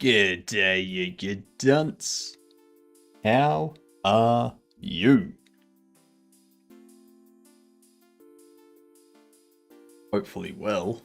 Good day, you good dunce. How are you? Hopefully well.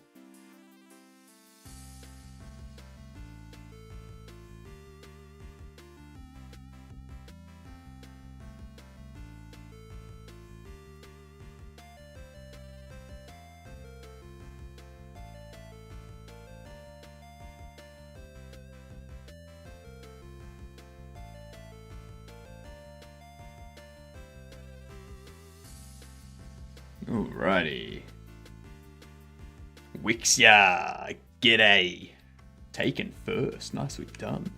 Alrighty. Wixia, g'day. Taken first, nicely done.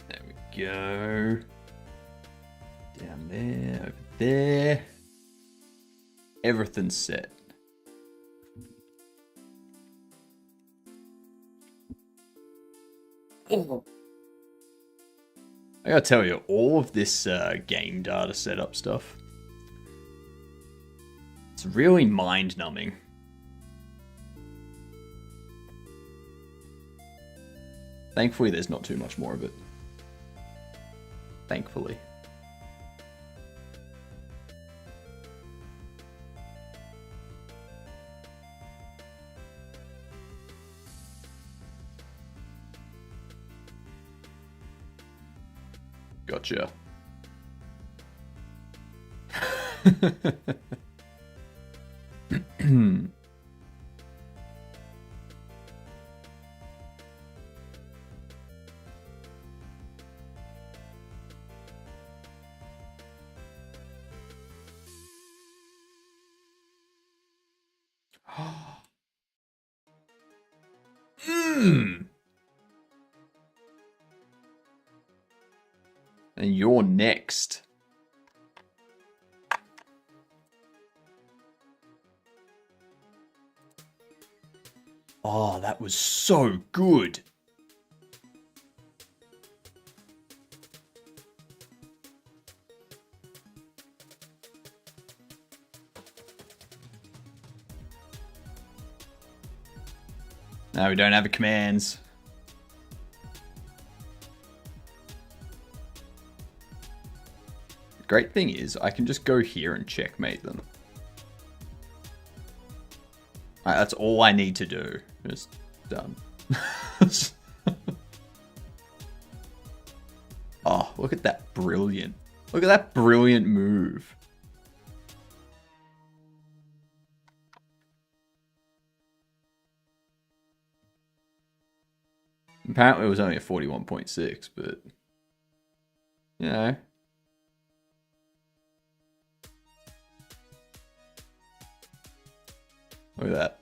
There we go. Down there, over there. Everything's set. I gotta tell you, all of this game data setup stuff, it's really mind-numbing. Thankfully, there's not too much more of it. Thankfully. Gotcha. And you're next. Oh, that was so good. No, we don't have commands. The great thing is, I can just go here and checkmate them. Right, that's all I need to do. Just done. Oh, look at that brilliant. Look at that brilliant move. Apparently it was only a 41.6, but you know. Look at that.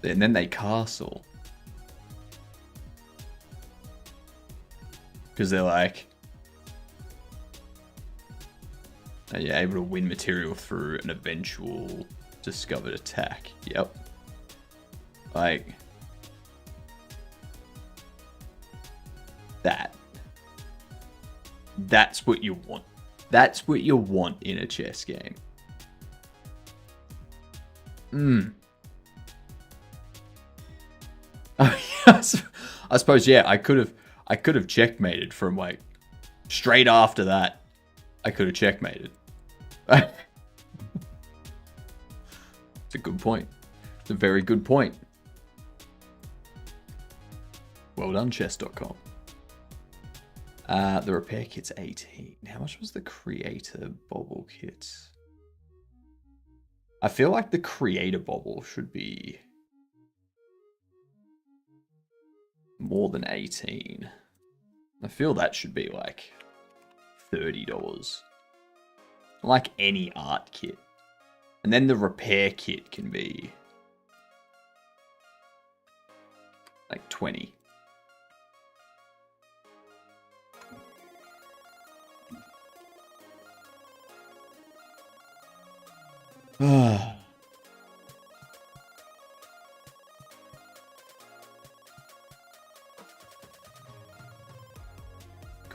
And then they castle. Because they're like, are you able to win material through an eventual discovered attack? Yep. Like, that's what you want. That's what you want in a chess game. I suppose, yeah, I could have checkmated from like straight after that. I could have checkmated. It's a good point. It's a very good point. Well done, chess.com. The repair kit's 18. How much was the creator bobble kit? I feel like the creator bobble should be more than 18. I feel that should be like $30. Like any art kit. And then the repair kit can be like 20.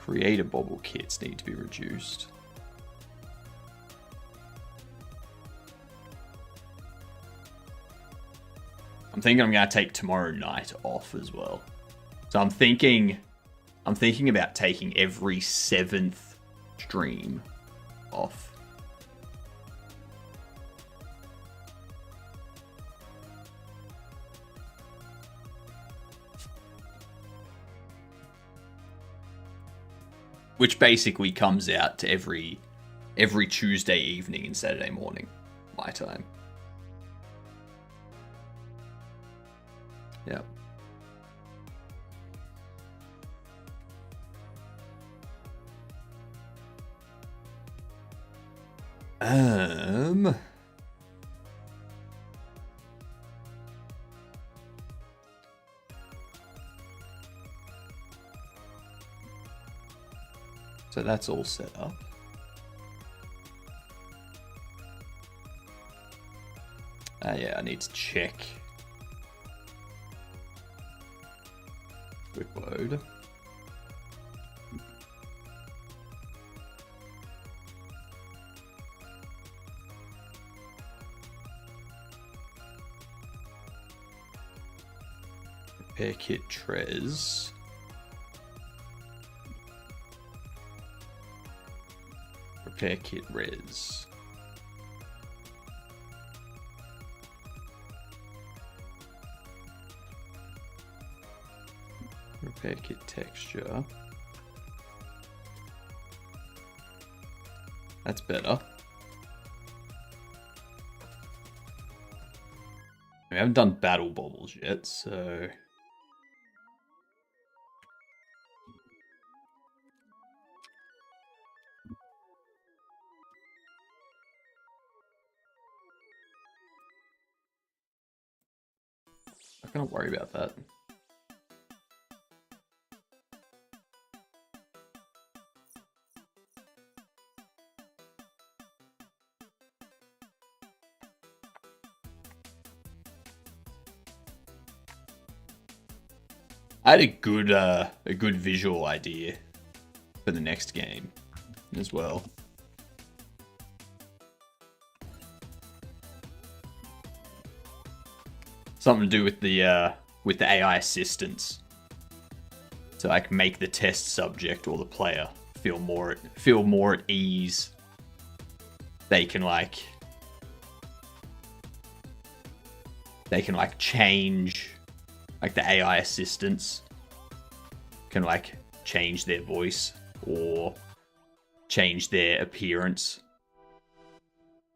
Creator bobble kits need to be reduced. I'm thinking I'm gonna take tomorrow night off as well. So I'm thinking about taking every 7th stream off. Which basically comes out to every Tuesday evening and Saturday morning, my time. Yeah. So that's all set up. Yeah, I need to check. Quick load. Repair kit Trez. Repair kit Res. Repair kit Texture. That's better. We haven't done battle bobbles yet, so... I'm not gonna worry about that. I had a good visual idea for the next game as well. Something to do with the AI assistants. To like make the test subject or the player feel more at ease. They can change, like the AI assistants can like change their voice or change their appearance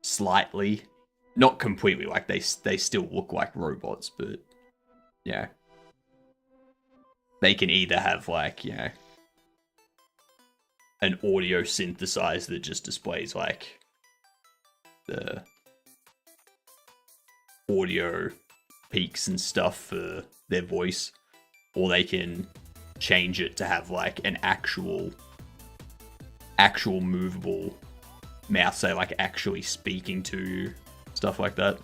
slightly. Not completely, like they still look like robots, but yeah. They can either have like, you know, an audio synthesizer that just displays like the audio peaks and stuff for their voice, or they can change it to have like an actual movable mouth, say like actually speaking to you, stuff like that.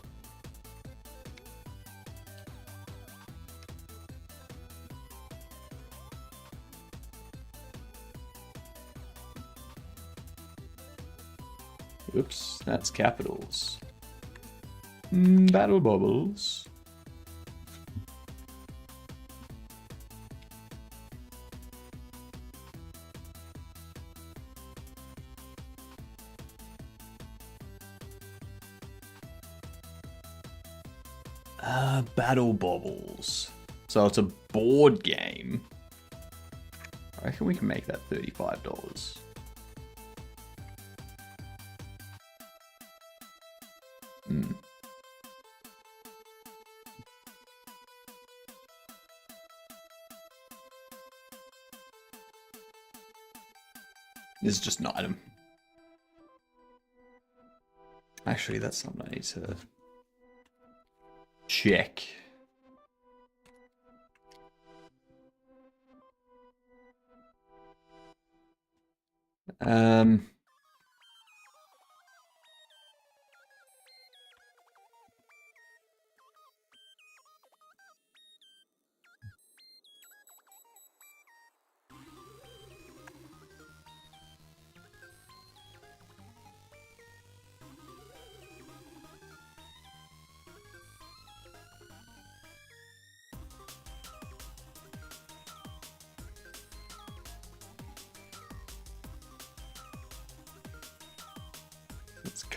Oops, that's capitals. Battle bubbles. Battle bobbles. So it's a board game. I reckon we can make that $35. This is just an item. Actually, that's something I need to check.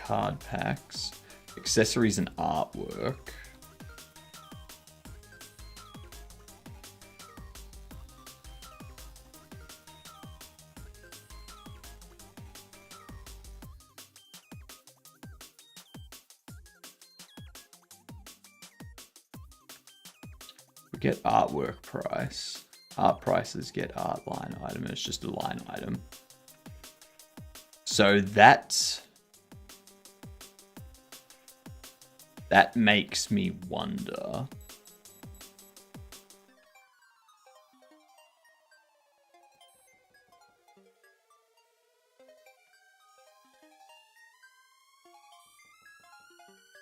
card packs, accessories and artwork. We get artwork price. Art prices get art line item. It's just a line item. So that makes me wonder.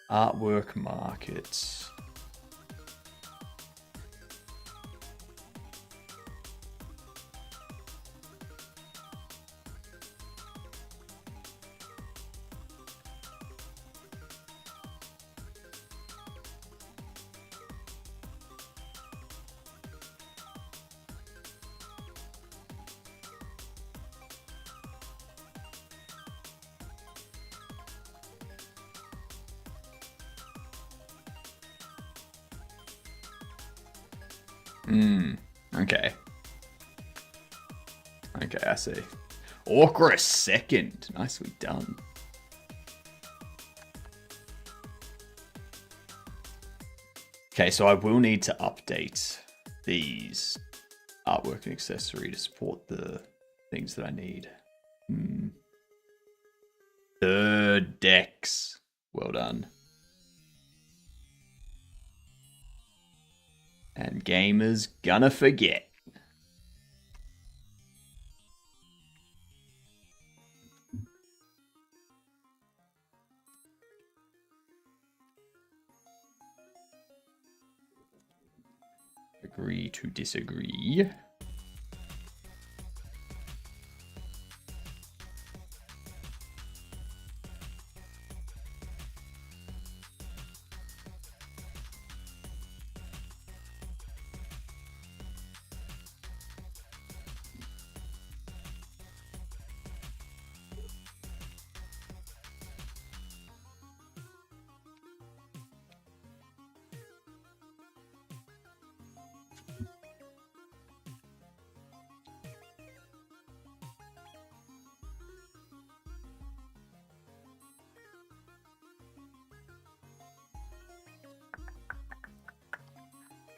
Artwork markets. Okay. Okay, I see. Orca second. Nicely done. Okay, so I will need to update these artwork and accessory to support the things that I need. Third decks. Well done. And gamers gonna forget. Agree to disagree.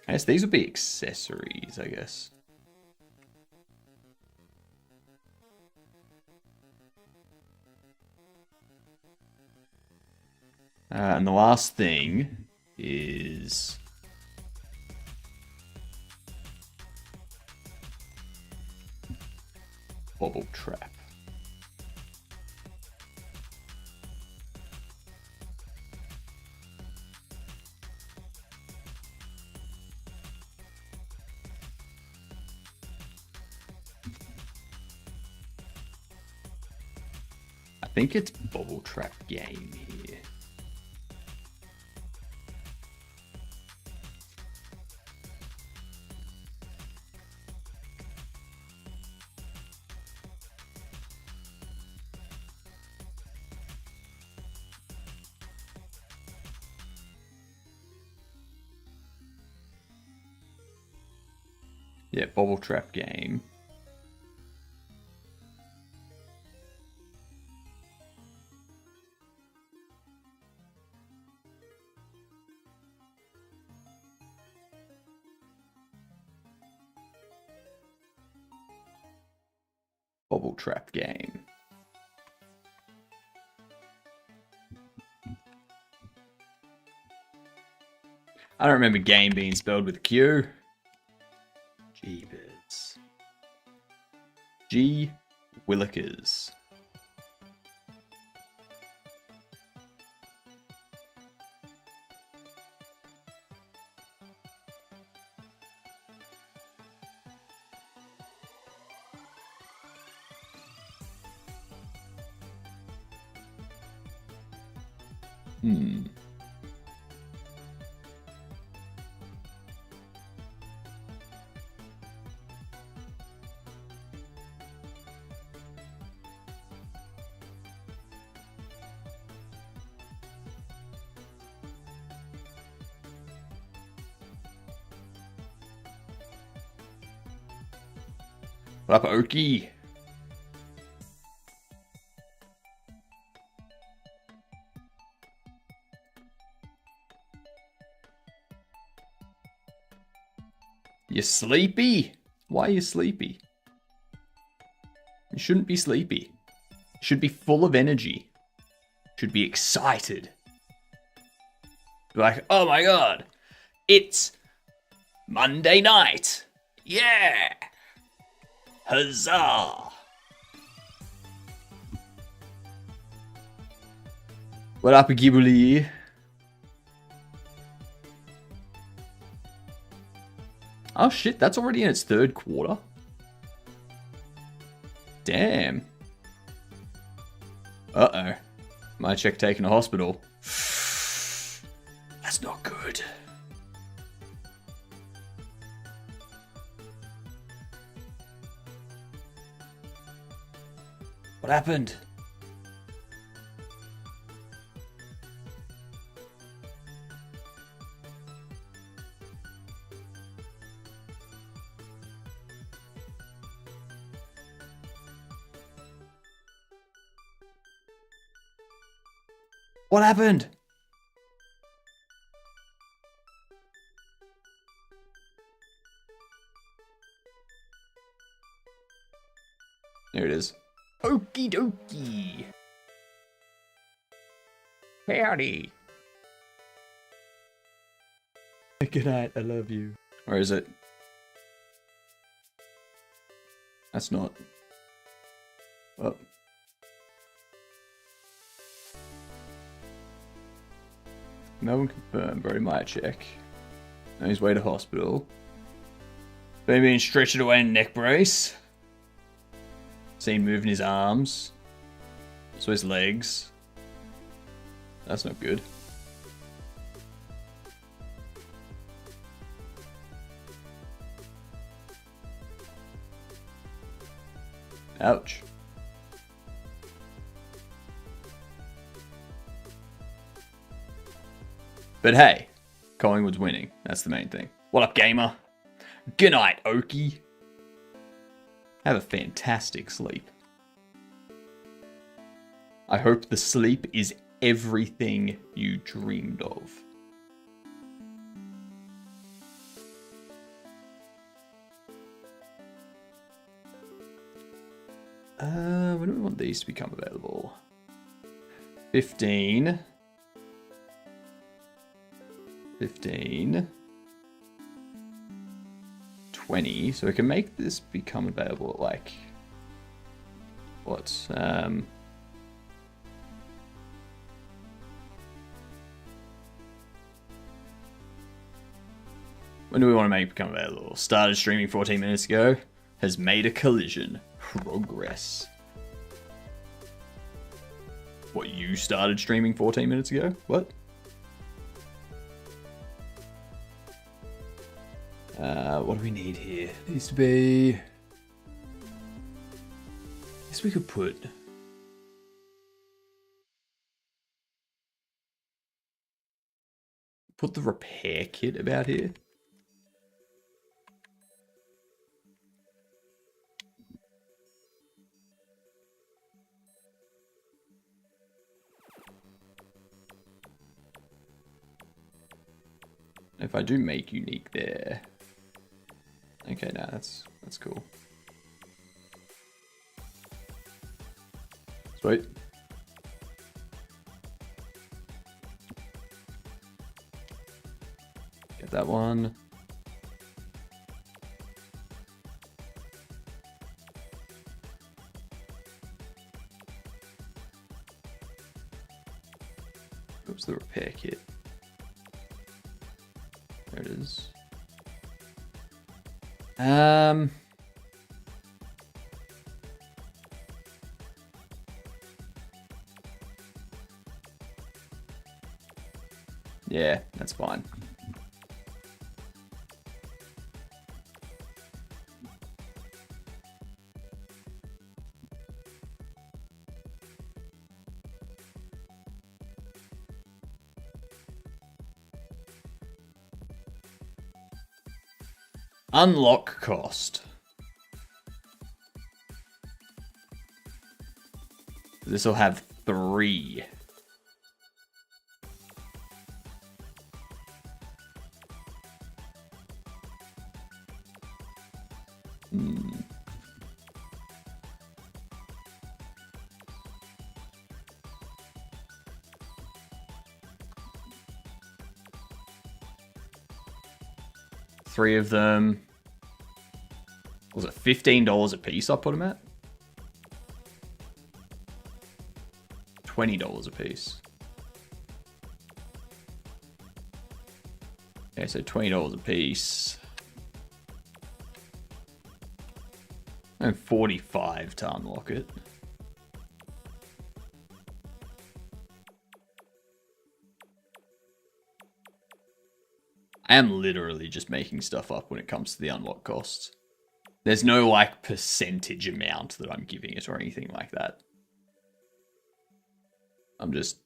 I guess these would be accessories, I guess. And the last thing is Bobble Trap. I think it's Bobble Trap game here. Yeah, Bobble Trap game. Bobble Trap game. I don't remember game being spelled with a Q. Jeebus. G Willikers. What up, Okie? You sleepy? Why are you sleepy? You shouldn't be sleepy. You should be full of energy. You should be excited. Like, oh my god, it's Monday night. Yeah! Huzzah! What up, Ghibli? Oh shit, that's already in its third quarter. Damn. Uh-oh. My check taken to hospital. That's not good. What happened? What happened? There it is. Okie dokie. Howdy. Good night, I love you. Where is it? That's not. Oh. No one confirmed, but he might check. On his way to hospital. Maybe being stretched away in a neck brace. Seen moving his arms. So his legs. That's not good. Ouch. But hey, Collingwood's winning. That's the main thing. What up, gamer? Good night, Okie. Have a fantastic sleep. I hope the sleep is everything you dreamed of. When do we want these to become available? 15. 15. 20. So we can make this become available at like... What? When do we want to make it become available? Started streaming 14 minutes ago. Has made a collision. Progress. What, you started streaming 14 minutes ago? What? What do we need here? It needs to be... I guess we could put... Put the repair kit about here. If I do make unique there. Okay, now that's cool. Sweet. Get that one. Oops, the repair kit. There it is. Yeah, that's fine. Unlock cost. This will have 3. Hmm. Three of them. Was it $15 a piece I put them at? $20 a piece. Okay, so $20 a piece. And 45 to unlock it. I am literally just making stuff up when it comes to the unlock costs. There's no like percentage amount that I'm giving it or anything like that. I'm just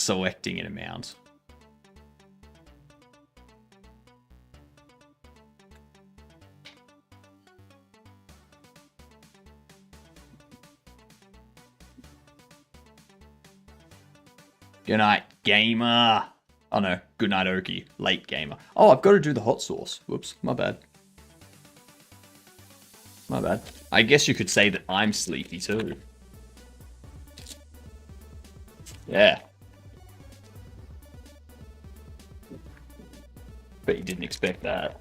selecting an amount. Good night, gamer. Oh no, good night, Oki. Late gamer. Oh, I've got to do the hot sauce. Whoops, my bad. My bad. I guess you could say that I'm sleepy too. Yeah. Bet you didn't expect that.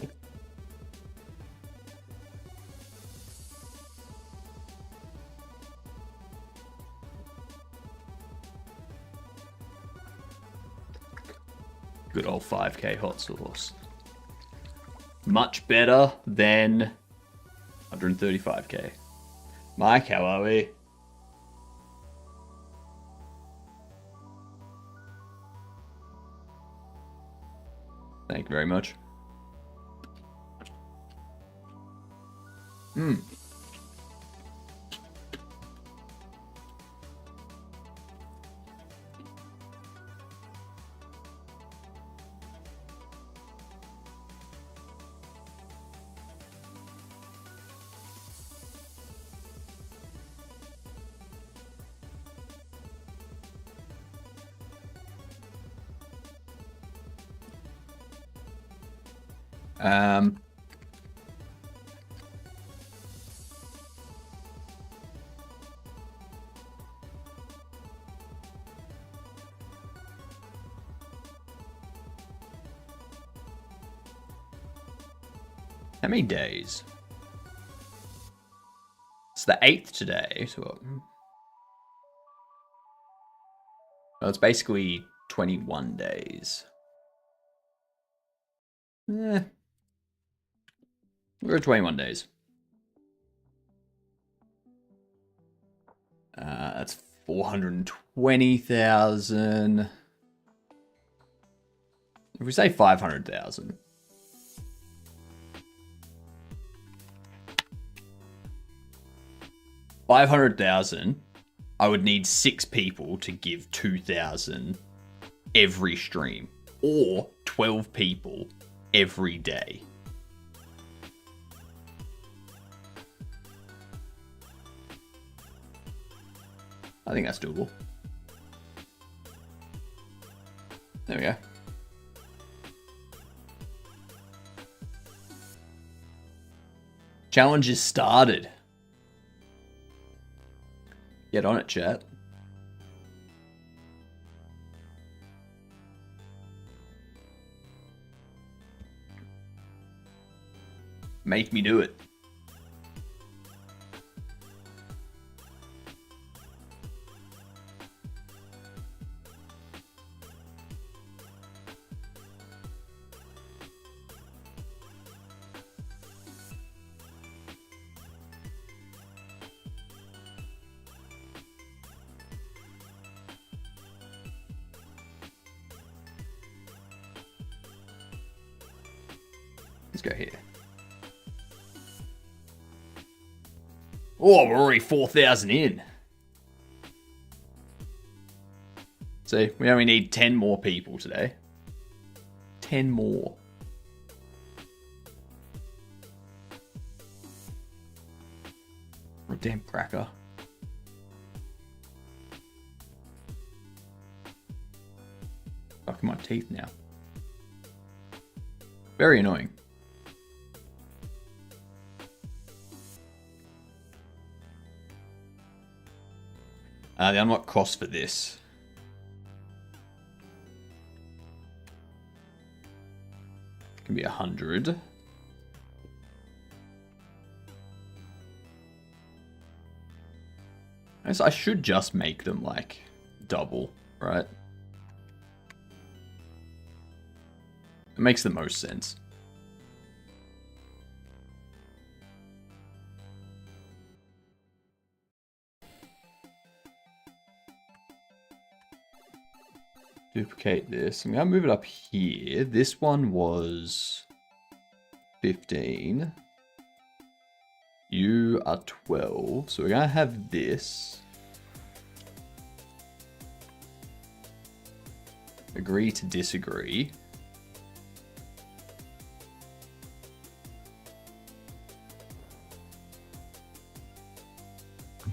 Good old 5k hot sauce. Much better than 135k. Mike, how are we? Thank you very much. Hmm. How many days? It's the 8th today, so well, it's basically 21 days. We're at 21 days. That's 420,000. If we say 500,000. $500,000, I would need 6 people to give 2,000 every stream, or 12 people every day. I think that's doable. There we go. Challenge is started. Get on it, chat. Make me do it. Let's go here. Oh, we're already 4,000 in. See, we only need 10 more people today. 10 more. Oh, damn cracker. Stuck in my teeth now. Very annoying. The unlock cost for this. Can be 100. I should just make them like double, right? It makes the most sense. Duplicate this. I'm going to move it up here. This one was 15. You are 12. So we're going to have this. Agree to disagree.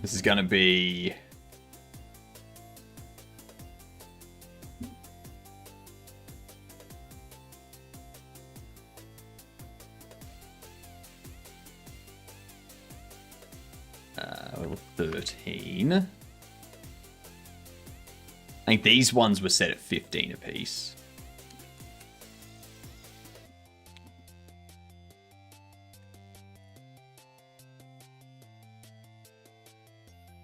This is going to be... level 13. I think these ones were set at 15 apiece.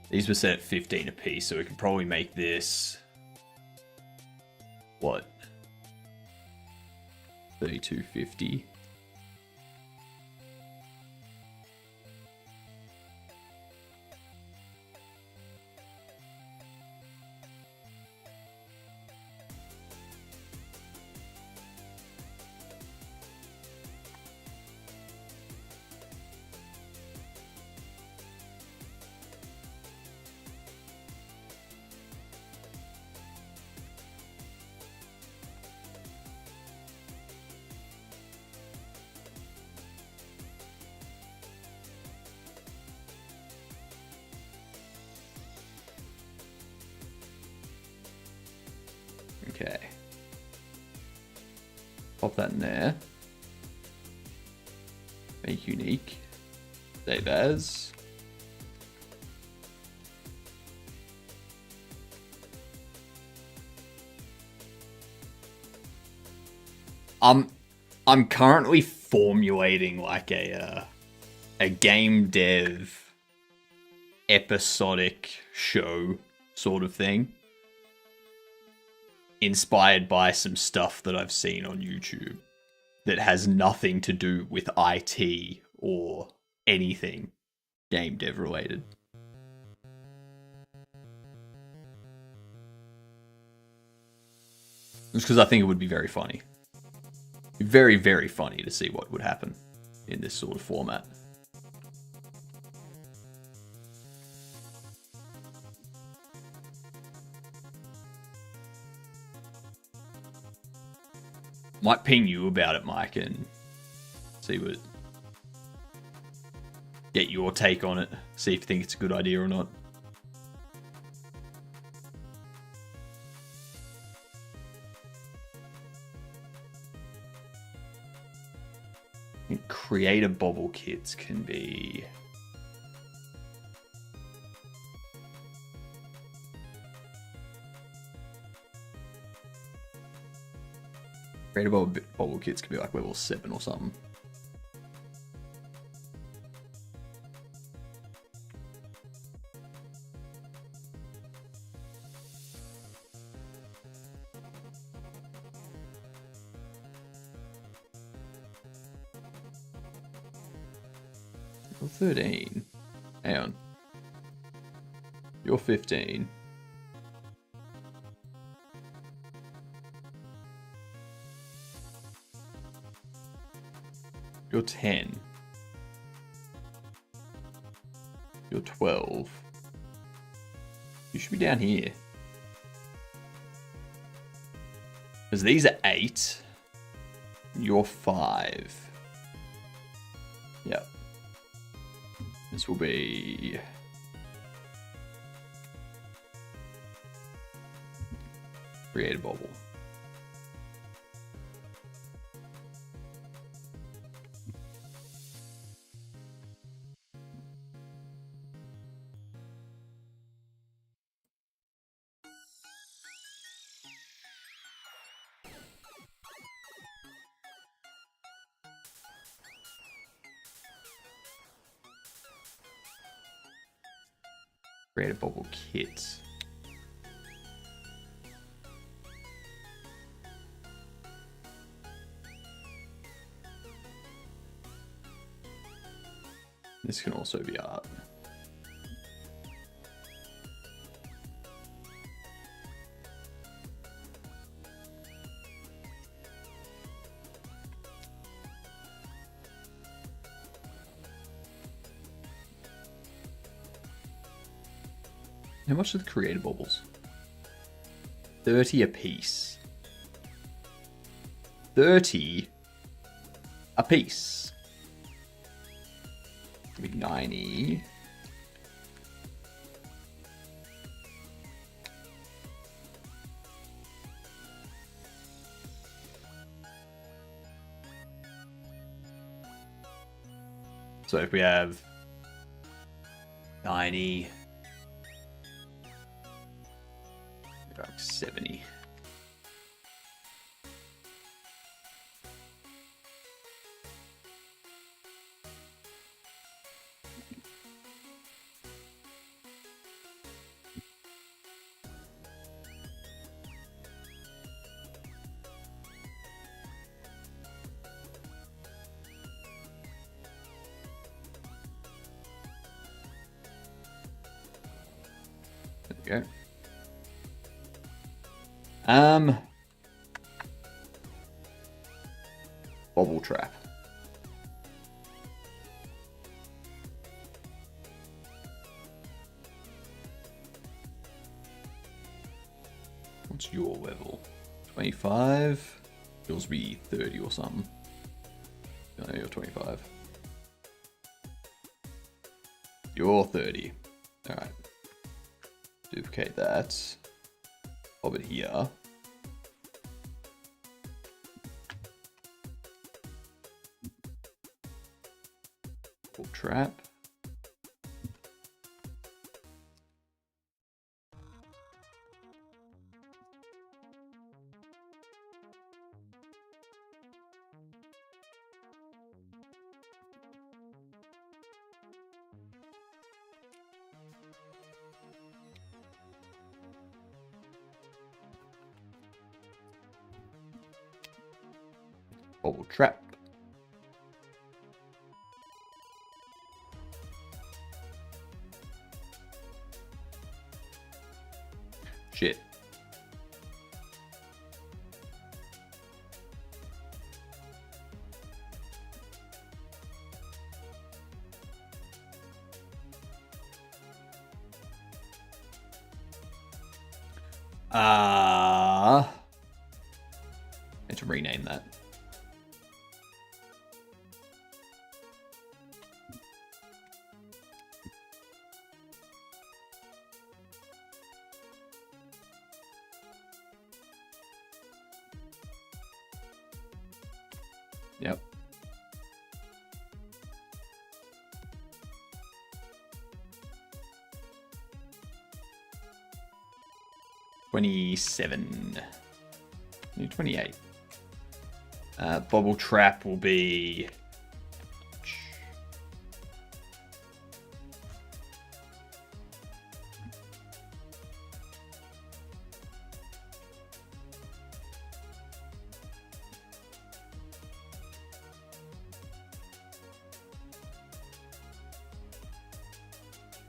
These were set at 15 apiece, so we could probably make this... What? 32.50. Okay. Pop that in there. Make unique. Save as. I'm currently formulating like a game dev episodic show sort of thing, inspired by some stuff that I've seen on YouTube that has nothing to do with IT or anything game dev related. Just because I think it would be very funny. Very, very funny to see what would happen in this sort of format. Might ping you about it, Mike, and see what... Get your take on it. See if you think it's a good idea or not. Creator bobble kits can be... Creator bobble kits can be like level 7 or something. Level 13. Hang on. You're 15. You're 10. You're 12. You should be down here. Because these are 8. You're 5. Yep. This will be... Create a bubble. Create a bubble kit. This can also be art. How much are the creator bubbles? 30 a piece. 30 a piece. Big 90. So if we have 90, like 70. There we go. Bobble trap. What's your level? 25? Yours will be 30 or something. No, you're 25. You're 30. Alright. Duplicate that. Pop it here. Bubble trap. Bubble trap. Shit. I need to rename that. Yep. $27. 28. Bobble trap will be...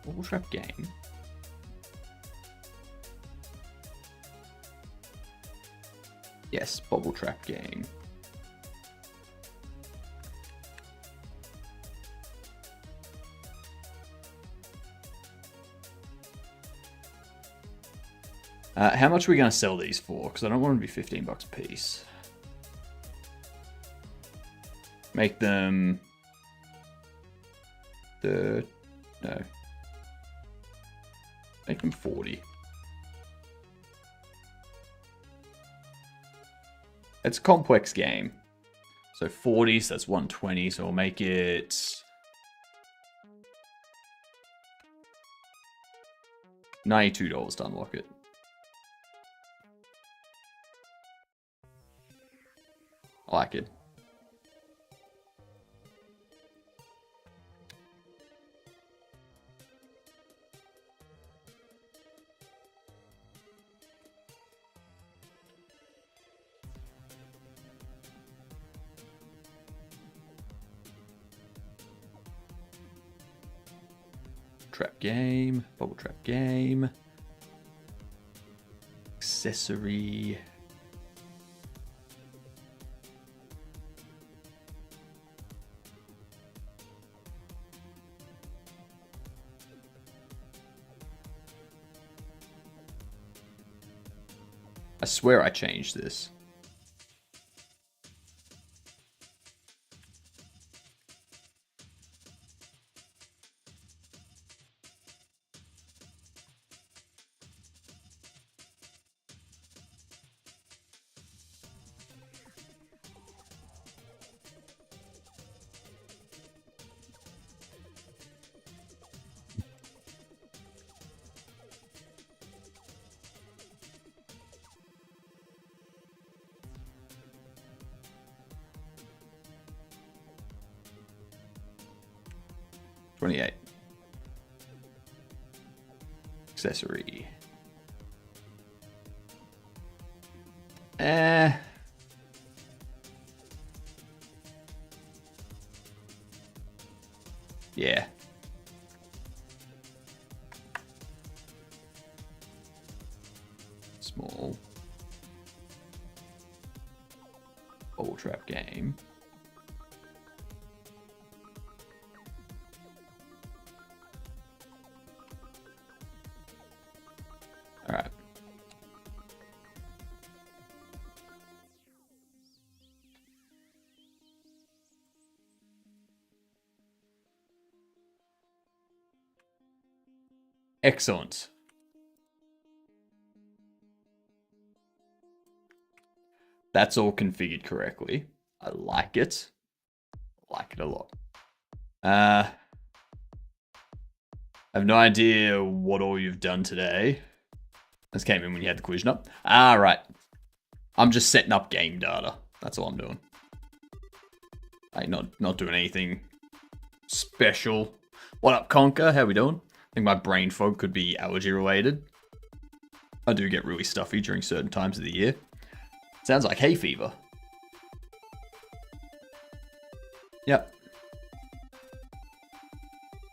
Bobble trap game. Yes, bubble trap game. How much are we going to sell these for? Because I don't want them to be 15 bucks a piece. Make them... No. Make them 40. It's a complex game. So 40, so that's 120, so we'll make it... $92 to unlock it. I like it. Trap game, bubble trap game, accessory. I swear I changed this. $28. Accessory. Yeah. Small. Bubble trap game. All right. Excellent. That's all configured correctly. I like it. I like it a lot. I have no idea what all you've done today. This came in when you had the collision up. Ah, right. I'm just setting up game data. That's all I'm doing. Like, not doing anything special. What up, Conker? How we doing? I think my brain fog could be allergy related. I do get really stuffy during certain times of the year. Sounds like hay fever. Yep.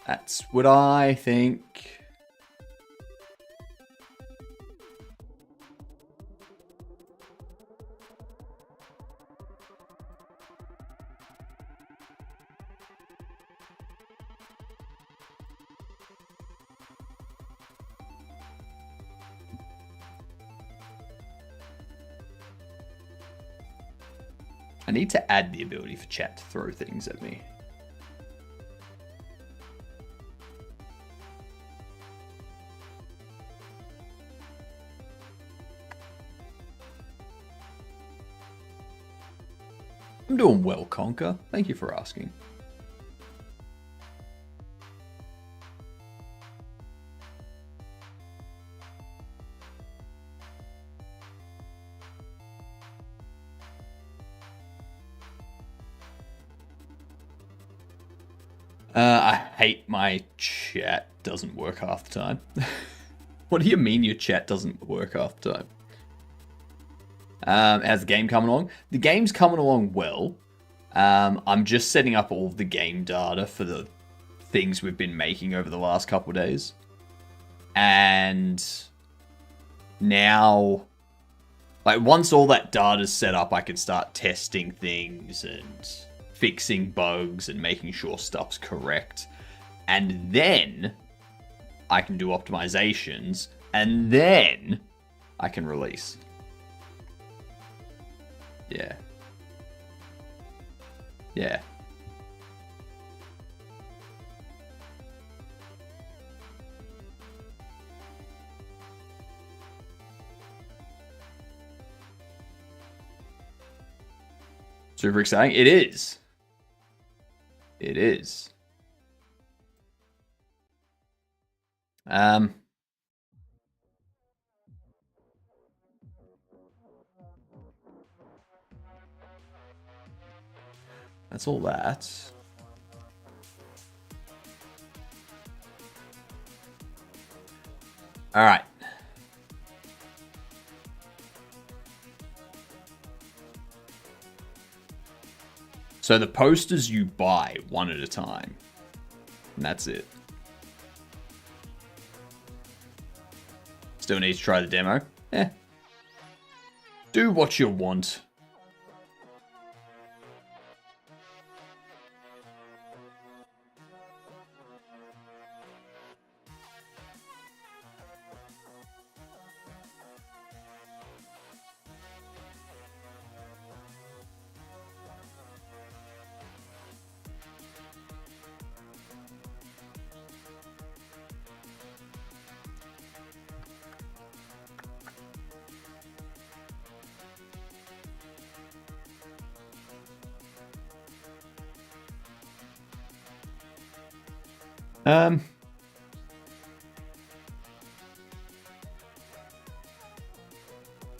That's what I think. I need to add the ability for chat to throw things at me. I'm doing well, Conker. Thank you for asking. I hate my chat doesn't work half the time. What do you mean your chat doesn't work half the time? How's the game coming along? The game's coming along well. I'm just setting up all of the game data for the things we've been making over the last couple of days. And now, like, once all that data's set up, I can start testing things and fixing bugs and making sure stuff's correct. And then I can do optimizations. And then I can release. Yeah. Yeah. Super exciting. It is. It is. That's all that. All right. So the posters you buy one at a time. And that's it. Still need to try the demo. Do what you want.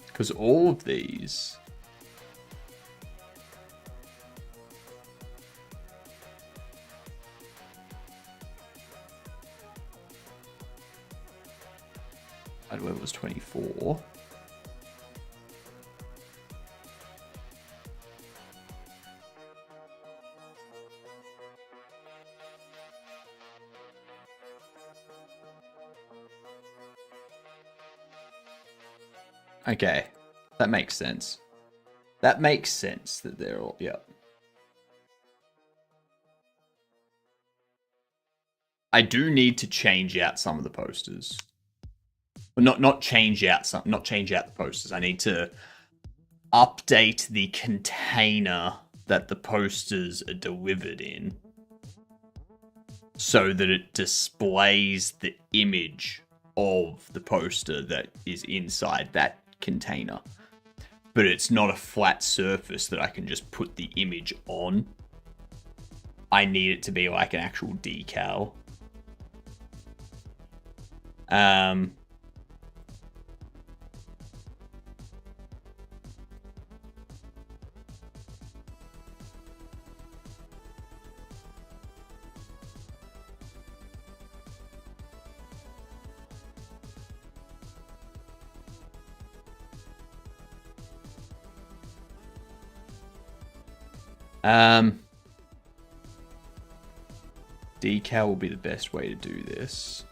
Because all of these... I don't know, it was 24. Okay, that makes sense. That makes sense that they're all, yep. I do need to change out some of the posters. Well, not change out the posters. I need to update the container that the posters are delivered in so that it displays the image of the poster that is inside that container. But it's not a flat surface that I can just put the image on. I need it to be like an actual decal. Decal will be the best way to do this.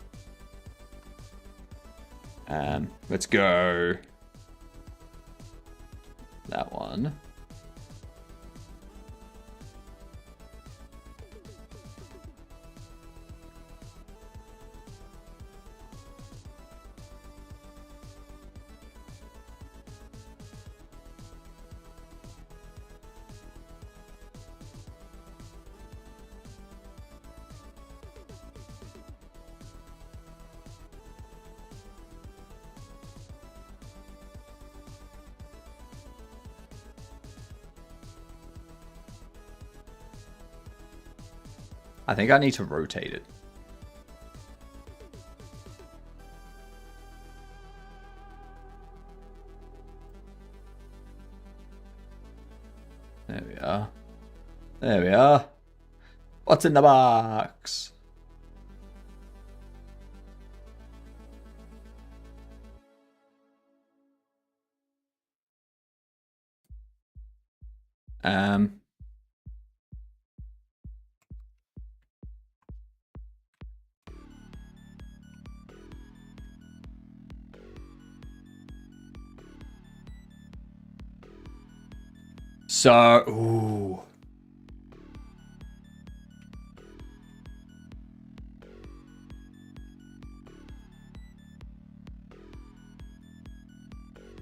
Let's go that one. I think I need to rotate it. There we are. There we are. What's in the box? So, ooh.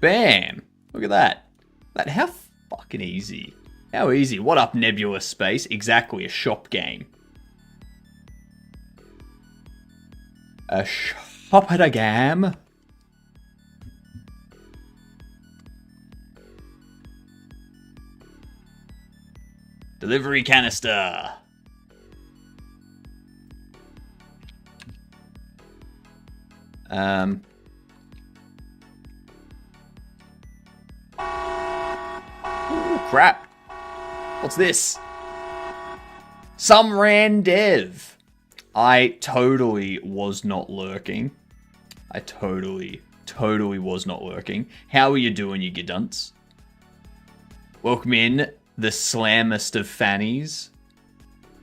Bam! Look at that. How fucking easy. How easy. What up, Nebulous Space? Exactly, a shop game. A shop at a game. Delivery canister. Ooh, crap. What's this? Some ran dev. I totally was not lurking. I totally was not lurking. How are you doing, you gidunts? Welcome in, the slammest of fannies.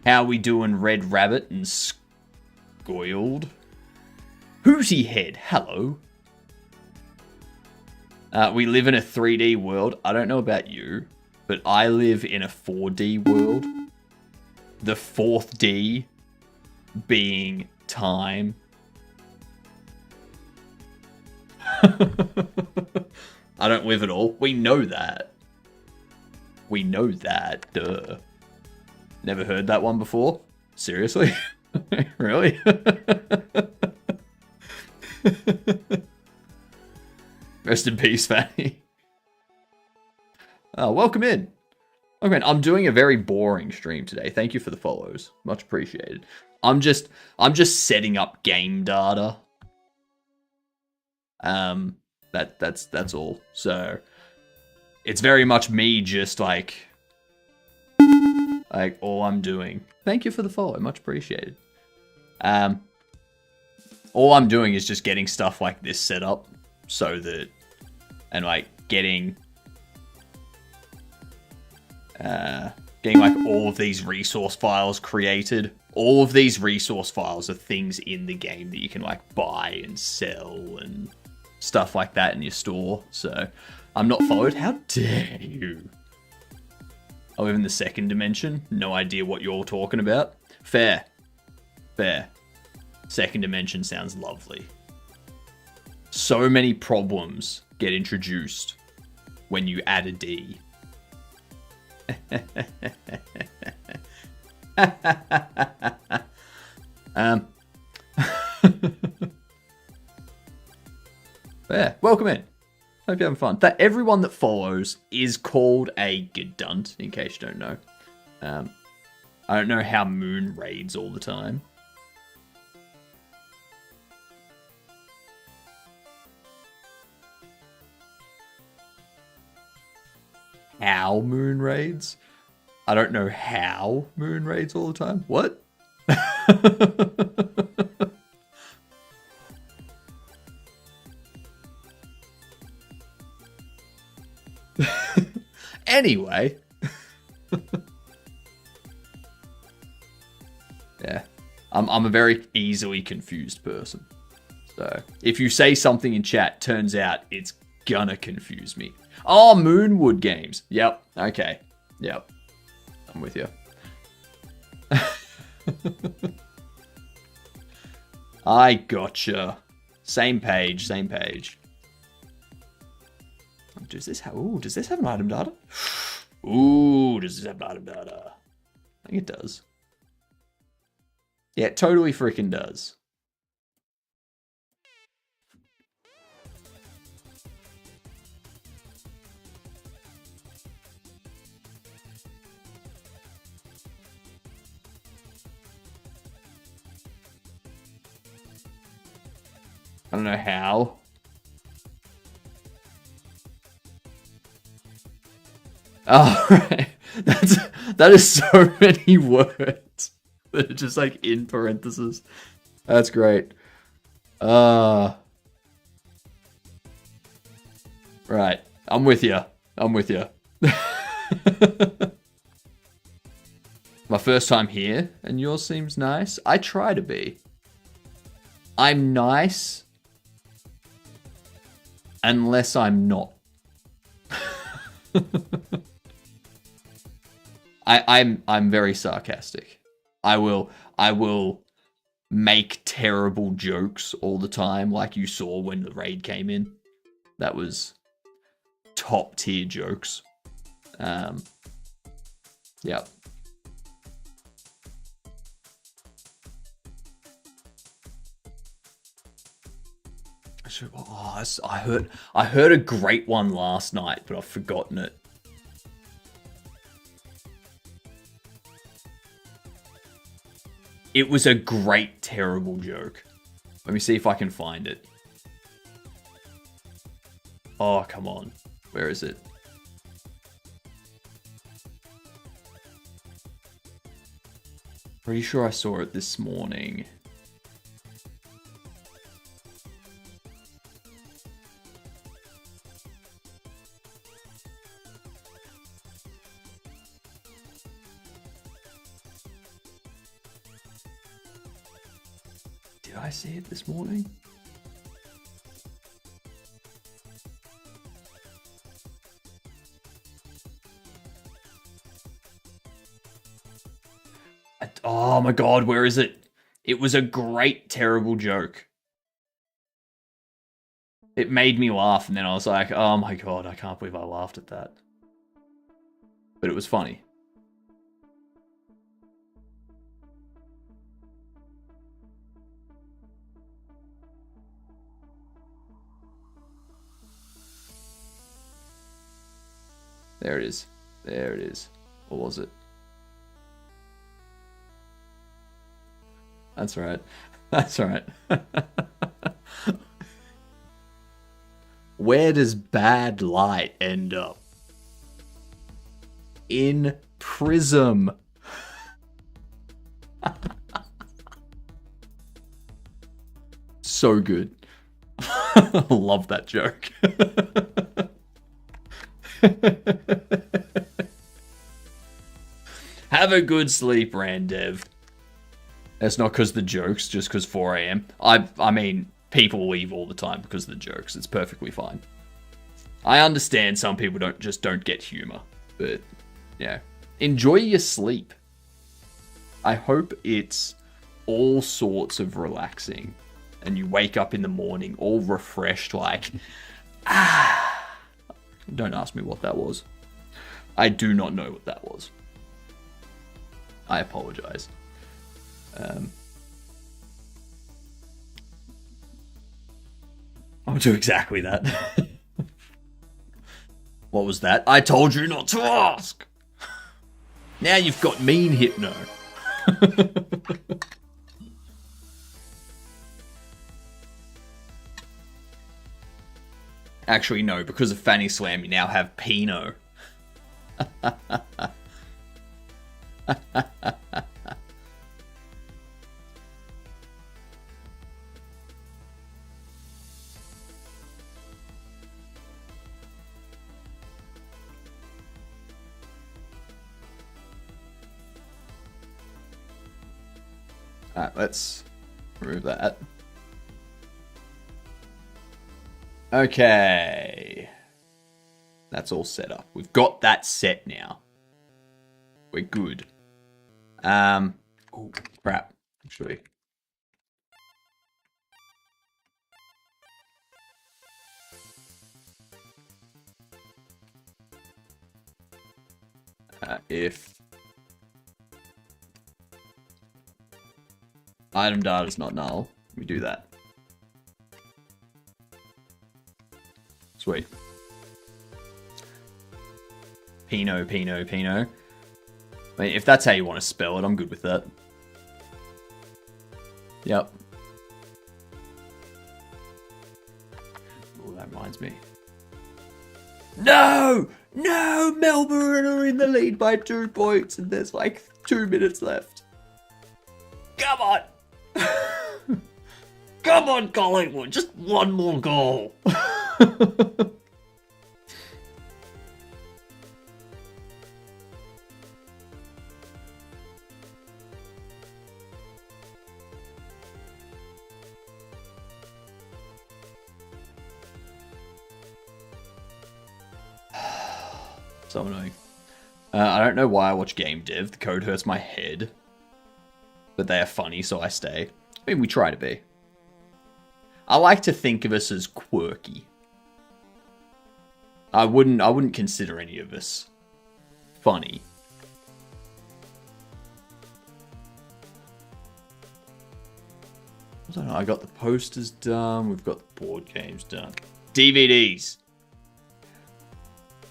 How we doing, Red Rabbit and Scoiled? Hooty Head, hello. We live in a 3D world. I don't know about you, but I live in a 4D world. The 4th D being time. I don't live at all. We know that. We know that. Duh. Never heard that one before? Seriously? Really? Rest in peace, Fanny. Welcome in. Okay, I'm doing a very boring stream today. Thank you for the follows. Much appreciated. I'm just setting up game data. That's all. So it's very much me just like all I'm doing. Thank you for the follow. Much appreciated. All I'm doing is just getting stuff like this set up so that, and like getting like all of these resource files created. All of these resource files are things in the game that you can like buy and sell and stuff like that in your store. So I'm not followed. How dare you? I live in the 2nd dimension. No idea what you're all talking about. Fair. 2nd dimension sounds lovely. So many problems get introduced when you add a D. Yeah, welcome in. Hope you're having fun. Everyone that follows is called a Gedunt, in case you don't know. I don't know how Moon raids all the time. How Moon raids? I don't know how Moon raids all the time. What? Anyway. Yeah. I'm a very easily confused person. So if you say something in chat, turns out it's gonna confuse me. Oh, Moonwood games. Yep. Okay. Yep. I'm with you. I gotcha. Same page. Does this have an item data? Ooh, does this have an item data? I think it does. Yeah, it totally freaking does. I don't know how. Oh, right. That is so many words that are just like in parentheses. That's great. Right. I'm with you. My first time here, and yours seems nice. I try to be. I'm nice unless I'm not. I'm very sarcastic. I will make terrible jokes all the time, like you saw when the raid came in. That was top tier jokes. Yeah. Oh, I heard a great one last night, but I've forgotten it. It was a great, terrible joke. Let me see if I can find it. Oh, come on. Where is it? Pretty sure I saw it this morning. Did I see it this morning? Oh my god, where is it? It was a great, terrible joke. It made me laugh, and then I was like, oh my god, I can't believe I laughed at that. But it was funny. There it is. There it is. What was it? That's right. That's right. Where does bad light end up? In Prism. So good. Love that joke. Have a good sleep, Randev. That's not because the jokes, just because 4 a.m. I mean, people leave all the time because of the jokes. It's perfectly fine. I understand some people don't get humor, but yeah, enjoy your sleep. I hope it's all sorts of relaxing, and you wake up in the morning all refreshed, like Don't ask me what that was. I do not know what that was. I apologize. I'll do exactly that. What was that? I told you not to ask! Now you've got mean hypno. Actually, no, because of Fanny Slam, you now have Pino. Alright, let's remove that. Okay. That's all set up. We've got that set now. We're good. Oh, crap. Actually. If item data is not null, we do that. Sweet. Pino. I mean, if that's how you want to spell it, I'm good with that. Yep. Oh, that reminds me. No! No! Melbourne are in the lead by 2 points, and there's like 2 minutes left. Come on! Come on, Collingwood! Just one more goal! So annoying. I don't know why I watch game dev. The code hurts my head. But they are funny, so I stay. I mean, we try to be. I like to think of us as quirky. I wouldn't consider any of us funny. I don't know, I got the posters done, we've got the board games done. DVDs.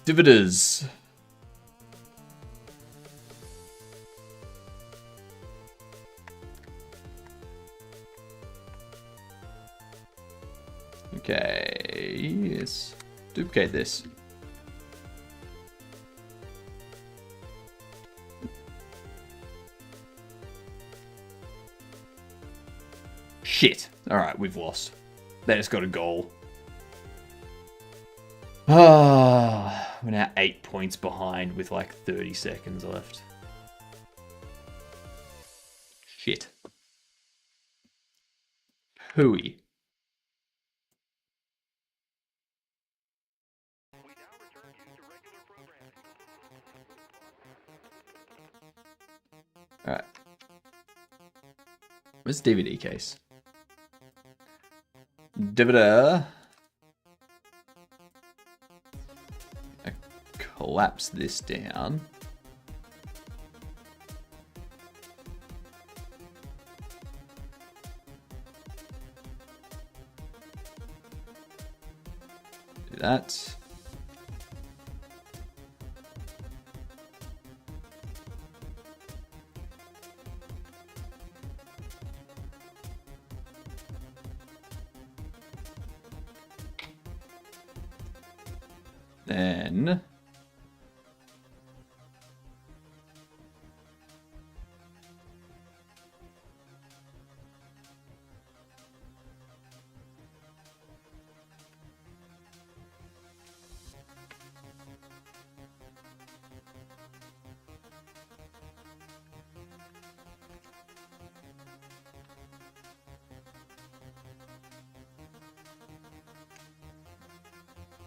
Dividends. Okay, let's duplicate this. Shit. Alright, we've lost. They just got a goal. Ah, we're now 8 points behind with like 30 seconds left. Shit. Hooey. Alright. Where's the DVD case? DVD. I collapse this down. Do that. Then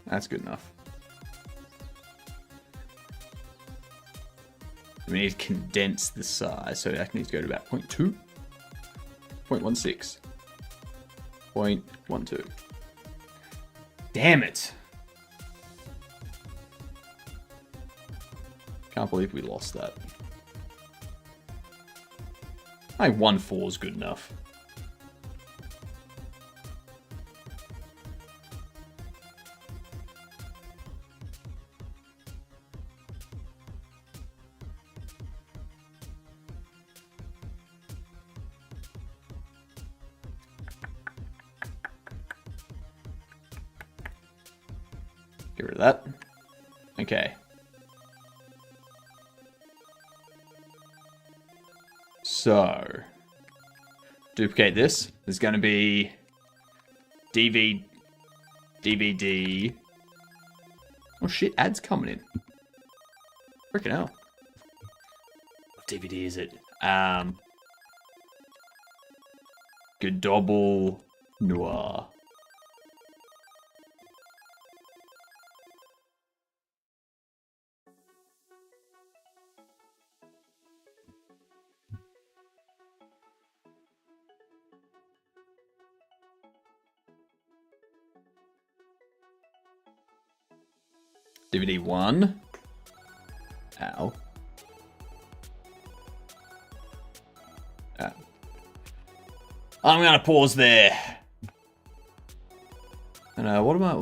that's good enough. We need to condense the size, so that needs to go to about 0.2, 0.16, 0.12. Damn it! Can't believe we lost that. I think 1.4 is good enough. Get rid of that. Okay. So, duplicate this. There's going to be DVD. Oh shit, ads coming in. Freaking hell. What DVD is it? Bobble Noir. DVD 1. Ow. I'm gonna pause there. And what am I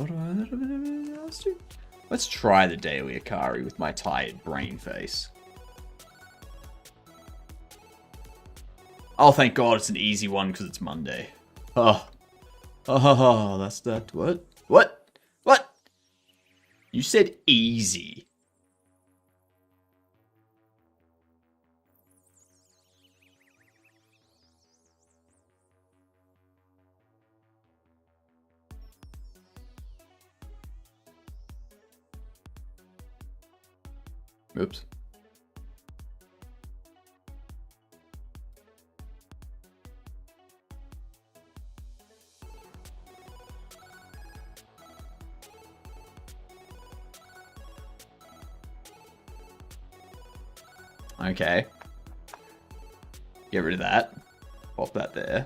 let's do? Let's try the Daily Akari with my tired brain face. Oh, thank God it's an easy one because it's Monday. Oh, that's that. What? You said easy. Oops. Okay. Get rid of that. Pop that there.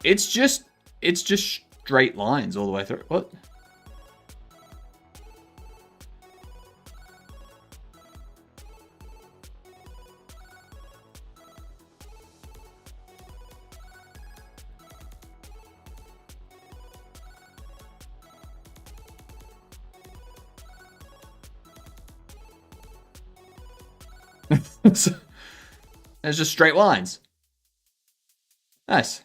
It's just straight lines all the way through. What? There's just straight lines. Nice.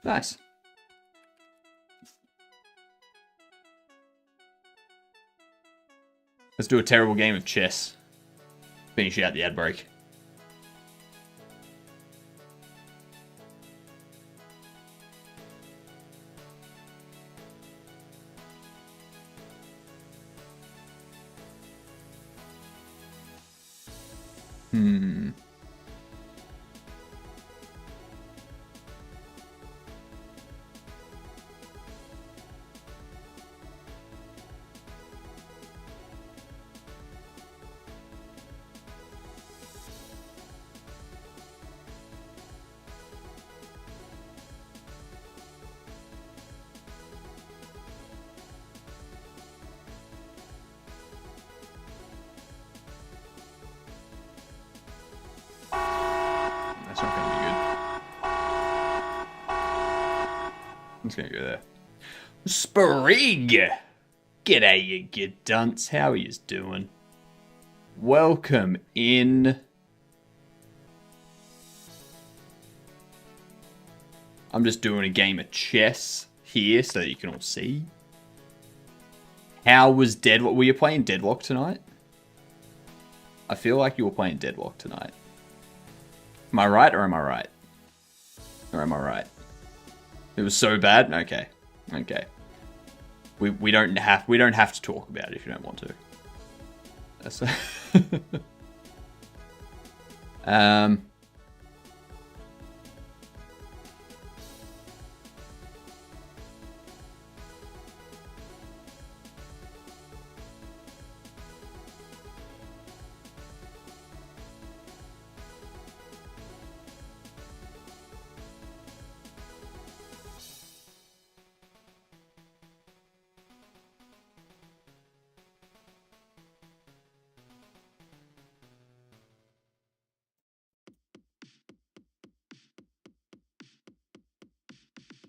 Nice. Let's do a terrible game of chess. Finish out the ad break. That's not going to be good. It's going to go there. Sprig! G'day, you good dunce. How are you doing? Welcome in. I'm just doing a game of chess here so that you can all see. How was Deadlock? Were you playing Deadlock tonight? I feel like you were playing Deadlock tonight. Am I right or am I right? Or am I right? It was so bad? Okay. Okay. We don't have to talk about it if you don't want to. That's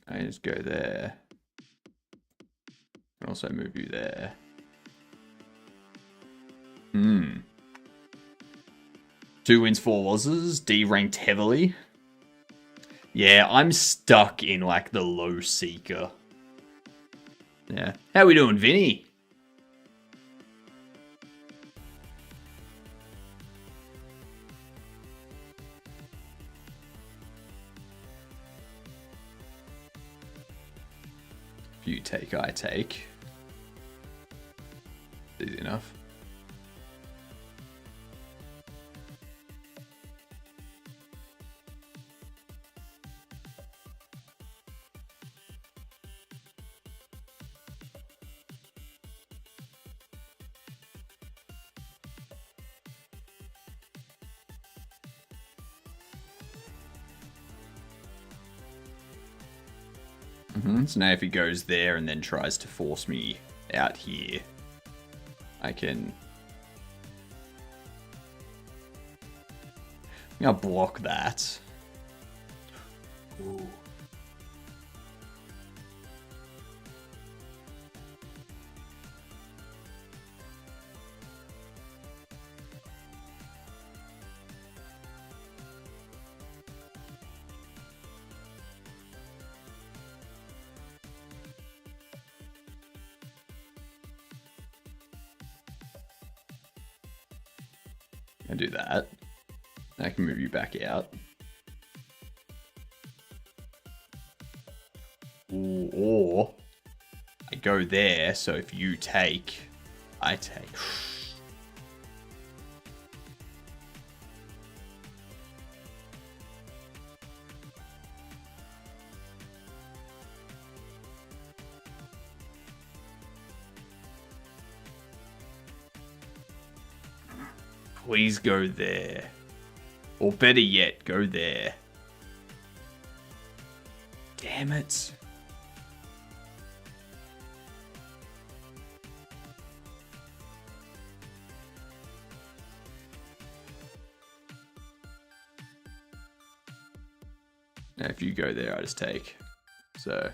I just go there. And also move you there. 2 wins, 4 losses. D ranked heavily. Yeah, I'm stuck in like the low seeker. Yeah. How we doing, Vinny? If you take, I take. Easy enough. So now if he goes there and then tries to force me out here, I can... I'll block that. Ooh. I do that. I can move you back out. Ooh, or I go there, so if you take, I take. Please go there. Or better yet, go there. Damn it. Now, if you go there, I just take. So.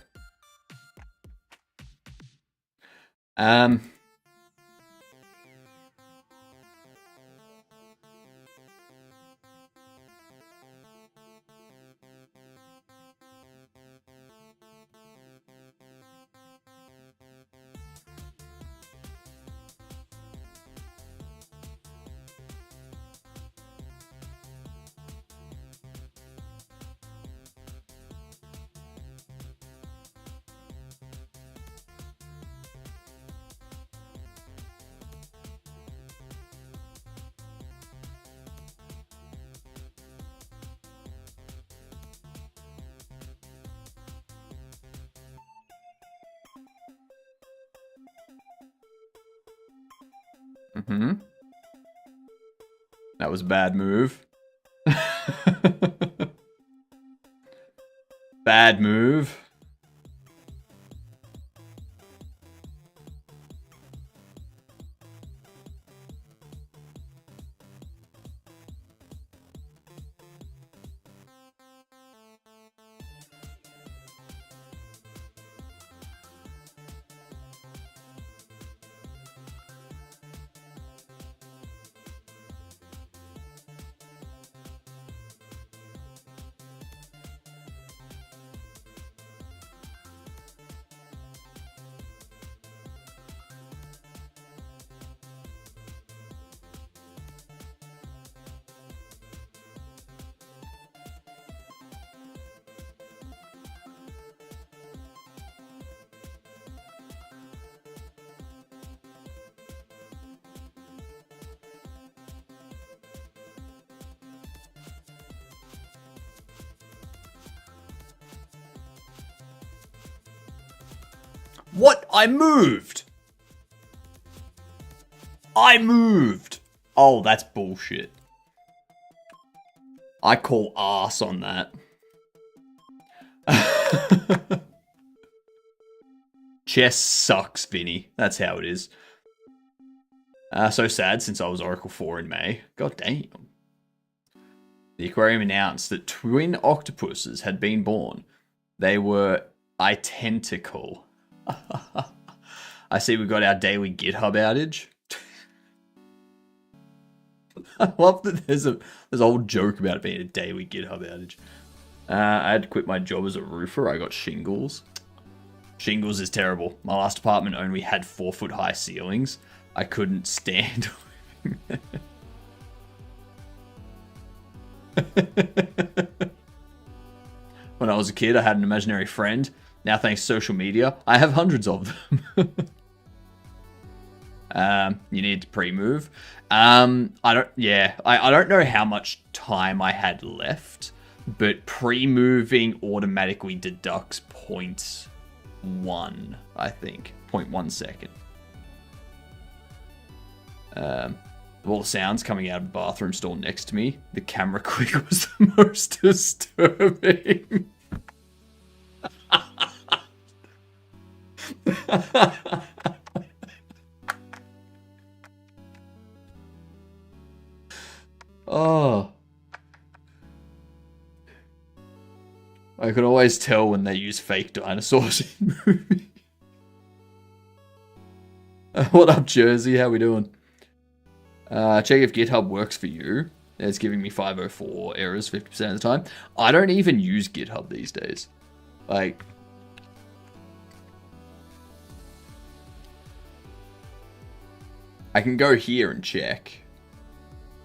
That was a bad move. Bad move. What? I moved! I moved! Oh, that's bullshit. I call arse on that. Chess sucks, Vinny. That's how it is. So sad since I was Oracle 4 in May. God damn. The aquarium announced that twin octopuses had been born. They were identical. I see we got our daily GitHub outage. I love that there's a whole joke about it being a daily GitHub outage. I had to quit my job as a roofer. I got shingles. Shingles is terrible. My last apartment only had 4-foot high ceilings. I couldn't stand living there. When I was a kid, I had an imaginary friend. Now, thanks to social media, I have hundreds of them. You need to pre-move. I don't know how much time I had left, but pre-moving automatically deducts 0.1, I think. 0.1 second. Of all the sounds coming out of the bathroom stall next to me, the camera click was the most disturbing. Oh. I can always tell when they use fake dinosaurs in movies. What up, Jersey? How we doing? Check if GitHub works for you. It's giving me 504 errors 50% of the time. I don't even use GitHub these days. Like, I can go here and check.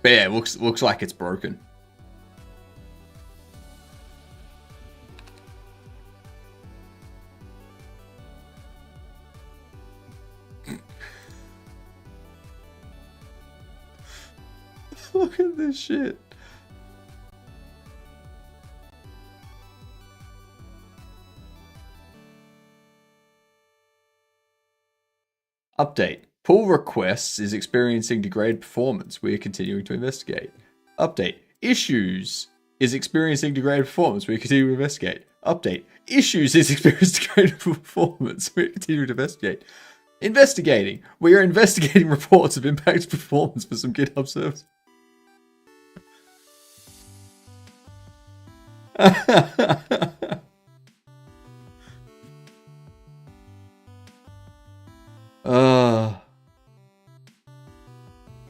But yeah, it looks like it's broken. Look at this shit. Update. Pull requests is experiencing degraded performance. We are continuing to investigate. Update. Issues is experiencing degraded performance. We continue to investigate. Update. Issues is experiencing degraded performance. We continue to investigate. Investigating. We are investigating reports of impacted performance for some GitHub servers.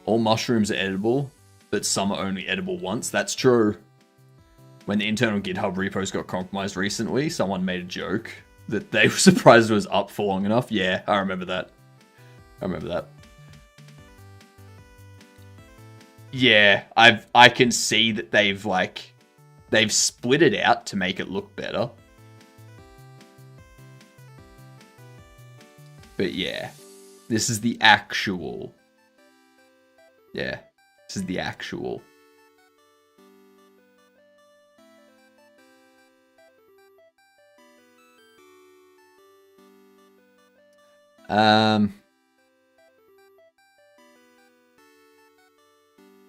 All mushrooms are edible, but some are only edible once. That's true. When the internal GitHub repos got compromised recently, someone made a joke that they were surprised it was up for long enough. Yeah, I remember that. Yeah, I can see that they've split it out to make it look better. But yeah, this is the actual. Yeah, this is the actual.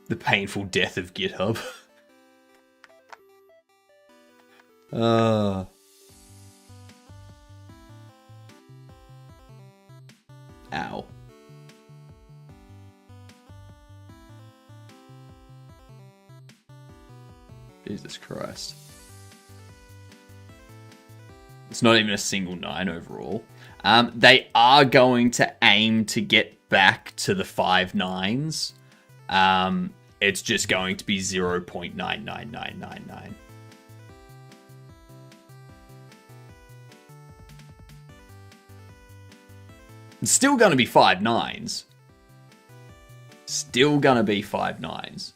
The painful death of GitHub. Ow. Jesus Christ. It's not even a single 9 overall. They are going to aim to get back to the 5 9s. It's just going to be 0.99999. It's still going to be 5 9s. Still going to be 5 9s.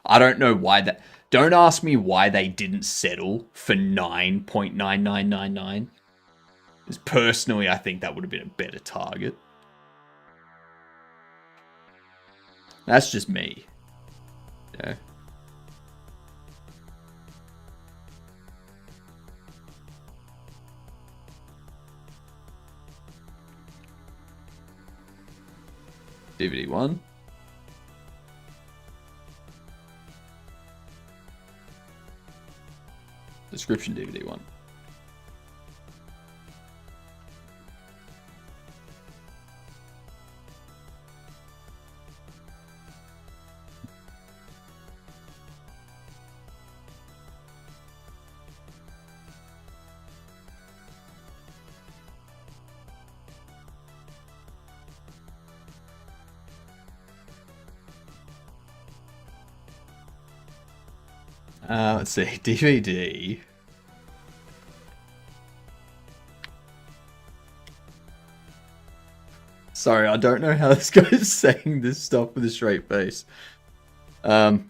I don't know why that. Don't ask me why they didn't settle for 9.9999. Because personally, I think that would have been a better target. That's just me. Yeah. DVD 1. Description DVD 1. Let's see, DVD. Sorry, I don't know how this guy is saying this stuff with a straight face. I've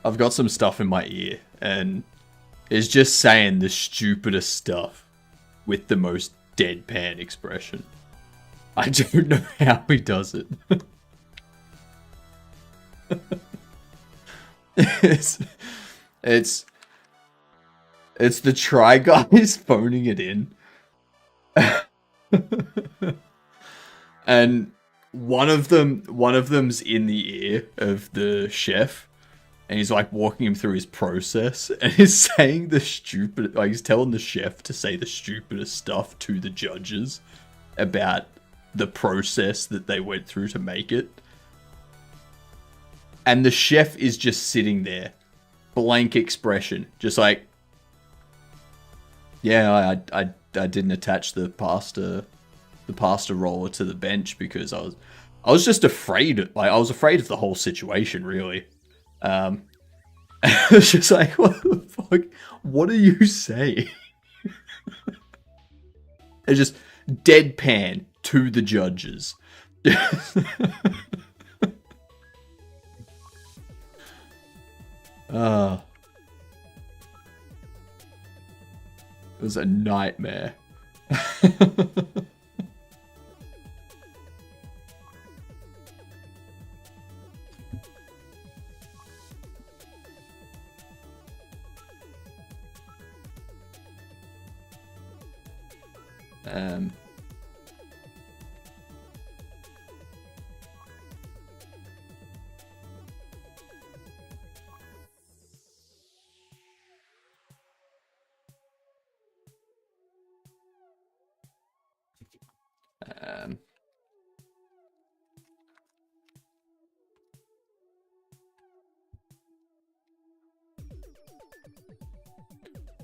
got some stuff in my ear, and it's just saying the stupidest stuff with the most deadpan expression. I don't know how he does it. It's the Try Guys phoning it in. And one of them's in the ear of the chef, and he's like walking him through his process, and he's saying the stupid, like he's telling the chef to say the stupidest stuff to the judges about the process that they went through to make it. And the chef is just sitting there, blank expression, just like, yeah, I didn't attach the pasta roller to the bench because I was just afraid. Like, I was afraid of the whole situation, really. I was just like, what the fuck? What are you saying? It's just deadpan to the judges. It was a nightmare.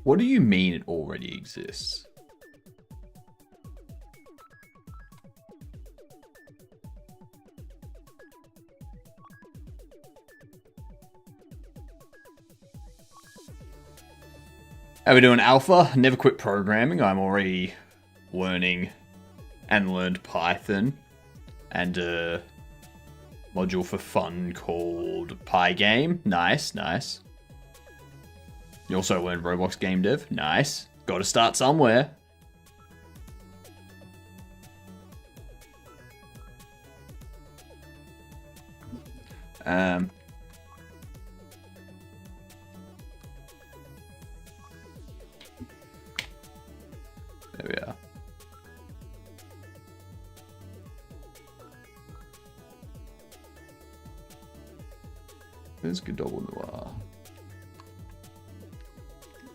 What do you mean it already exists? Are we doing alpha? Never quit programming. I'm already learning and learned Python and a module for fun called Pygame. Nice, nice. You also learned Roblox game dev. Nice. Got to start somewhere. There we are. There's good double noir.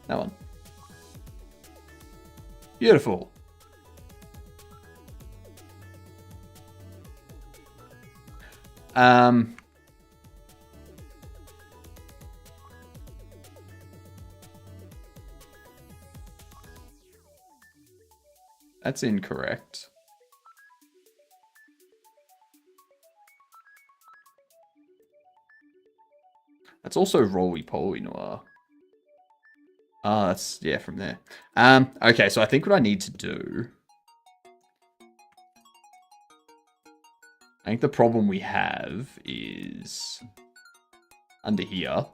That one. Beautiful. That's incorrect. That's also roly-poly noir. Oh, that's, yeah, from there. Okay, so I think what I need to do... I think the problem we have is... under here.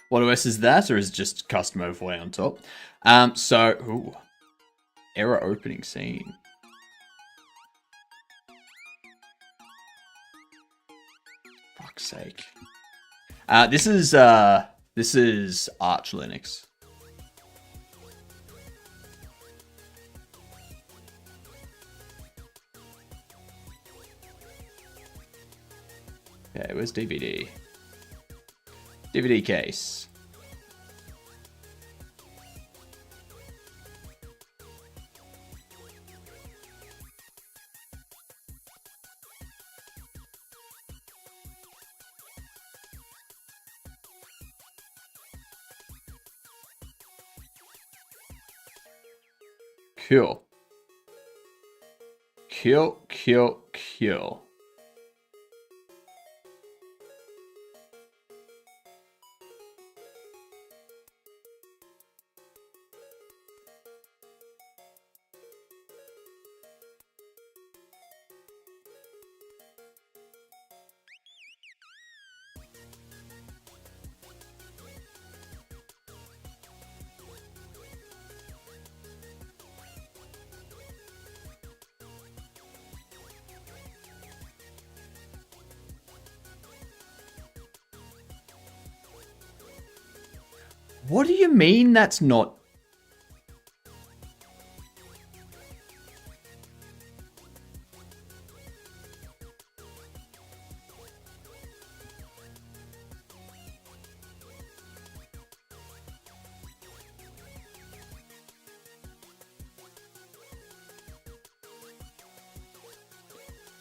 What OS is that, or is it just custom overlay on top? Ooh. Error opening scene. Fuck's sake. This is Arch Linux. Okay, where's DVD? DVD case. Cool. Cool. What do you mean that's not...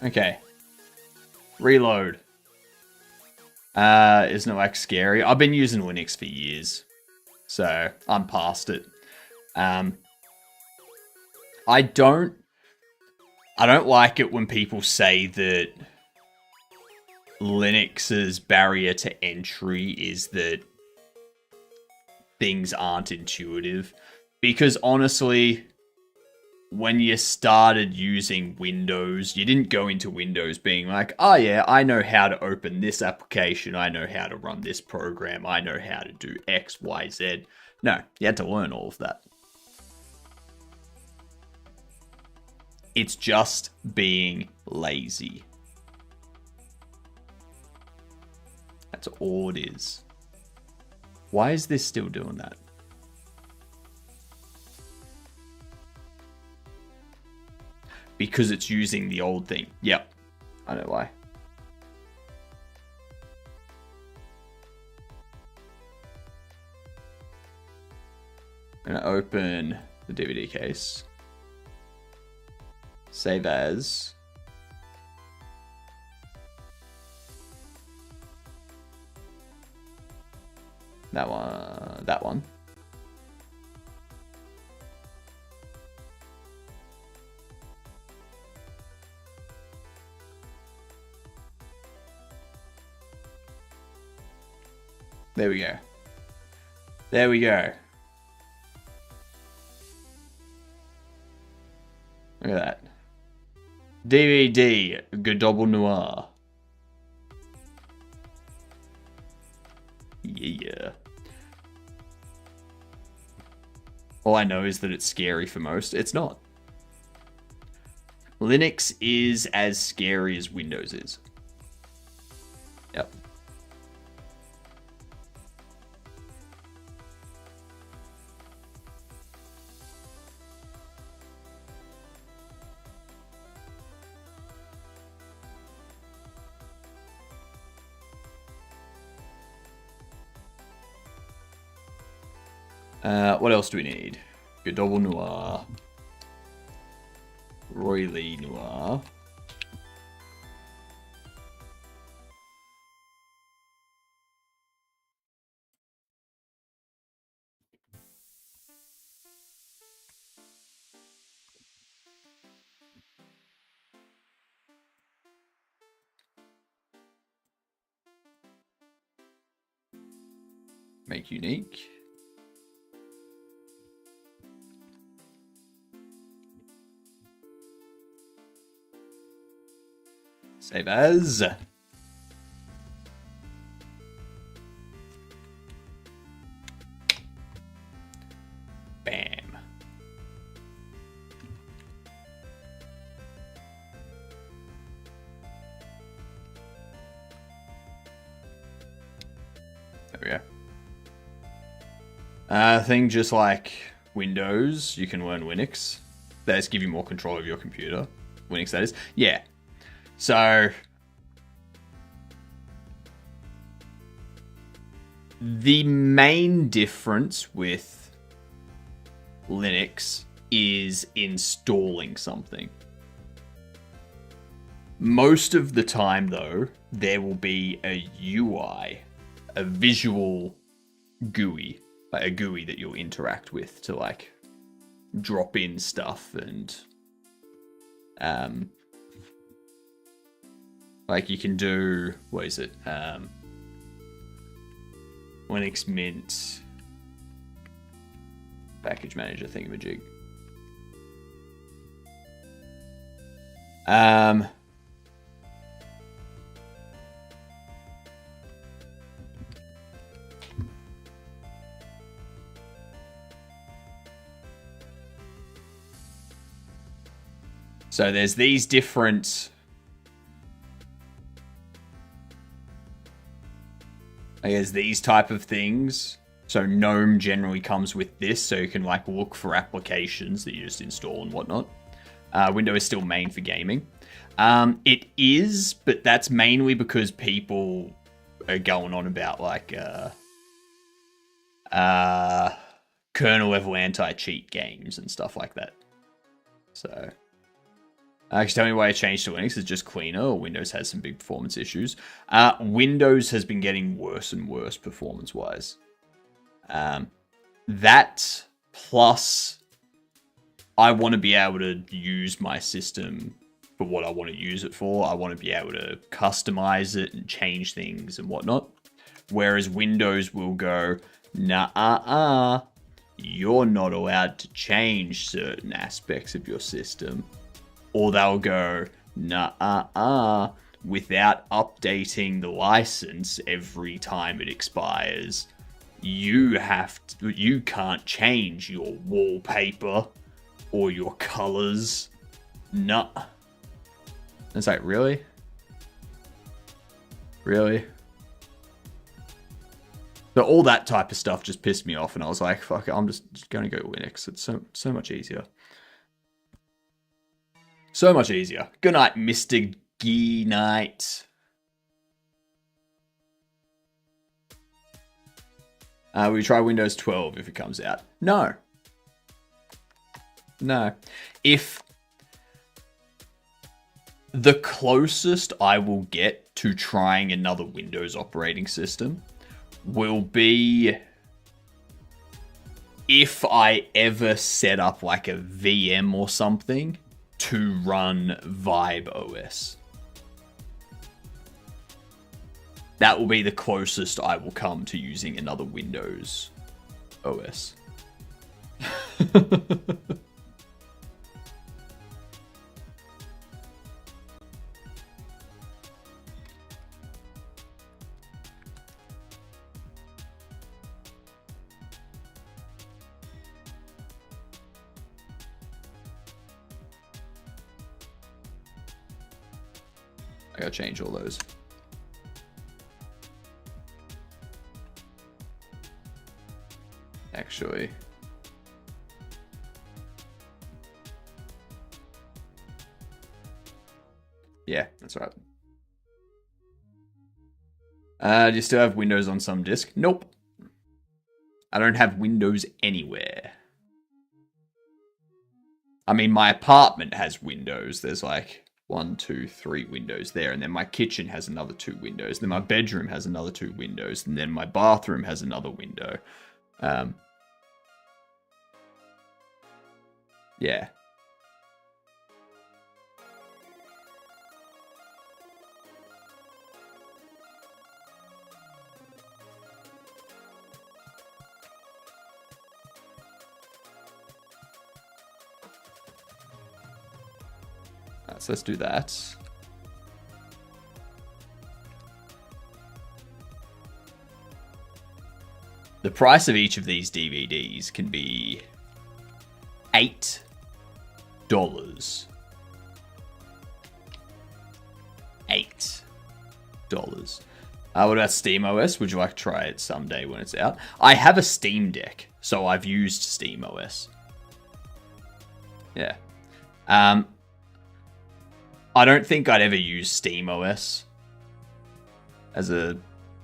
Okay. Reload. Isn't it like scary? I've been using Linux for years, so I'm past it. I don't like it when people say that Linux's barrier to entry is that things aren't intuitive. Because honestly, when you started using Windows, you didn't go into Windows being like, oh yeah, I know how to open this application, I know how to run this program, I know how to do X, Y, Z. No, you had to learn all of that. It's just being lazy. That's all it is. Why is this still doing that? Because it's using the old thing. Yep. I know why. I'm going to open the DVD case. Save as. That one. That one. There we go. There we go. Look at that. DVD, Godobble Noir. Yeah. All I know is that it's scary for most. It's not. Linux is as scary as Windows is. Yep. What else do we need? Godobble Noir. Roy Lee Noir. Make unique. Save as. Bam. There we go. I think just like Windows, you can learn Linux. They just give you more control of your computer. Linux, that is. Yeah. So, the main difference with Linux is installing something. Most of the time, though, there will be a UI, a visual GUI, like a GUI that you'll interact with to like drop in stuff and like you can do, what is it? Linux Mint package manager thingamajig. So there's these different, I guess, these type of things. So GNOME generally comes with this, so you can like look for applications that you just install and whatnot. Windows is still main for gaming. It is, but that's mainly because people are going on about like kernel level anti-cheat games and stuff like that. So actually, tell me why I changed to Linux. It's just cleaner, or Windows has some big performance issues. Windows has been getting worse and worse performance-wise. That plus I want to be able to use my system for what I want to use it for. I want to be able to customize it and change things and whatnot. Whereas Windows will go, nah, you're not allowed to change certain aspects of your system. Or they'll go, nah, without updating the license every time it expires, you can't change your wallpaper or your colors. Nah. It's like, really? Really? So all that type of stuff just pissed me off, and I was like, fuck it, I'm just going to go Linux. It's so much easier. So much easier. Good night, Mr. Gee Knight. We try Windows 12 if it comes out. No. If The closest I will get to trying another Windows operating system will be if I ever set up like a VM or something to run Vibe OS. That will be the closest I will come to using another Windows OS. I gotta change all those. Actually. Yeah, that's right. Do you still have Windows on some disk? Nope. I don't have Windows anywhere. I mean, my apartment has Windows. There's like 1, 2, 3 windows there. And then my kitchen has another 2 windows. Then my bedroom has another 2 windows. And then my bathroom has another window. Yeah. So let's do that. The price of each of these DVDs can be $8. $8. What about SteamOS? Would you like to try it someday when it's out? I have a Steam Deck, so I've used SteamOS. Yeah. I don't think I'd ever use SteamOS as a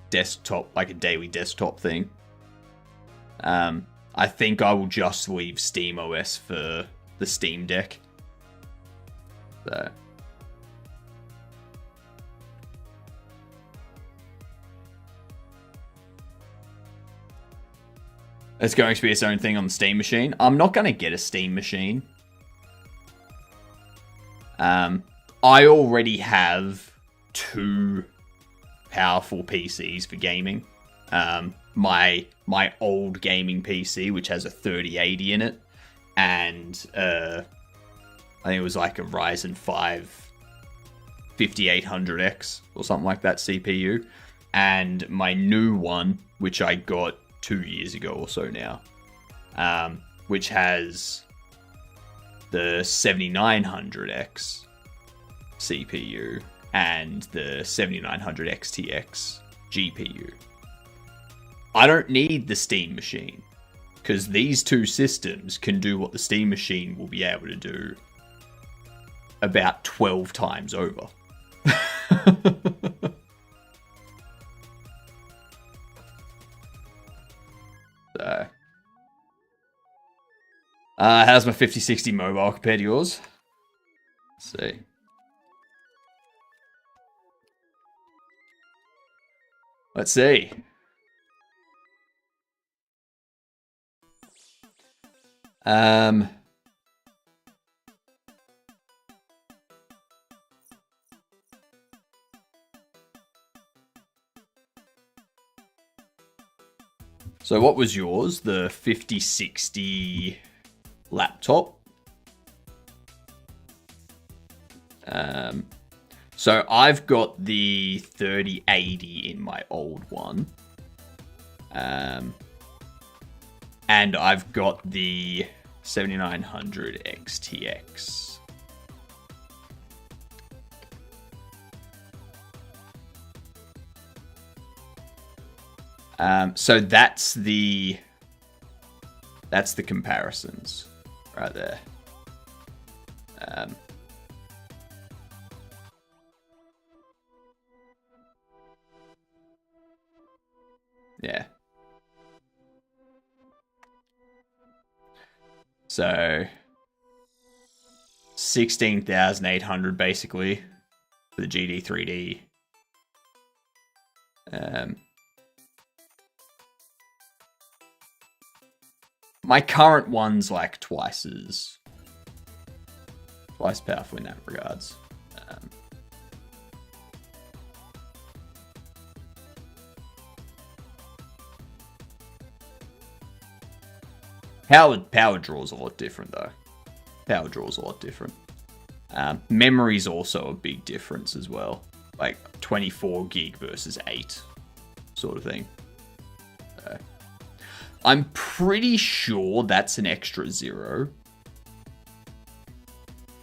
desktop, like a daily desktop thing. I think I will just leave SteamOS for the Steam Deck. So. It's going to be its own thing on the Steam machine. I'm not going to get a Steam machine. I already have 2 powerful PCs for gaming. My old gaming PC, which has a 3080 in it, and I think it was like a Ryzen 5 5800X or something like that CPU, and my new one, which I got 2 years ago or so now, which has the 7900X CPU and the 7900 XTX GPU. I don't need the Steam machine because these 2 systems can do what the Steam machine will be able to do about 12 times over. So, how's my 5060 mobile compared to yours? Let's see. Let's see. So what was yours? The 5060 laptop? So I've got the 3080 in my old one. And I've got the 7900 XTX. So that's the comparisons right there. Yeah. So 16,800 basically for the GD3D. My current one's like twice powerful in that regards. Power draw's a lot different though. Power draw's a lot different. Memory's also a big difference as well. Like 24 gig versus 8 sort of thing. I'm pretty sure that's an extra 0.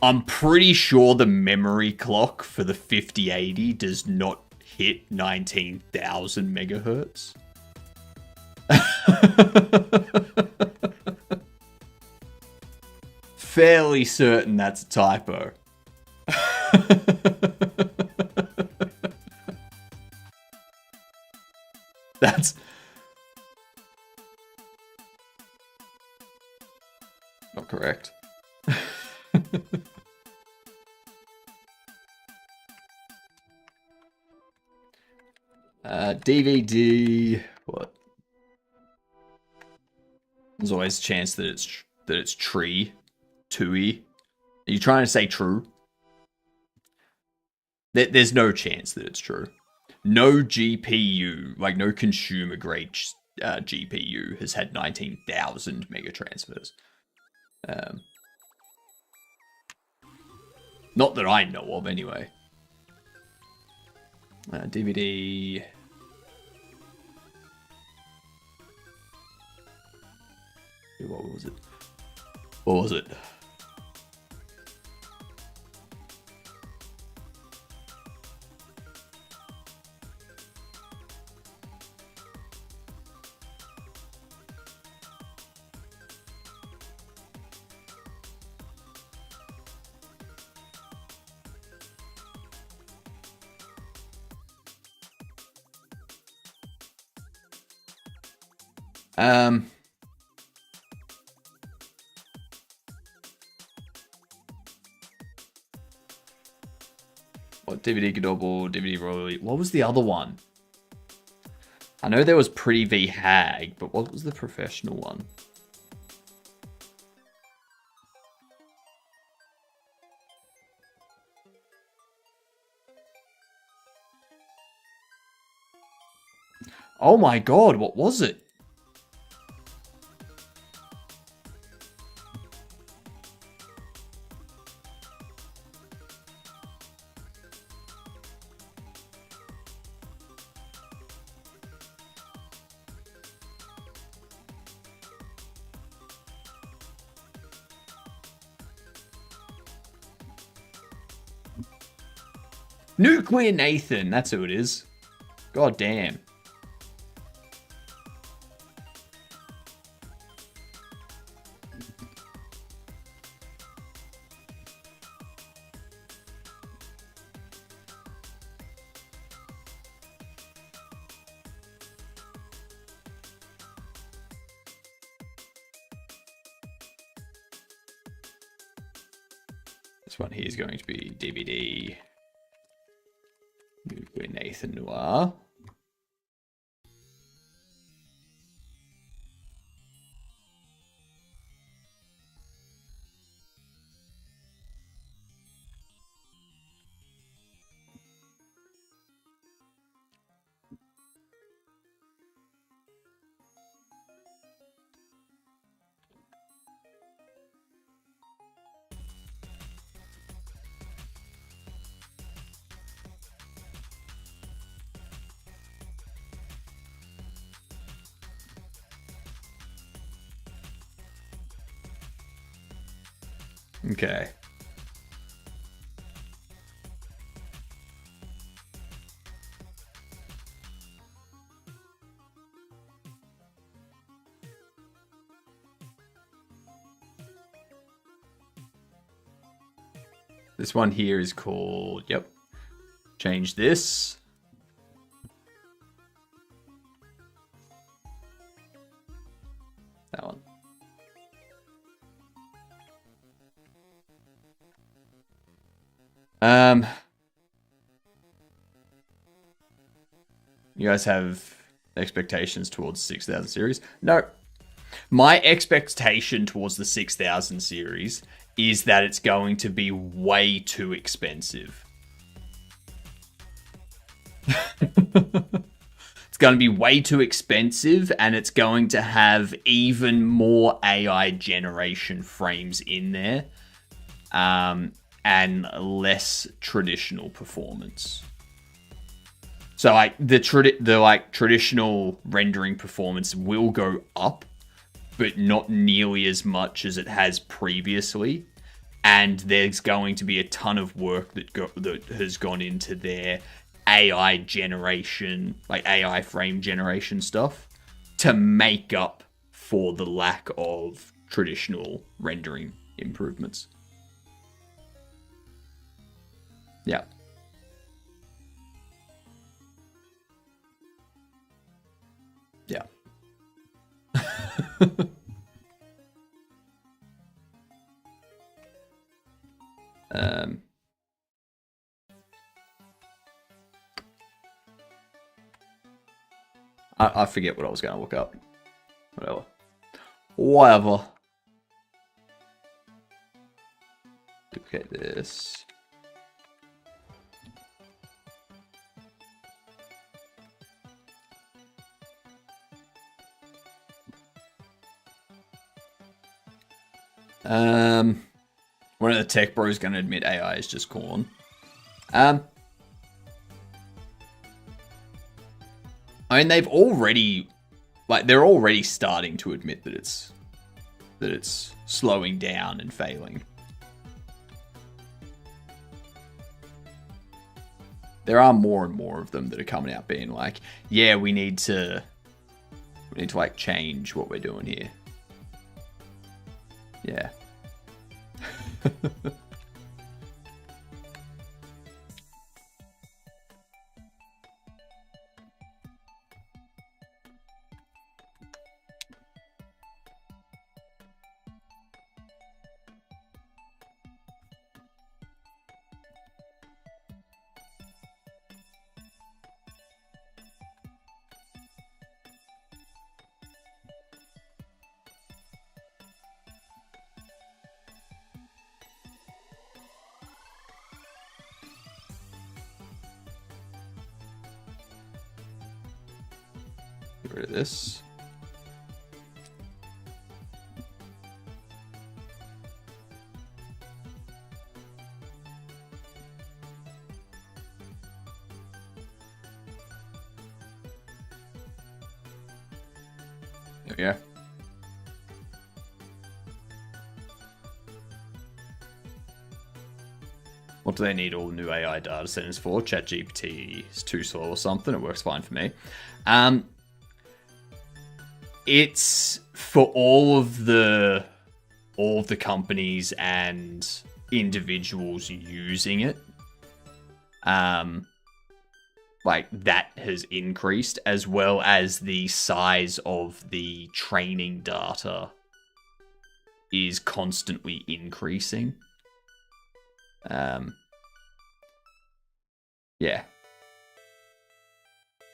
I'm pretty sure the memory clock for the 5080 does not hit 19,000 megahertz. Fairly certain that's a typo. That's not correct. DVD. What? There's always a chance that it's tree. Tui. Are you trying to say true? There's no chance that it's true. No GPU, like no consumer grade GPU, has had 19,000 mega transfers. Not that I know of, anyway. DVD. What was it? What was it? What DVD Godobble, DVD Royally? What was the other one? I know there was Pretty v Hag, but what was the professional one? Oh my god, what was it? Nuclear Nathan, that's who it is. God damn. This one here is going to be DVD. Nuclear Nathan Noir. Okay. This one here is called, yep. Change this. That one. You guys have expectations towards the 6000 series? No. My expectation towards the 6000 series is that it's going to be way too expensive. It's going to be way too expensive, and it's going to have even more AI generation frames in there, and less traditional performance. So like the traditional rendering performance will go up, but not nearly as much as it has previously. And there's going to be a ton of work that has gone into their AI generation, like AI frame generation stuff, to make up for the lack of traditional rendering improvements. Yeah. Yeah. I forget what I was going to look up. Whatever. Duplicate this. One of the tech bros going to admit AI is just corn. I mean, they're already starting to admit that it's slowing down and failing. There are more and more of them that are coming out being like, yeah, we need to like change what we're doing here. Yeah. Get rid of this. There we go. What do they need all new AI data centers for? ChatGPT is too slow or something. It works fine for me. It's for all of the companies and individuals using it. Like that has increased, as well as the size of the training data is constantly increasing. Yeah.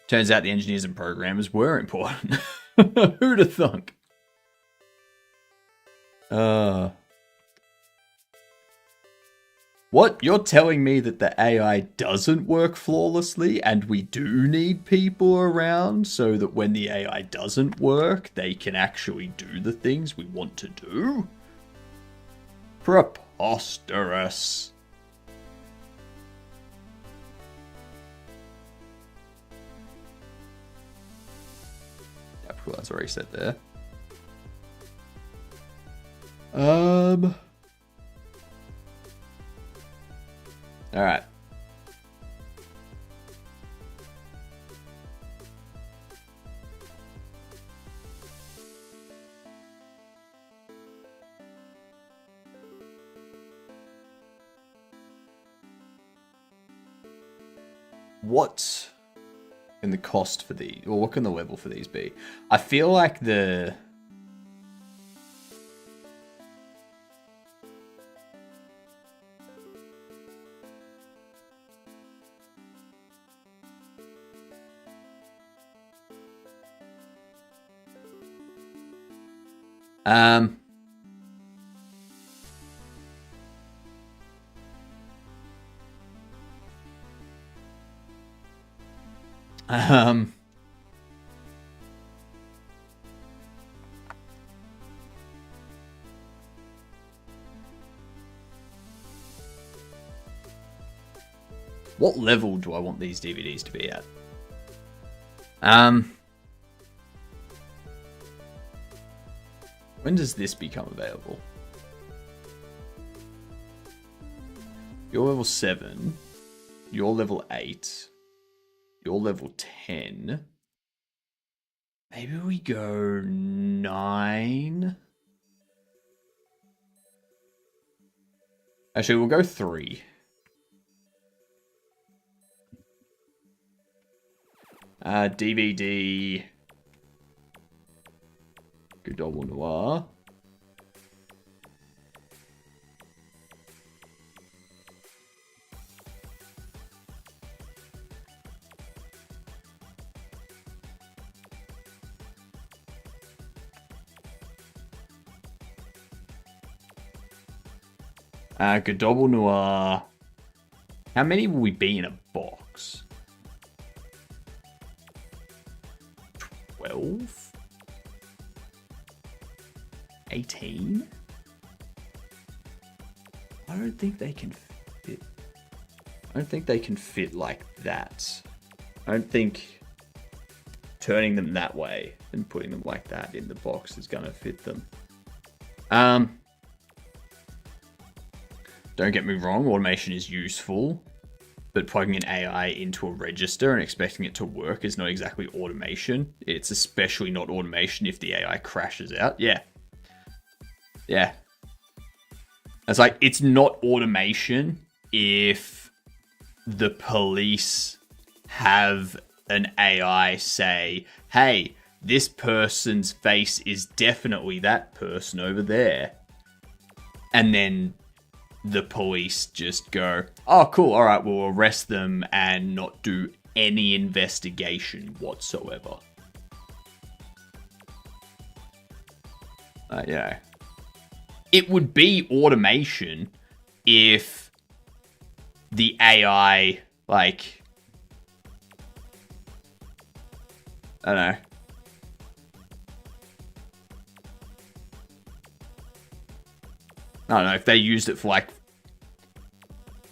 Turns out the engineers and programmers were important. Who'd have thunk? What? You're telling me that the AI doesn't work flawlessly and we do need people around so that when the AI doesn't work, they can actually do the things we want to do? Preposterous. Yeah, cool, that's already set there. Alright. What can the cost for these, or what can the level for these be? I feel like the... Um, um, what level do I want these DVDs to be at? When does this become available? You're level 7. You're level 8. You're level 10. Maybe we go 9. Actually, we'll go 3. DVD. Good Double Noir. Good Double Noir. How many will we be in a box? 12? 18? I don't think they can fit. I don't think they can fit like that. I don't think turning them that way and putting them like that in the box is gonna fit them. Don't get me wrong, automation is useful, but plugging an AI into a register and expecting it to work is not exactly automation. It's especially not automation if the AI crashes out. Yeah. Yeah. It's like, it's not automation if the police have an AI say, hey, this person's face is definitely that person over there. And then the police just go, oh, cool, all right, we'll arrest them and not do any investigation whatsoever. Yeah. It would be automation if the AI, like, I don't know. I don't know, if they used it for, like,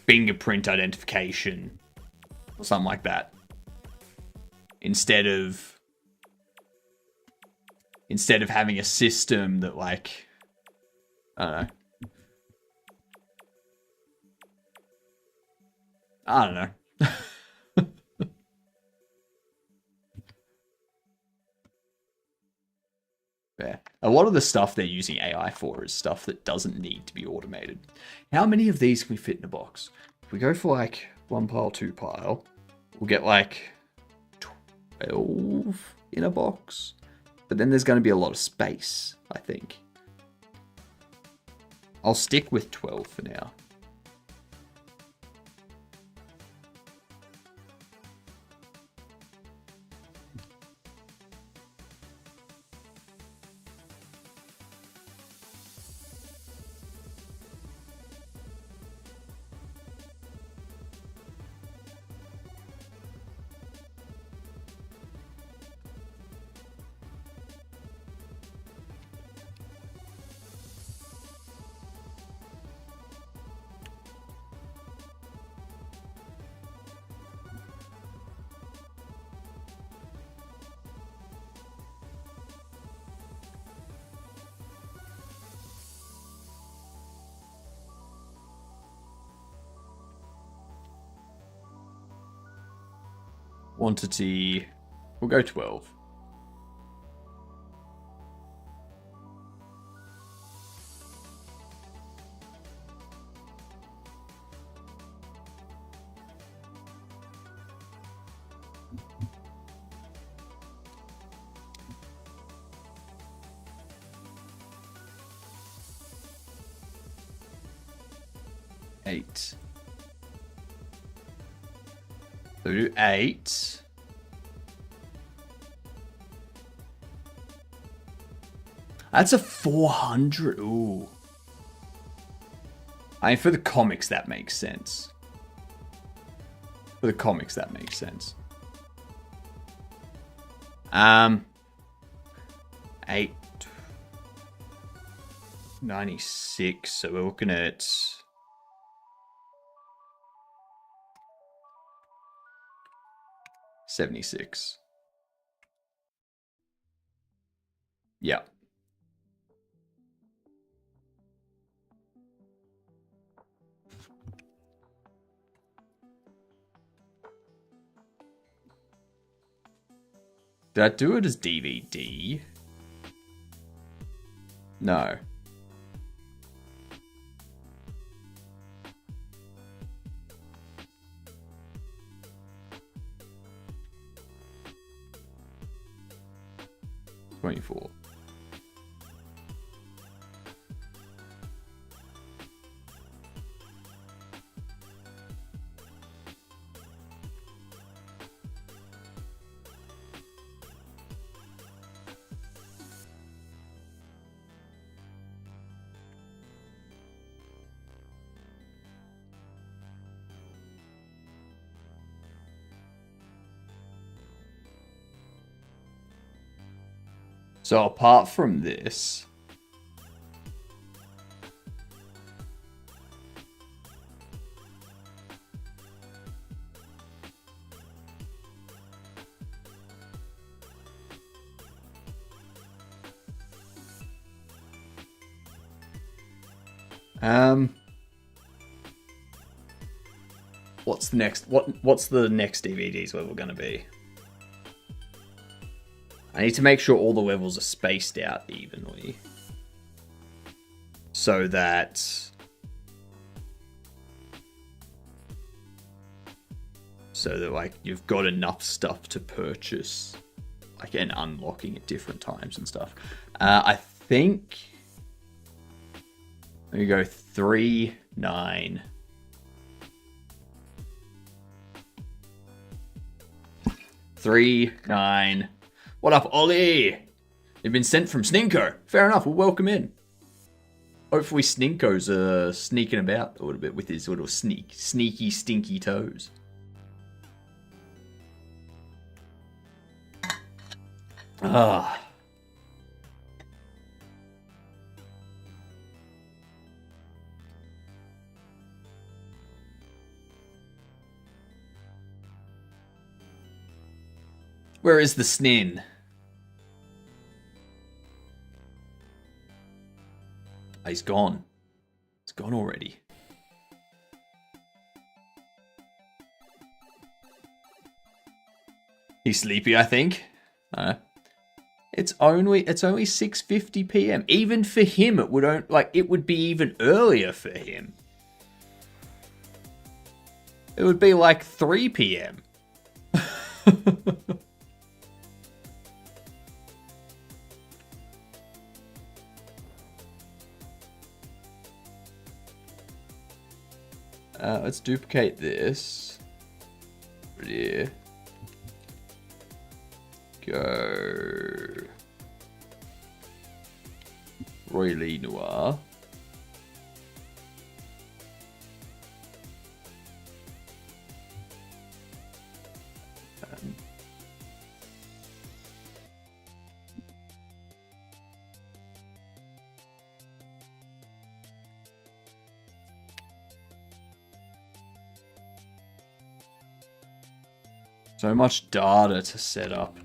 fingerprint identification or something like that. Instead of having a system that, like, I don't know. I don't know. Yeah. A lot of the stuff they're using AI for is stuff that doesn't need to be automated. How many of these can we fit in a box? If we go for like 1 pile, 2 pile, we'll get like 12 in a box. But then there's going to be a lot of space, I think. I'll stick with 12 for now. Quantity, we'll go 12. Eight. So we do 8. That's a 400. Ooh. I mean, for the comics, that makes sense. For the comics, that makes sense. 896. So we're looking at 76. Yeah. Did I do it as DVD? No. $24. So apart from this, what's the next? What's the next DVD's level going to be? I need to make sure all the levels are spaced out evenly, so that like you've got enough stuff to purchase, like, and unlocking at different times and stuff. I think. Let me go 3, 9. 3, 9. What up, Ollie? You've been sent from Sninko. Fair enough, we'll welcome in. Hopefully Sninko's sneaking about a little bit with his little sneaky, stinky toes. Ah. Where is the Snin? Oh, he's gone. It's gone already. He's sleepy, I think. It's only 6:50 p.m. Even for him, it would be even earlier for him. It would be like 3 p.m. Let's duplicate this. Right here. Go. Roy Lee Noir. So much data to set up.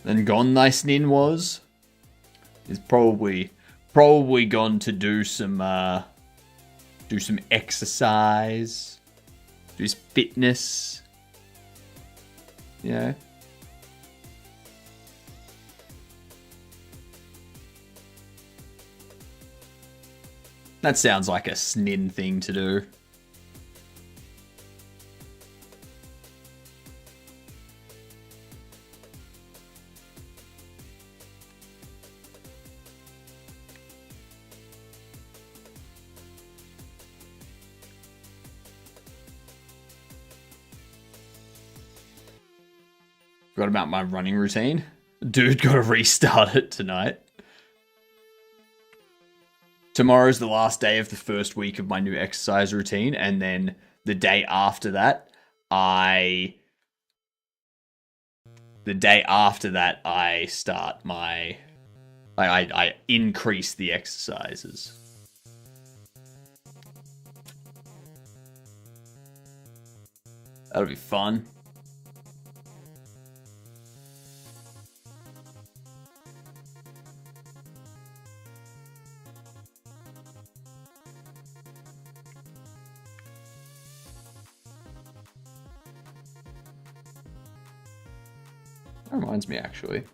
Then gone nice Nin was. Is probably gone to do some exercise, do his fitness. Yeah. That sounds like a Snin thing to do. Forgot about my running routine. Dude, gotta restart it tonight. Tomorrow's the last day of the first week of my new exercise routine, and then the day after that, I start my... I increase the exercises. That'll be fun. That reminds me, actually.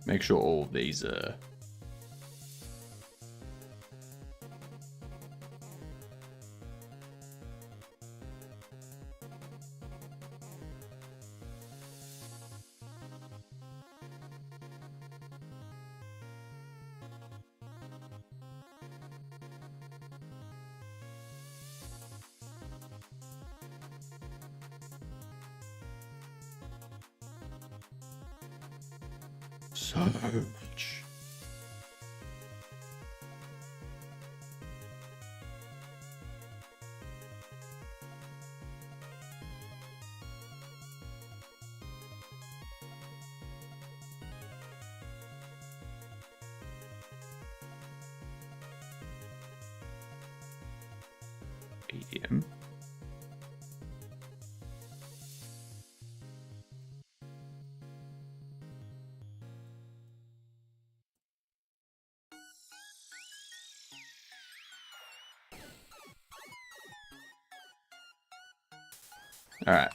Make sure all of these are... so much. ADM. Alright.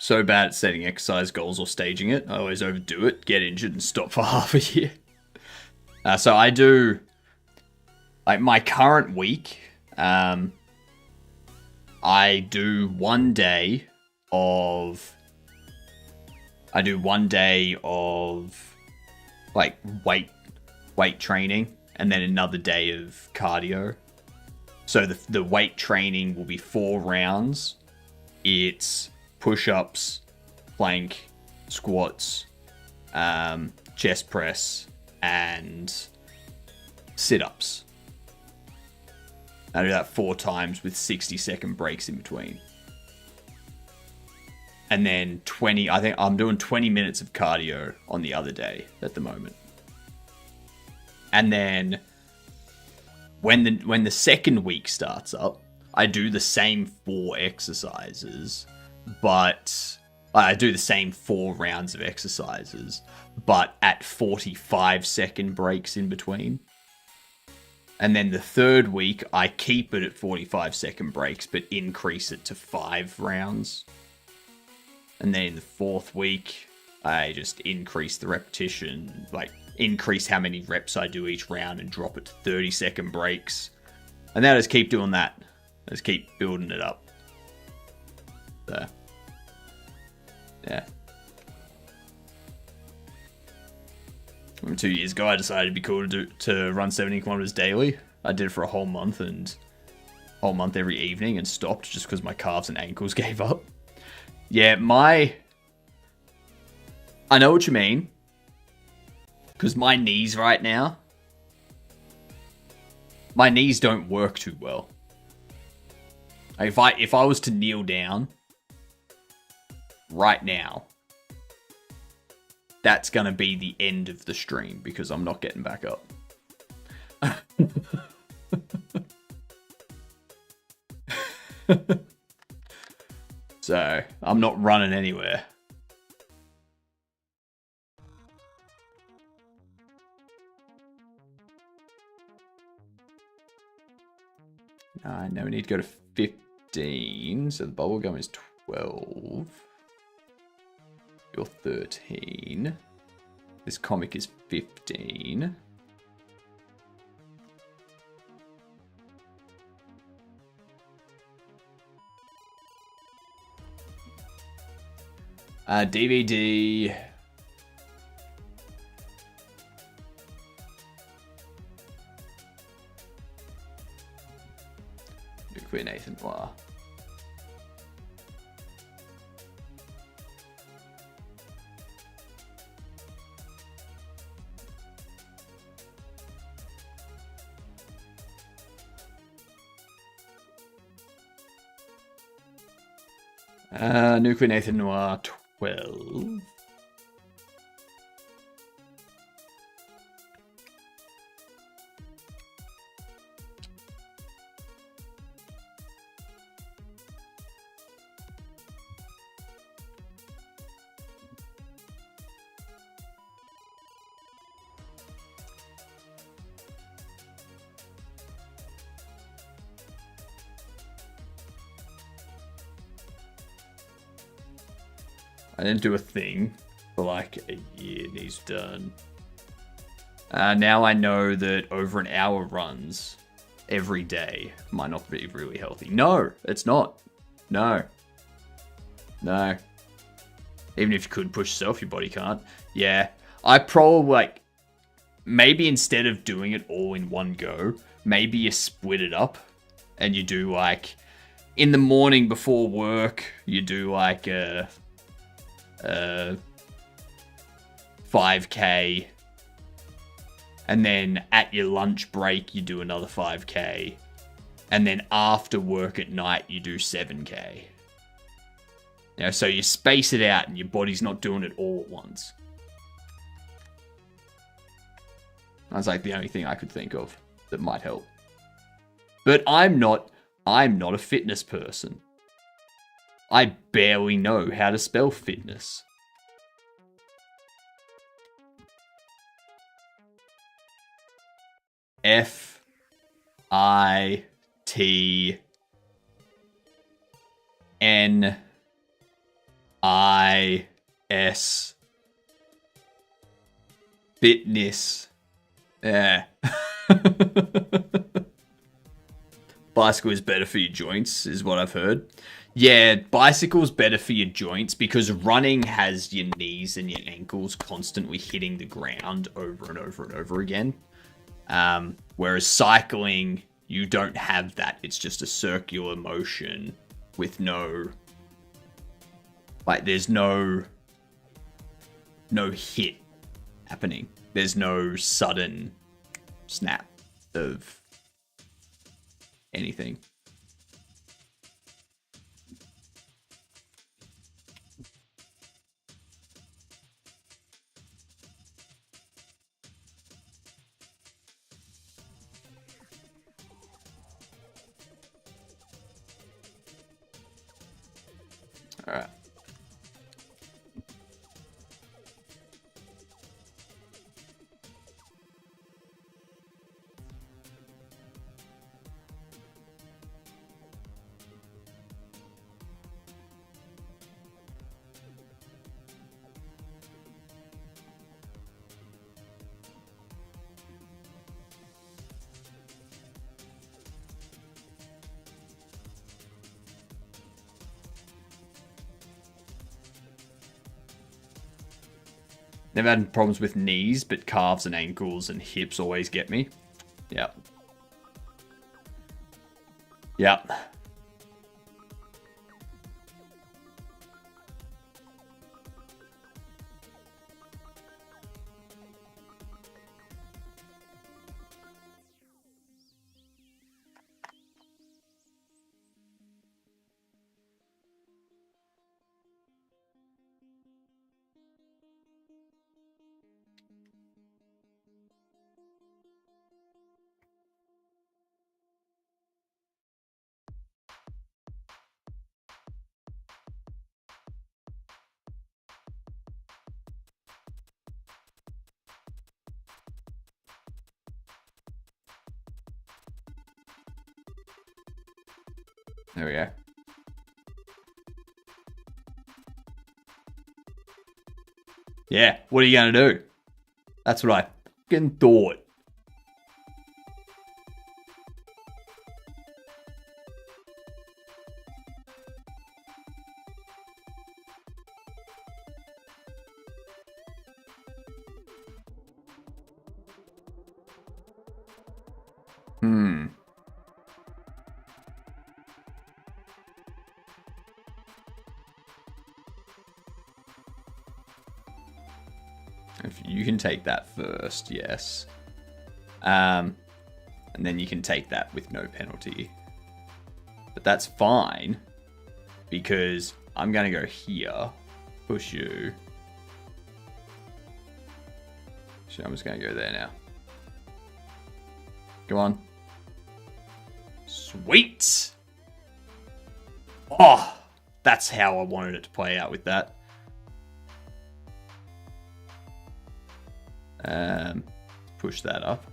So bad at setting exercise goals or staging it. I always overdo it, get injured, and stop for half a year. So I do... Like, my current week, I do 1 day of... like, weight training, and then another day of cardio. So the weight training will be 4 rounds. It's push-ups, plank, squats, chest press, and sit-ups. I do that 4 times with 60-second breaks in between. And then 20, I think I'm doing 20 minutes of cardio on the other day at the moment. And then when the second week starts up, I do the same 4 exercises, but I do the same 4 rounds of exercises, but at 45-second breaks in between. And then the third week, I keep it at 45-second breaks, but increase it to 5 rounds. And then in the 4th week, I just increase the repetition, like increase how many reps I do each round and drop it to 30-second breaks. And then I just keep doing that. I just keep building it up. So, yeah. 2 years ago, I decided it'd be cool to run 70 kilometers daily. I did it for a whole month every evening and stopped just because my calves and ankles gave up. Yeah, I know what you mean. Because my knees right now, my knees don't work too well. If I was to kneel down right now, that's going to be the end of the stream because I'm not getting back up. So, I'm not running anywhere. Now we need to go to 15. So the bubble gum is 12. You're 13. This comic is 15. DVD. Nuclear Nathan Noir. Nuclear Nathan Noir 12. I didn't do a thing for like a year and he's done. Now I know that over an hour runs every day might not be really healthy. No, it's not. No. No. Even if you could push yourself, your body can't. Yeah. I probably like, maybe instead of doing it all in one go, maybe you split it up and you do like, in the morning before work, you do like a 5K, and then at your lunch break you do another 5K, and then after work at night you do 7K. You know, so you space it out and your body's not doing it all at once. That's like the only thing I could think of that might help. But I'm not a fitness person. I barely know how to spell fitness. Fitness. Fitness. Yeah. Bicycle is better for your joints, is what I've heard. Yeah, bicycle's better for your joints because running has your knees and your ankles constantly hitting the ground over and over and over again. Whereas cycling, you don't have that. It's just a circular motion with no... like, there's no hit happening. There's no sudden snap of anything. All right. Never had problems with knees, but calves and ankles and hips always get me. Yep. Yep. There we go. Yeah, what are you going to do? That's what I fucking thought. If you can take that first, yes. And then you can take that with no penalty. But that's fine, because I'm going to go here, push you. So I'm just going to go there now. Go on. Sweet! Oh, that's how I wanted it to play out with that. Push that up.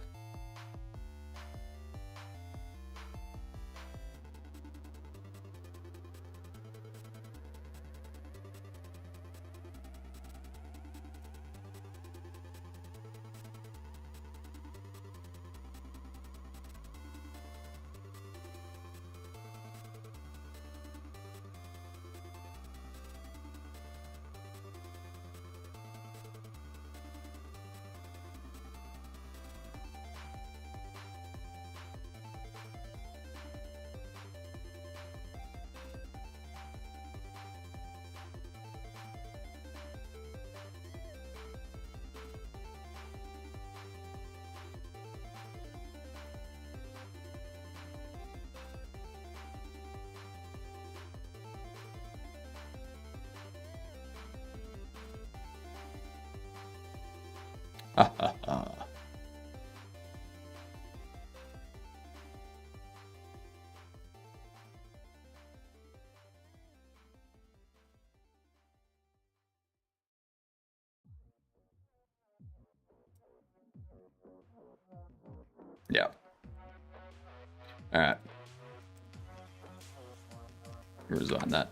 Yeah. Alright. Resign that.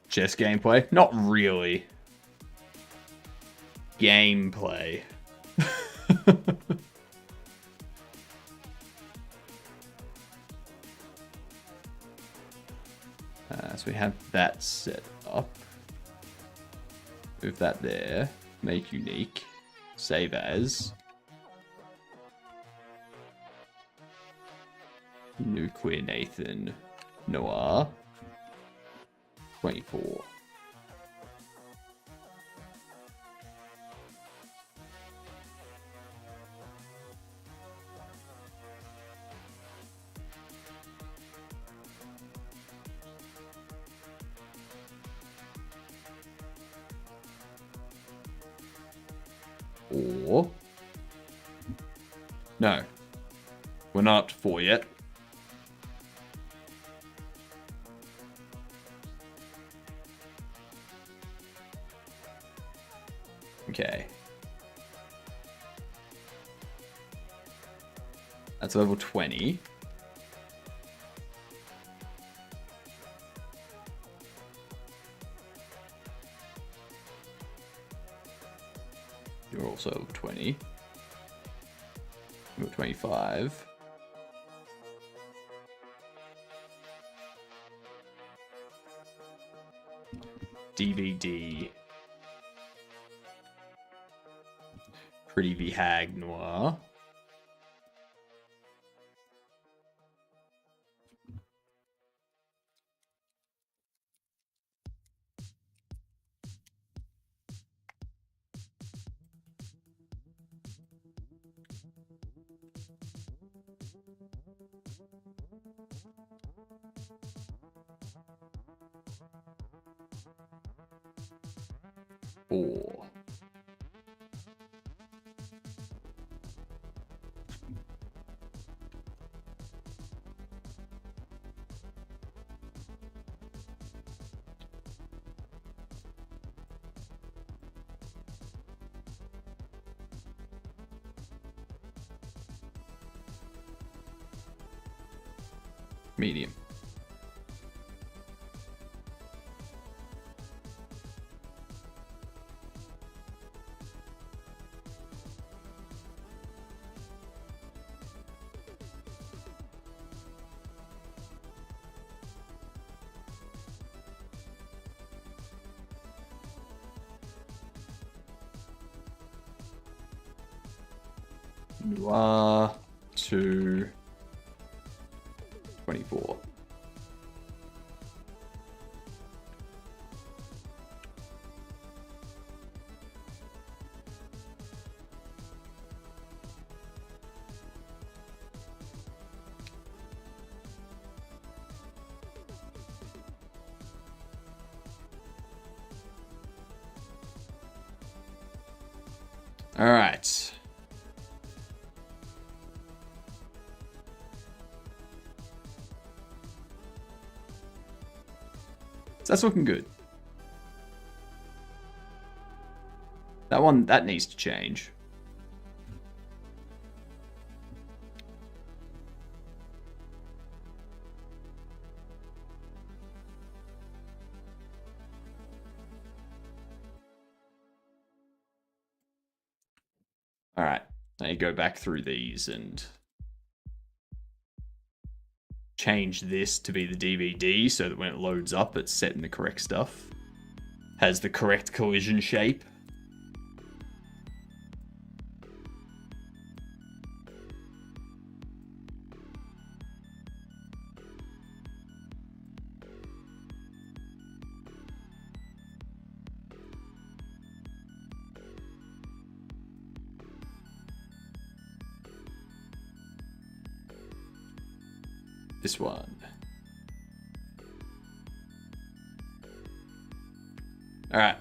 Chess gameplay? Not really. Gameplay. So we have that set up. Move that there. Make unique. Save as. Nuclear Nathan Noir. 24. Or no, we're not up to 4 yet. Okay. That's level 20. You're also level 20. Level 25. DVD. Pretty V Hag Noir. Or medium. You are 2, 24. All right. So that's looking good. That needs to change. All right. Now you go back through these and change this to be the DVD so that when it loads up, it's set in the correct stuff. Has the correct collision shape. This one. All right.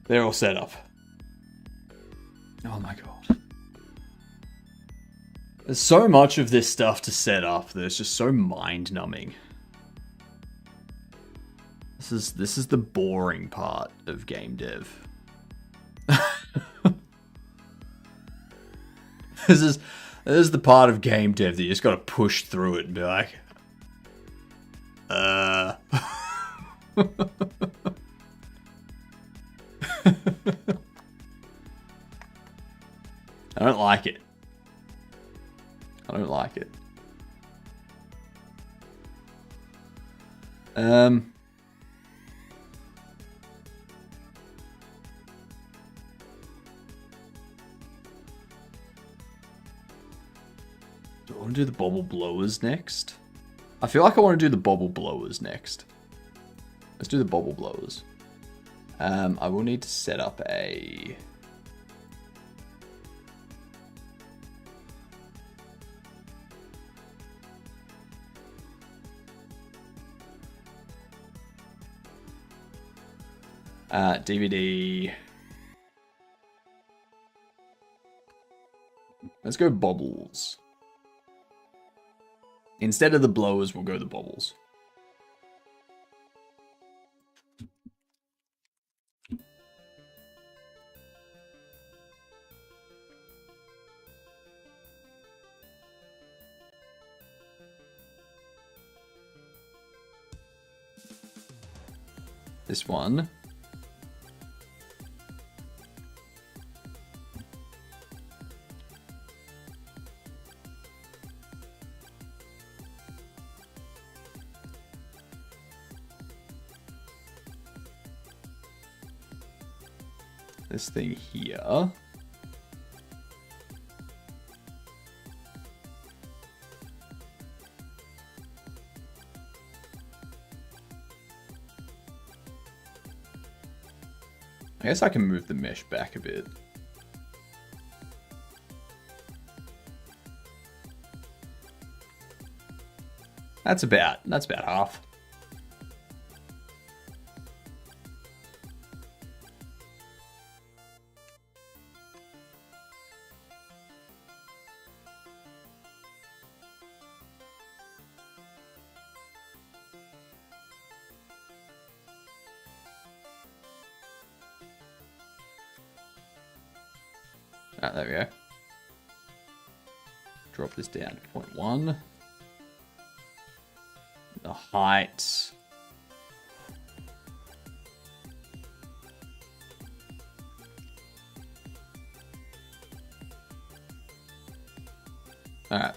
They're all set up. Oh my god. There's so much of this stuff to set up that it's just so mind-numbing. This is the boring part of game dev. This is the part of game dev that you just gotta push through it and be like, I don't like it. I don't like it. Do I want to do the bobble blowers next? I feel like I want to do the bobble blowers next. Let's do the bobble blowers. I will need to set up a... DVD. Let's go bobbles. Instead of the blowers, we'll go the bobbles. This one. This thing here. I guess I can move the mesh back a bit. That's about half. Ah, there we go. Drop this down to 0.1. The height. Alright.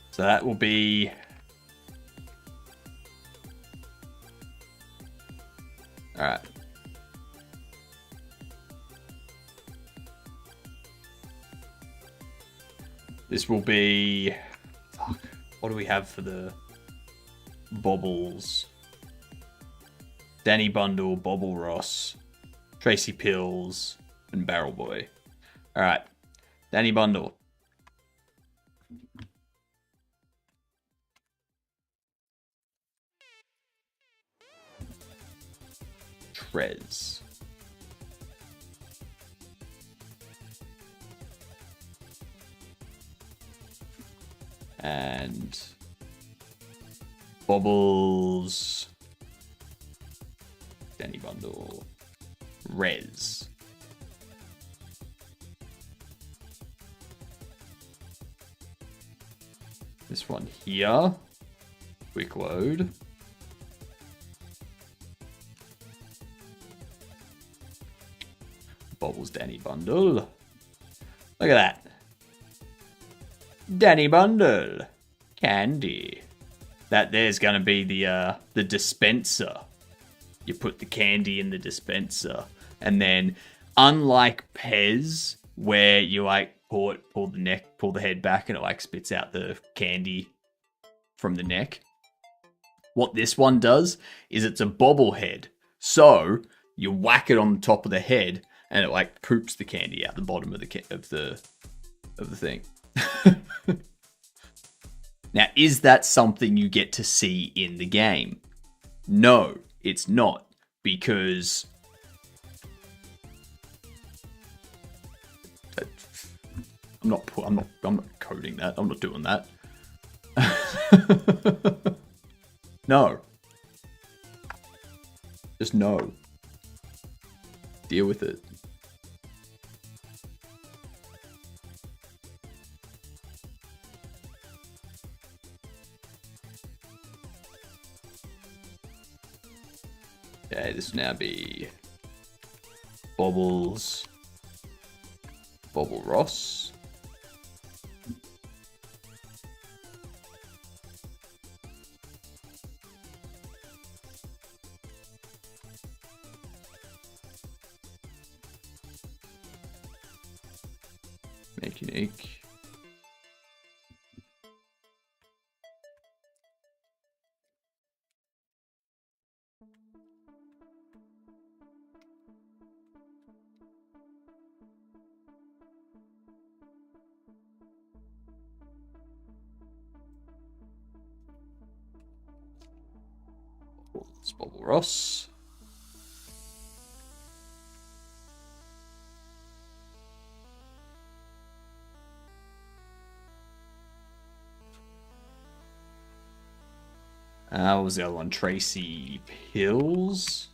So that will be... Alright. This will be... Fuck. What do we have for the bobbles? Danny Bundle, Bobble Ross, Tracy Pills, and Barrel Boy. Alright. Danny Bundle. Trez. And Bobbles. Danny Bundle. Rez. This one here. Quick load. Bobbles Danny Bundle. Look at that. Danny Bundle. Candy. That there's gonna be the dispenser. You put the candy in the dispenser. And then, unlike Pez, where you like pull the head back and it like spits out the candy from the neck. What this one does is it's a bobblehead. So you whack it on the top of the head and it like poops the candy out the bottom of the thing. Now, is that something you get to see in the game? No, it's not, because I'm not coding that. I'm not doing that. No. Just no. Deal with it. Okay, this will now be Bobbles, Bobble Ross, Make Unique. Bobble Ross. What was the other one? Tracy Pills.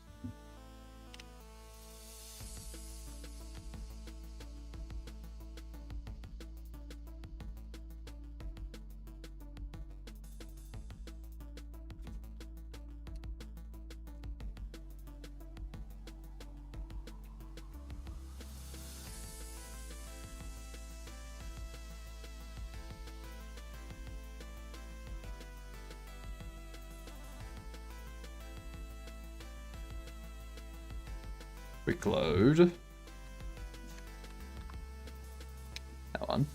Quick load. That one.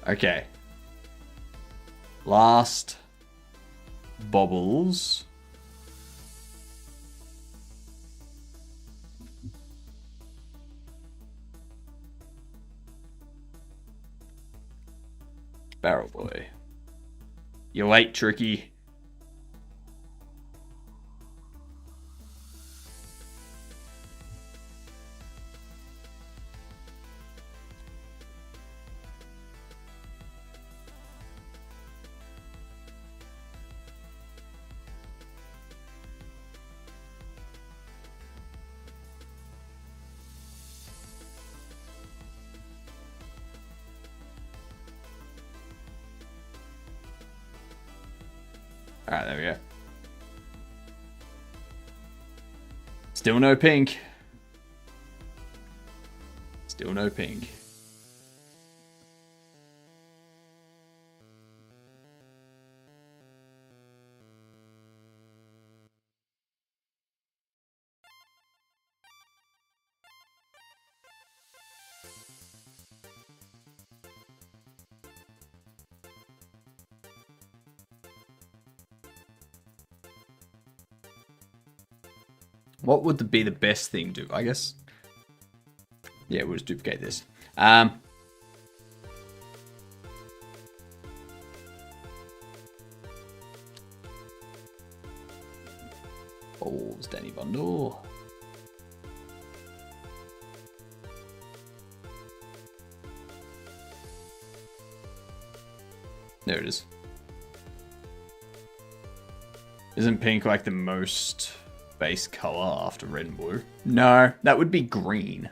Okay. Last Bobbles. Barrel Boy. You're late, Tricky. Alright, there we go. Still no pink. Still no pink. What would be the best thing to do? I guess. Yeah, we'll just duplicate this. Balls, Danny Bundle. There it is. Isn't pink like the most base color after red and blue? No, that would be green.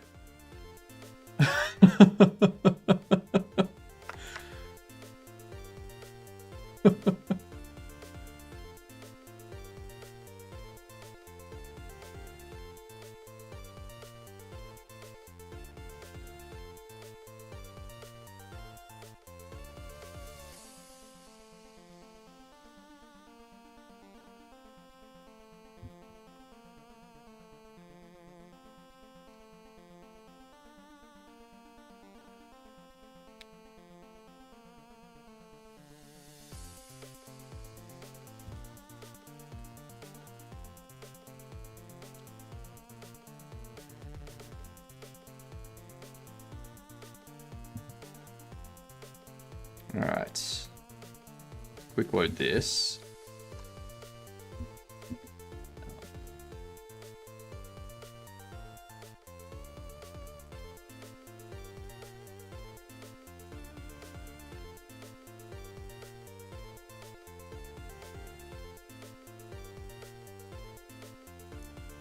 All right. Quick load this.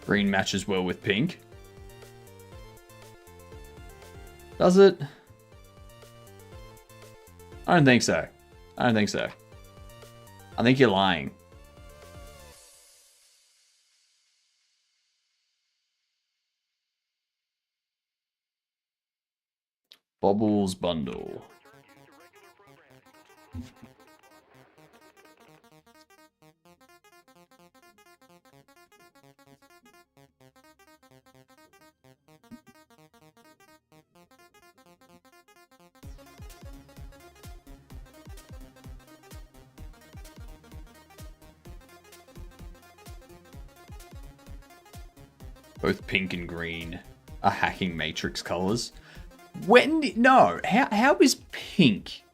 Green matches well with pink. Does it? I don't think so. I don't think so. I think you're lying. Bobbles bundle. Both pink and green are hacking matrix colors. No, how is pink?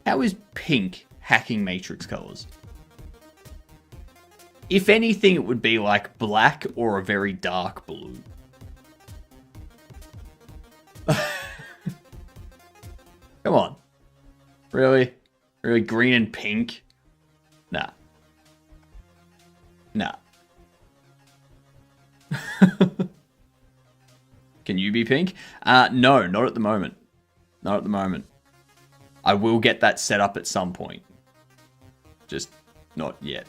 How is pink hacking matrix colors? If anything, it would be like black or a very dark blue. Come on. Really? Really green and pink? Nah. Nah. Can you be pink? No, not at the moment. Not at the moment. I will get that set up at some point. Just not yet.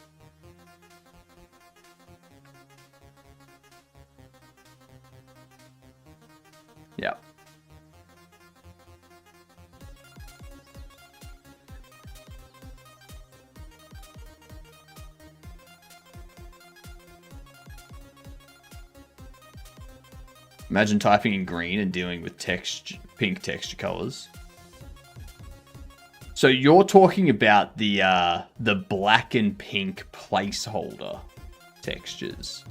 Yeah. Imagine typing in green and dealing with pink texture colors. So you're talking about the black and pink placeholder textures.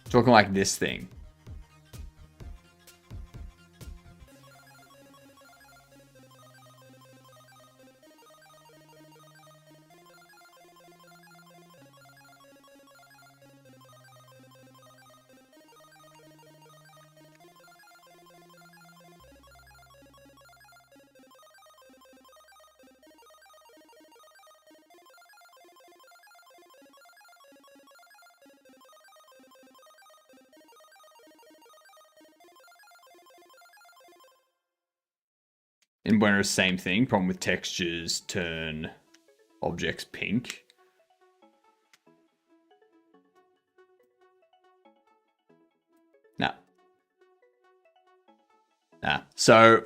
Talking like this thing. In Buenos, same thing. Problem with textures, turn objects pink. Nah. So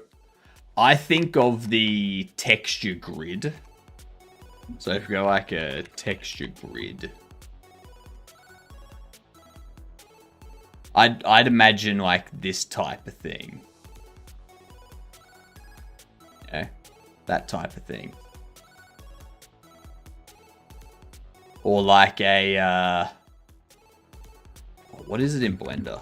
I think of the texture grid. So if we go like a texture grid. I'd imagine like this type of thing. Yeah, that type of thing. Or like a what is it in Blender?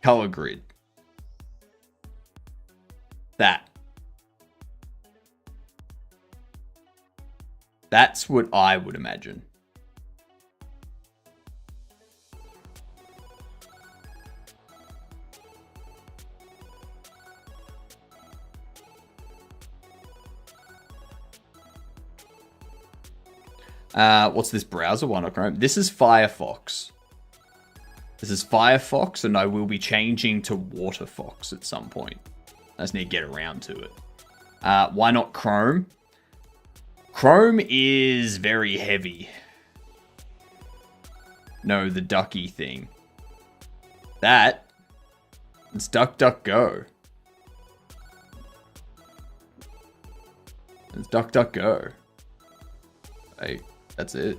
Color grid. That. That's what I would imagine. What's this browser one on Chrome? This is Firefox. This is Firefox, and I will be changing to Waterfox at some point. I just need to get around to it. Why not Chrome? Chrome is very heavy. No, the ducky thing. That. It's DuckDuckGo. It's DuckDuckGo. Hey, that's it.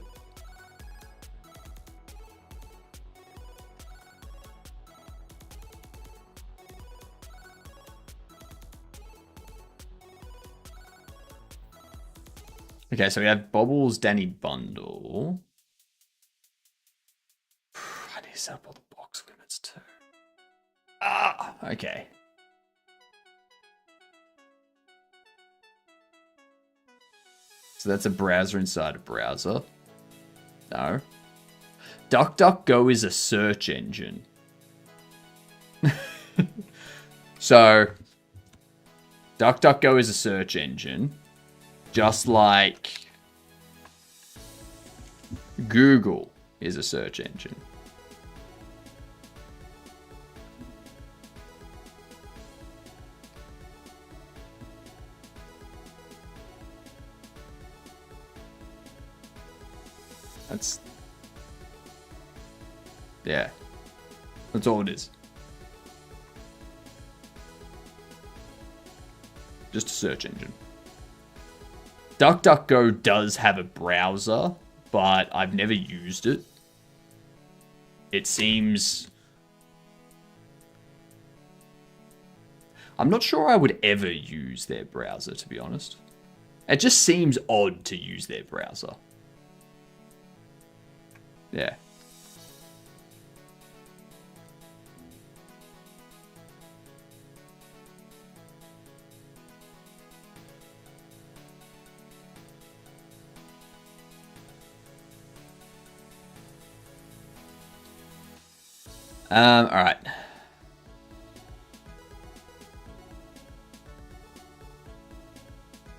Okay, so we have Bobble's Danny Bundle. I need to set up all the box limits too. Ah, okay. So that's a browser inside a browser. No. DuckDuckGo is a search engine. So, DuckDuckGo is a search engine. Just like Google is a search engine. That's... yeah. That's all it is. Just a search engine. DuckDuckGo does have a browser, but I've never used it. It seems... I'm not sure I would ever use their browser, to be honest. It just seems odd to use their browser. Yeah. All right.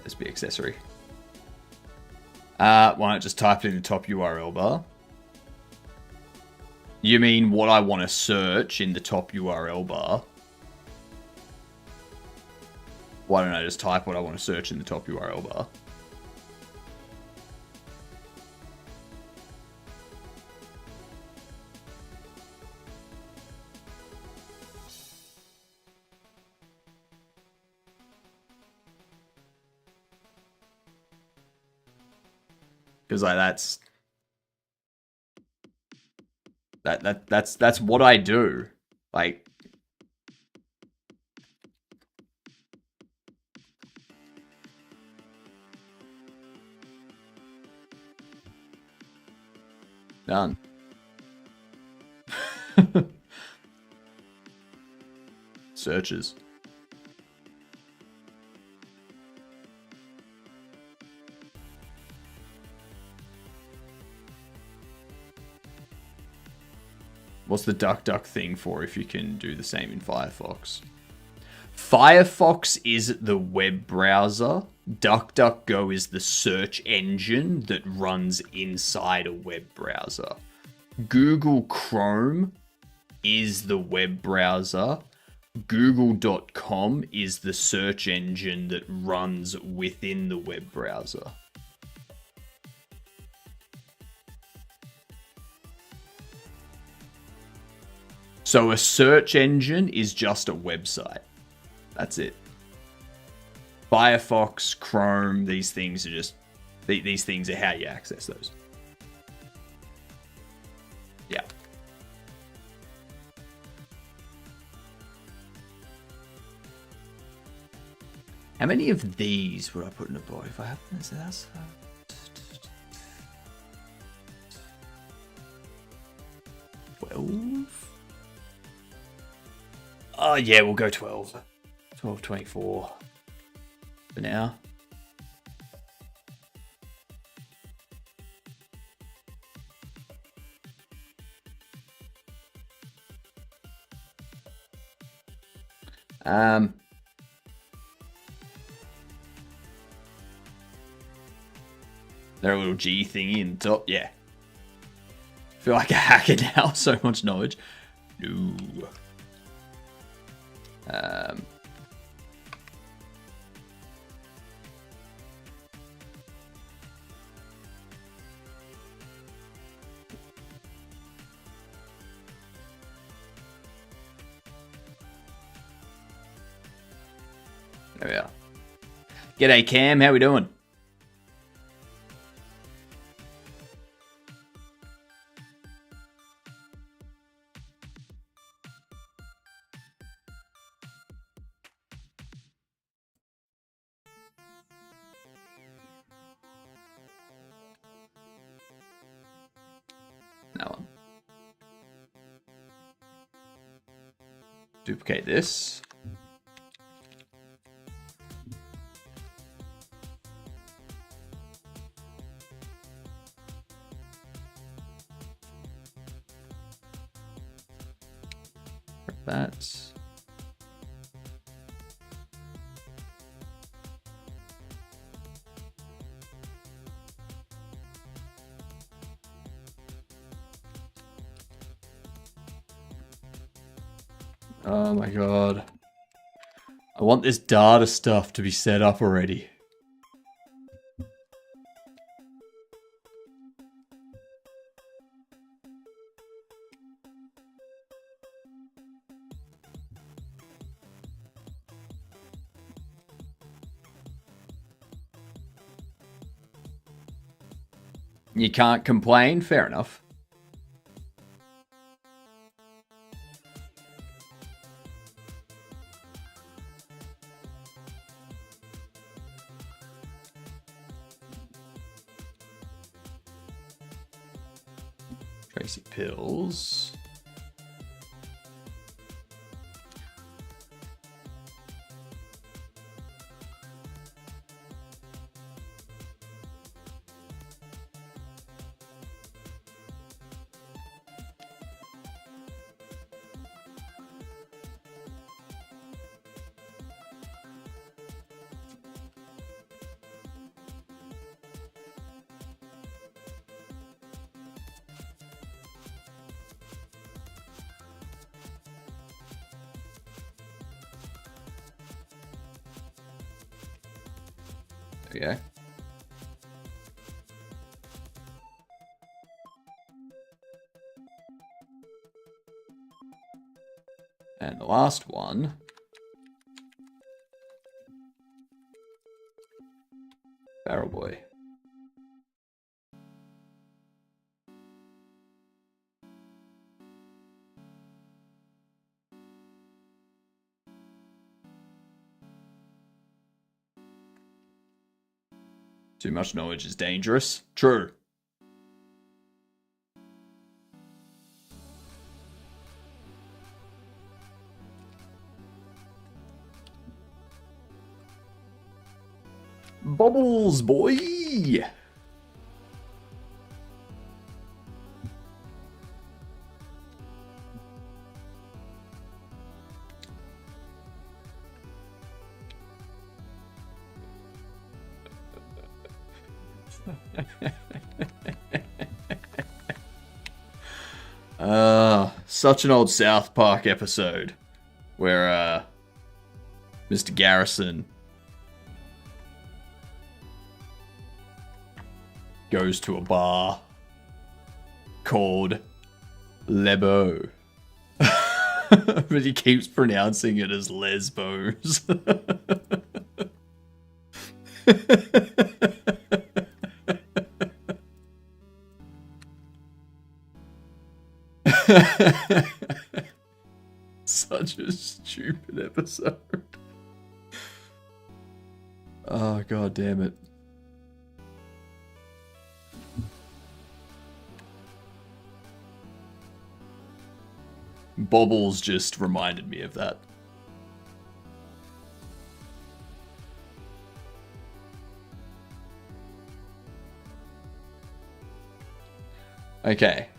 SB accessory. Why not just type it in the top URL bar? You mean what I want to search in the top URL bar? Why don't I just type what I want to search in the top URL bar? Because like that's what I do. Like done. Searches. What's the DuckDuck thing for if you can do the same in Firefox? Firefox is the web browser. DuckDuckGo is the search engine that runs inside a web browser. Google Chrome is the web browser. Google.com is the search engine that runs within the web browser. So a search engine is just a website. That's it. Firefox, Chrome, these things are just... These things are how you access those. Yeah. How many of these would I put in a boy if I have this? That's 12. Oh yeah, we'll go 12. 12, 24 for now. Their little G thingy in the top, yeah. Feel like a hacker now, so much knowledge. No. There we are. G'day Cam, how we doing? That one. Duplicate this. That. Oh my god. I want this data stuff to be set up already. You can't complain? Fair enough. Tracy Pills. There we go. And the last one. Barrel Boy. Too much knowledge is dangerous. True. Bubbles, boy! Such an old South Park episode where Mr. Garrison goes to a bar called Lebo. But he keeps pronouncing it as Lesbos. Such a stupid episode. Oh, god damn it. Bobbles just reminded me of that. Okay.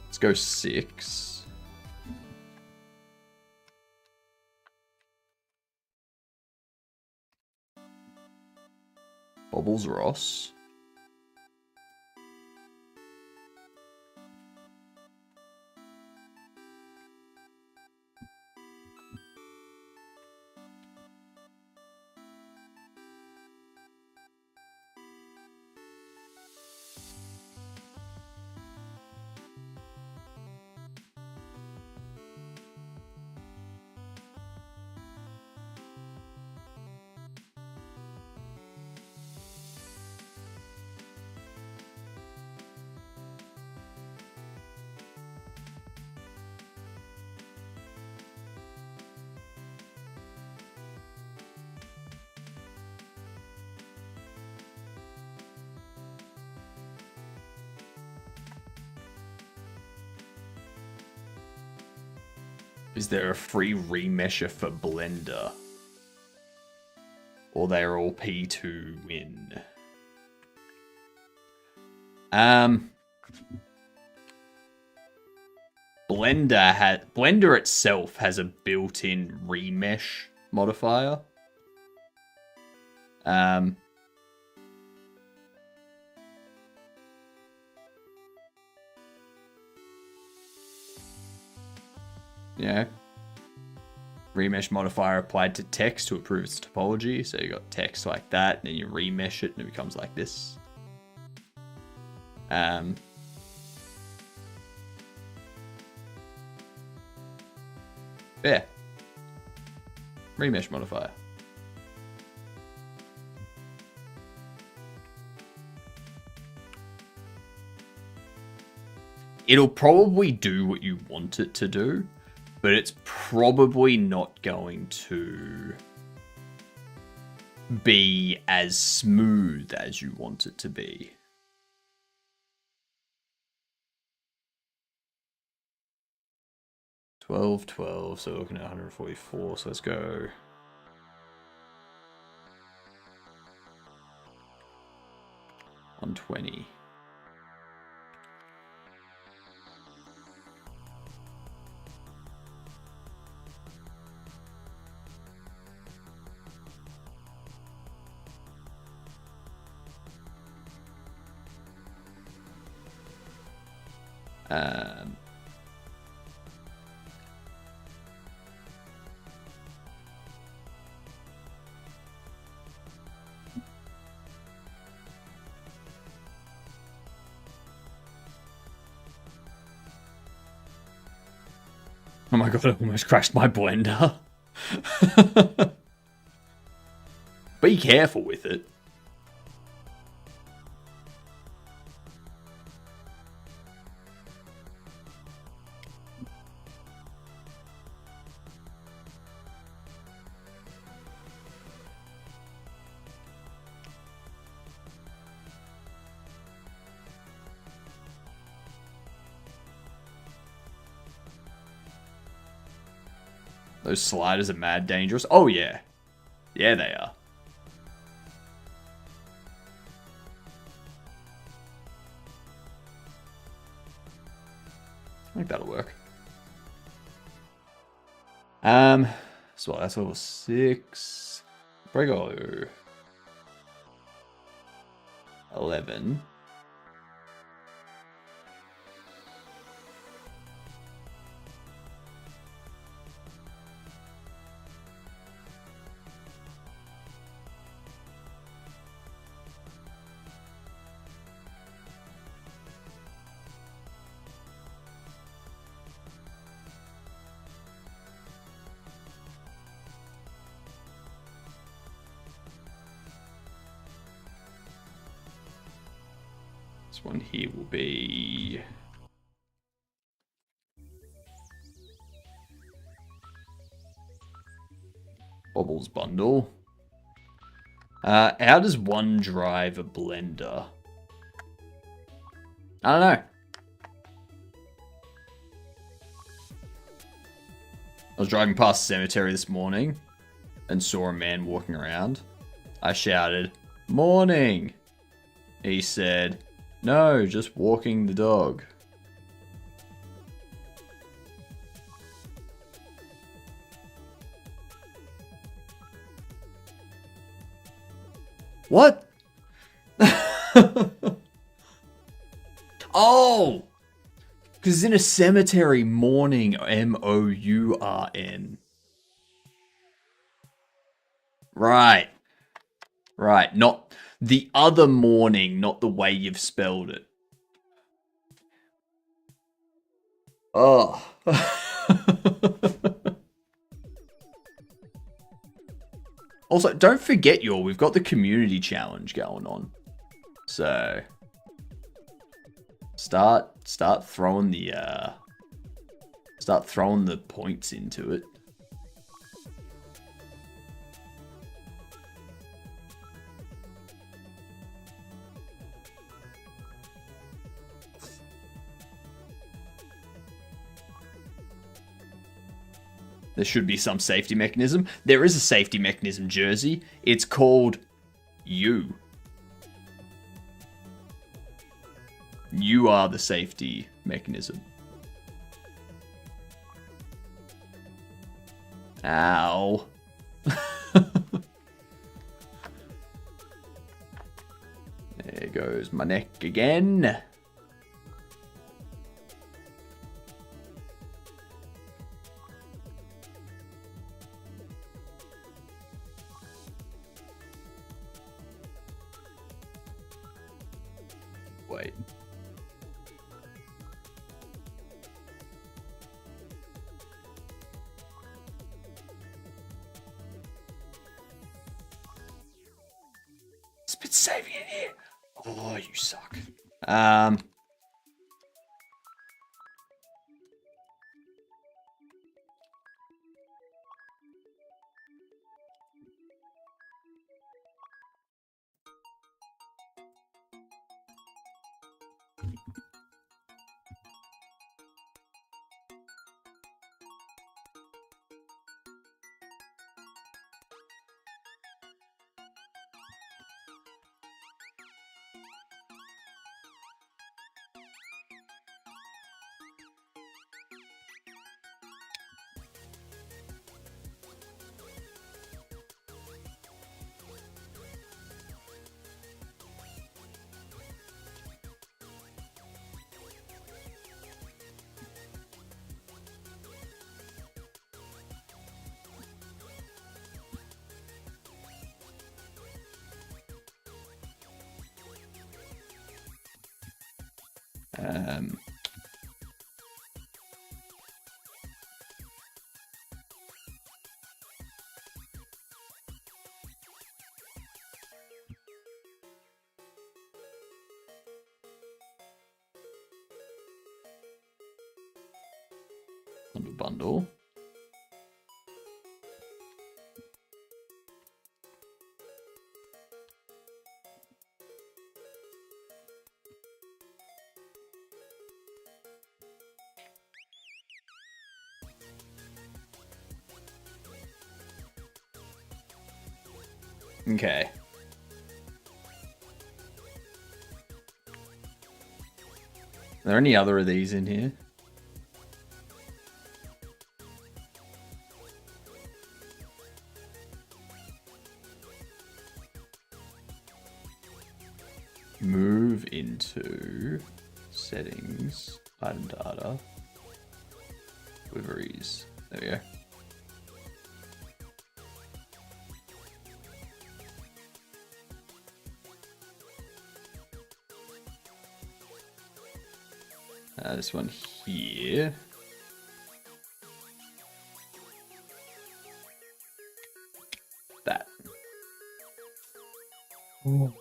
Let's go 6. Bobbles Ross. Is there a free remesher for Blender? Or they're all P2 win? Blender itself has a built-in remesh modifier. Yeah. Remesh modifier applied to text to improve its topology. So you got text like that, and then you remesh it, and it becomes like this. Yeah. Remesh modifier. It'll probably do what you want it to do, but it's probably not going to be as smooth as you want it to be. $12.12, so we're looking at 144, so let's go. $120. Oh my god, I almost crashed my Blender. Be careful with it. Those sliders are mad dangerous. Oh, yeah. Yeah, they are. I think that'll work. So that's level 6. Prego. 11. This one here will be... Bobbles bundle. How does one drive a blender? I don't know. I was driving past the cemetery this morning and saw a man walking around. I shouted, "Morning!" He said, "No, just walking the dog." What? Oh! Because in a cemetery, mourning, M-O-U-R-N. Right. Right, not the other mourning, not the way you've spelled it. Oh. Also, don't forget, y'all, we've got the community challenge going on. So start throwing the points into it. There should be some safety mechanism. There is a safety mechanism, Jersey. It's called you. You are the safety mechanism. Ow. There goes my neck again. Wait. Spit saving in here. Oh, you suck. Bundle. Okay. Are there any other of these in here? Move into settings, item data, deliveries. There we go. This one here. That. Ooh.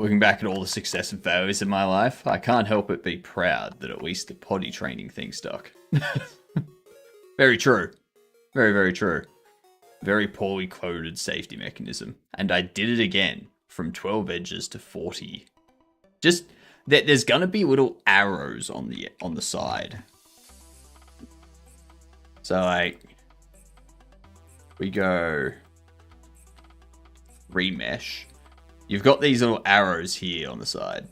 looking back at all the success and failures in my life, I can't help but be proud that at least the potty training thing stuck. Very true. Very, very true. Very poorly coded safety mechanism. And I did it again from 12 edges to 40. Just, there's gonna be little arrows on the side. So like, we go remesh. You've got these little arrows here on the side.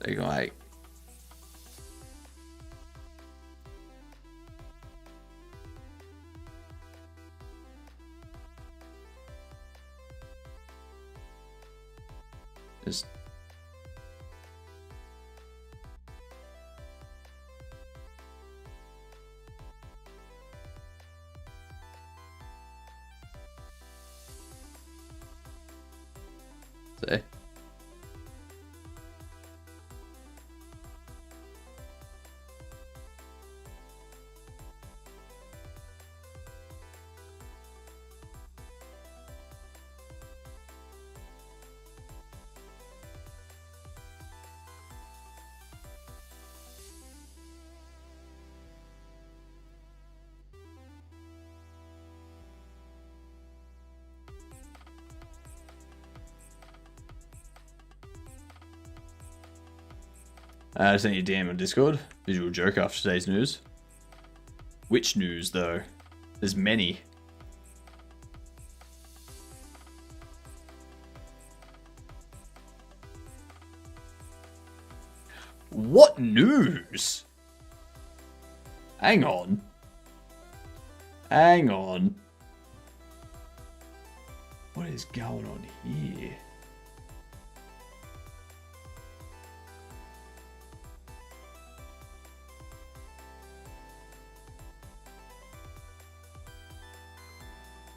So you go like, just see. I sent you a DM on Discord. Visual joke after today's news. Which news, though? There's many. What news? Hang on. Hang on. What is going on here?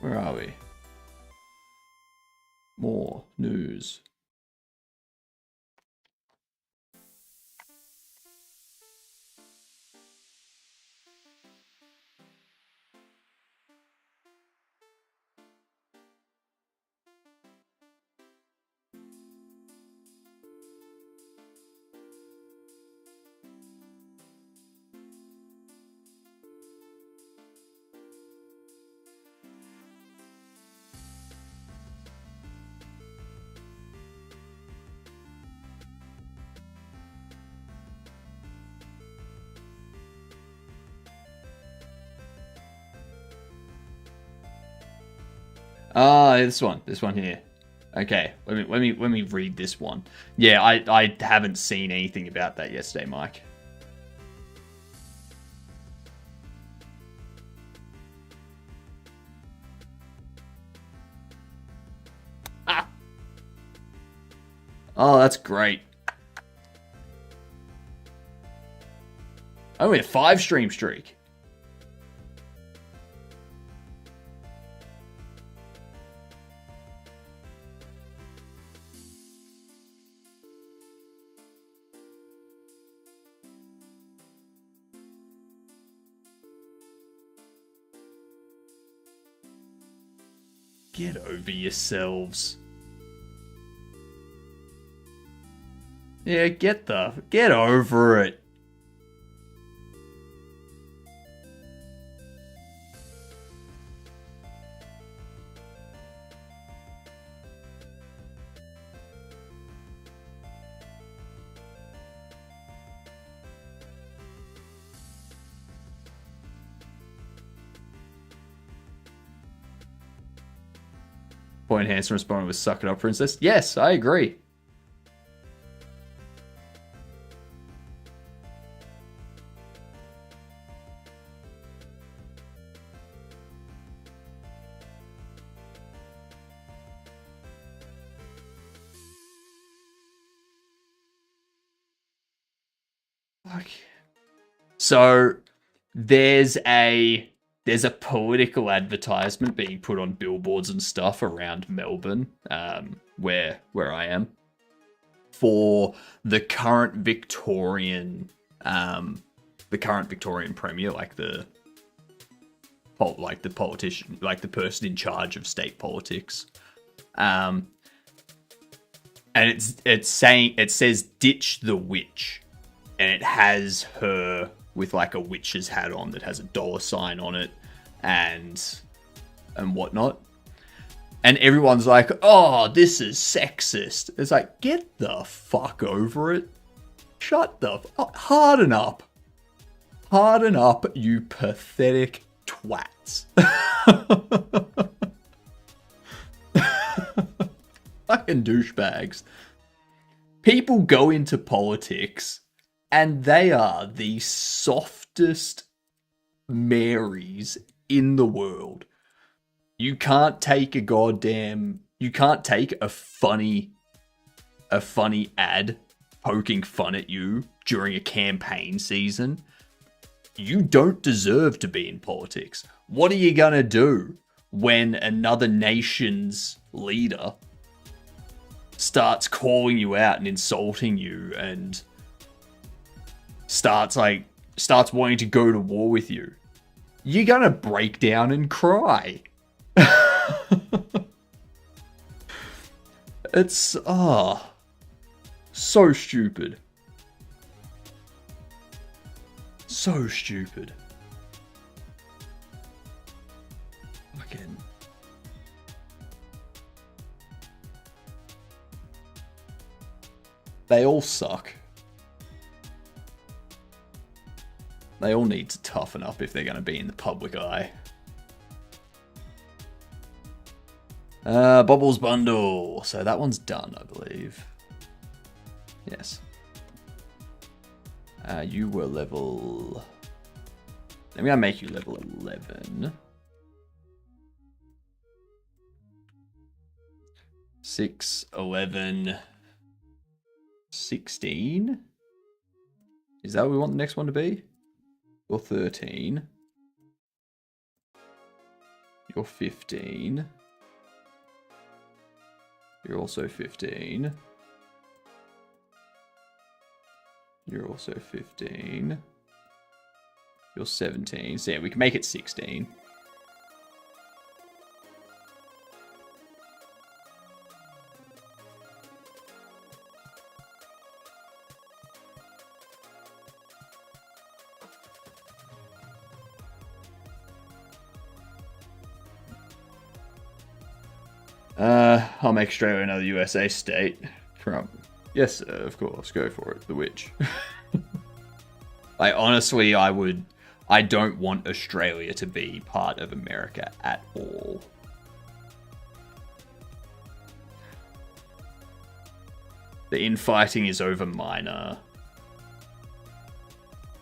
Where are we? More news. This one here. Okay, let me read this one. Yeah, I haven't seen anything about that yesterday, Mike. Ah. Oh, that's great. Only a 5-stream streak. Get over yourselves. Yeah, get over it. Point Hanson responded with "Suck it up, princess." Yes, I agree. So there's a political advertisement being put on billboards and stuff around Melbourne, where I am, for the current Victorian premier, like the politician, like the person in charge of state politics. and it says ditch the witch, and it has her with like a witch's hat on that has a $sign on it, and whatnot. And everyone's like, "Oh, this is sexist." It's like, get the fuck over it. Shut the harden up, you pathetic twats. Fucking douchebags. People go into politics and they are the softest Marys in the world. You can't take a funny ad poking fun at you during a campaign season. You don't deserve to be in politics. What are you gonna do when another nation's leader starts calling you out and insulting you and starts wanting to go to war with you? You're gonna break down and cry. It's so stupid. So stupid. Fucking. They all suck. They all need to toughen up if they're going to be in the public eye. Bobbles bundle. So that one's done, I believe. Yes. You were level... I'm going to make you level 11. 6, 11, 16? Is that what we want the next one to be? You're 13. You're 15. You're also 15. You're also 15. You're 17. So yeah, we can make it 16. I'll make Australia another USA state. Trump. Yes, sir, of course. Go for it. The witch. I don't want Australia to be part of America at all. The infighting is over minor.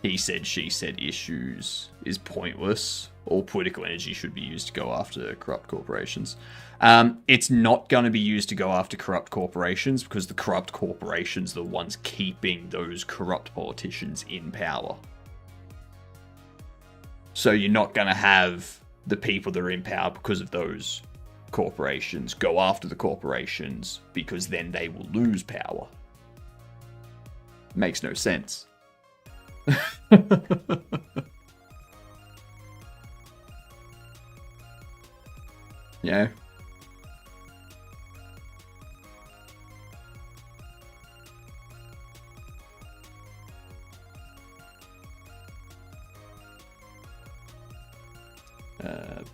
He said, she said issues is pointless. All political energy should be used to go after corrupt corporations. It's not going to be used to go after corrupt corporations because the corrupt corporations are the ones keeping those corrupt politicians in power. So you're not going to have the people that are in power because of those corporations go after the corporations because then they will lose power. Makes no sense. Yeah.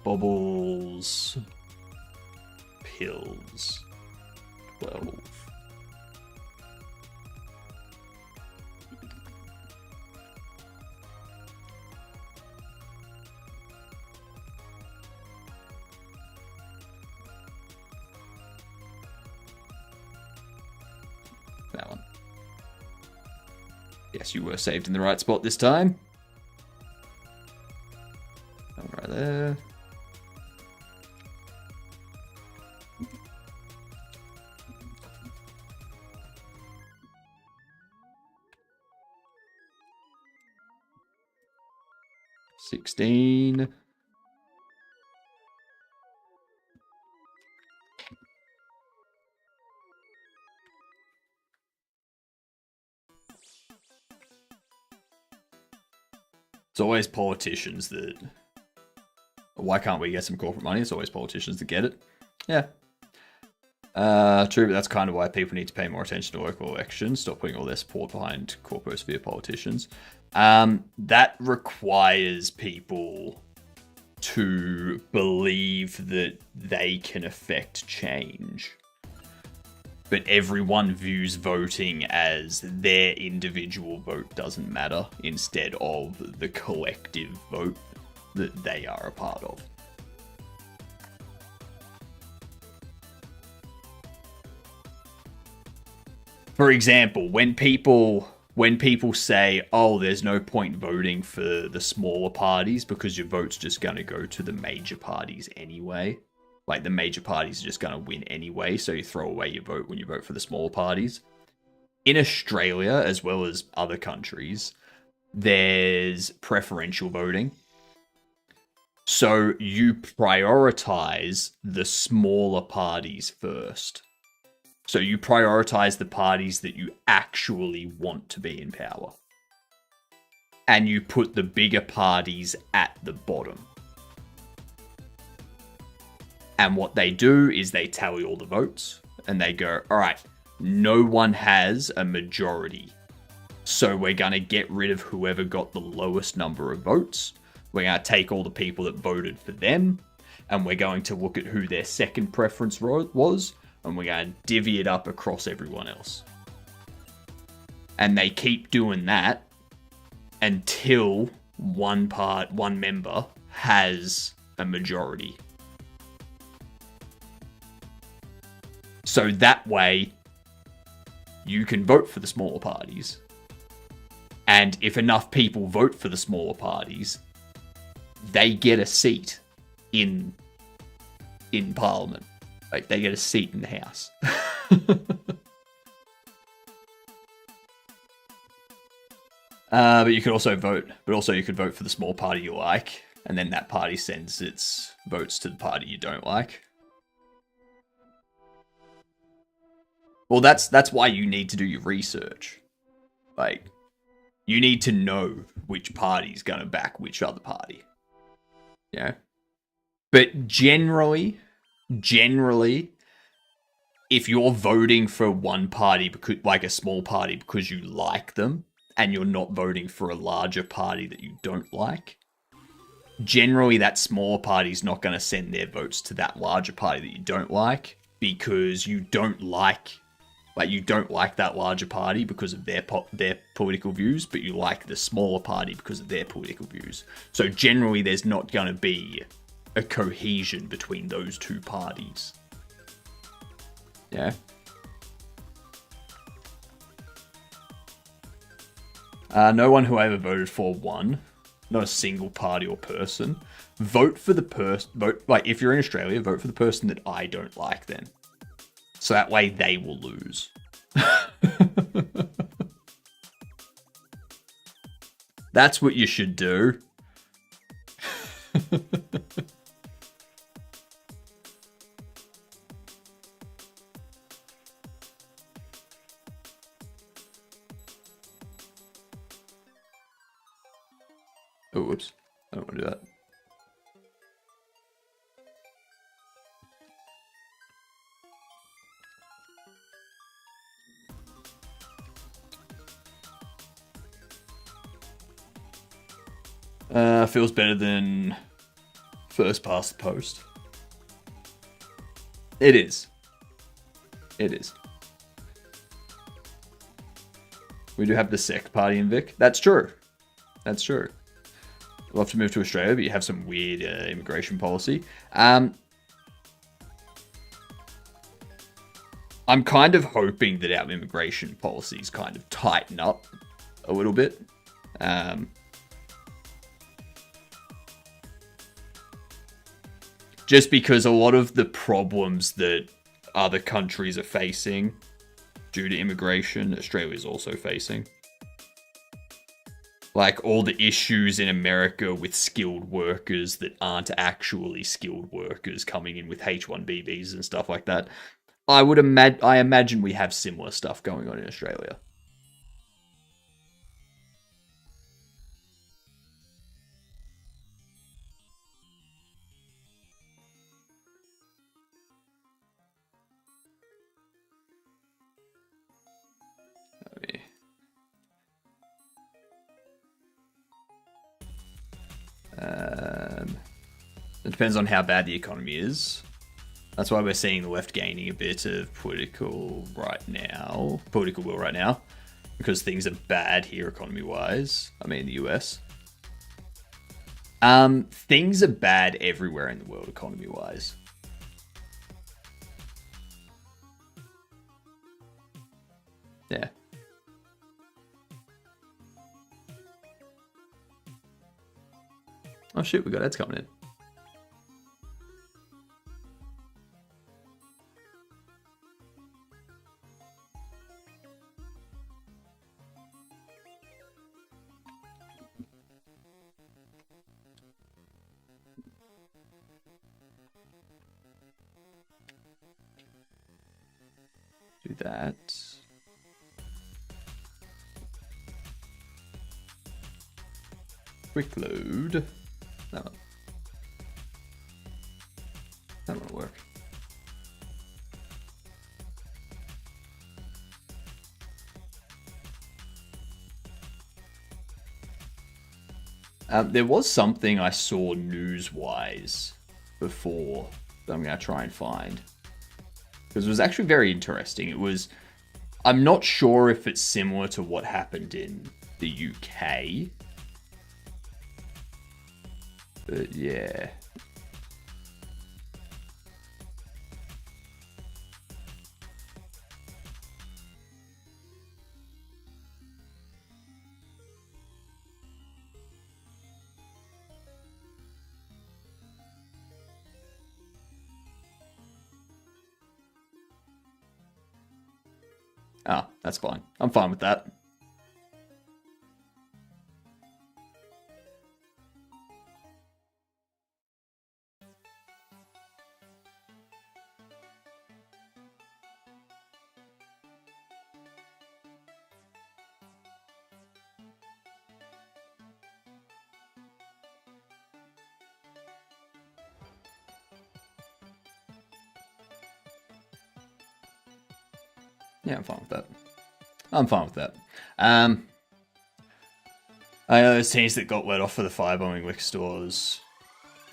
Bobbles. Pills. 12. That one. Yes, you were saved in the right spot this time. Right there. $16. It's always politicians that... Why can't we get some corporate money? It's always politicians that get it. Yeah. True, but that's kind of why people need to pay more attention to local elections. Stop putting all their support behind corposphere politicians. That requires people to believe that they can affect change. But everyone views voting as their individual vote doesn't matter instead of the collective vote that they are a part of. For example, when people say, "Oh, there's no point voting for the smaller parties because your vote's just going to go to the major parties anyway." Like, the major parties are just going to win anyway, so you throw away your vote when you vote for the smaller parties. In Australia, as well as other countries, there's preferential voting. So you prioritize the smaller parties first. So you prioritize the parties that you actually want to be in power. And you put the bigger parties at the bottom. And what they do is they tally all the votes. And they go, all right, no one has a majority. So we're going to get rid of whoever got the lowest number of votes. We're going to take all the people that voted for them. And we're going to look at who their second preference was. And we're going to divvy it up across everyone else. And they keep doing that until one member has a majority. So that way, you can vote for the smaller parties. And if enough people vote for the smaller parties, they get a seat in Parliament. Like, they get a seat in the House. But you could also vote. But also you could vote for the small party you like. And then that party sends its votes to the party you don't like. Well, that's why you need to do your research. Like, you need to know which party's going to back which other party. Yeah. But generally, if you're voting for one party, because, like a small party, because you like them, and you're not voting for a larger party that you don't like, generally that smaller party's not going to send their votes to that larger party that you don't like, because you don't like that larger party because of their political views, but you like the smaller party because of their political views. So generally there's not going to be a cohesion between those two parties. Yeah. No one who I ever voted for won. Not a single party or person. Vote for the person. Like, if you're in Australia, vote for the person that I don't like then. So that way they will lose. That's what you should do. Oh, whoops. I don't want to do that. Feels better than first past the post. It is. It is. We do have the sex party in Vic. That's true. That's true. I'd love to move to Australia, but you have some weird immigration policy. I'm kind of hoping that our immigration policies kind of tighten up a little bit. Just because a lot of the problems that other countries are facing due to immigration, Australia is also facing. Like, all the issues in America with skilled workers that aren't actually skilled workers coming in with H-1B visas and stuff like that. I imagine we have similar stuff going on in Australia. It depends on how bad the economy is. That's why we're seeing the left gaining a bit of political will right now, because things are bad here economy-wise. I mean, the US. Things are bad everywhere in the world economy-wise. Yeah. Oh shit, we got ads coming in. Do that. Quick load. That won't work. There was something I saw news-wise before that I'm going to try and find. Because it was actually very interesting. It was... I'm not sure if it's similar to what happened in the UK. But yeah. Ah, that's fine. I'm fine with that. Yeah, I'm fine with that. I'm fine with that. I know those teens that got let off for the firebombing liquor stores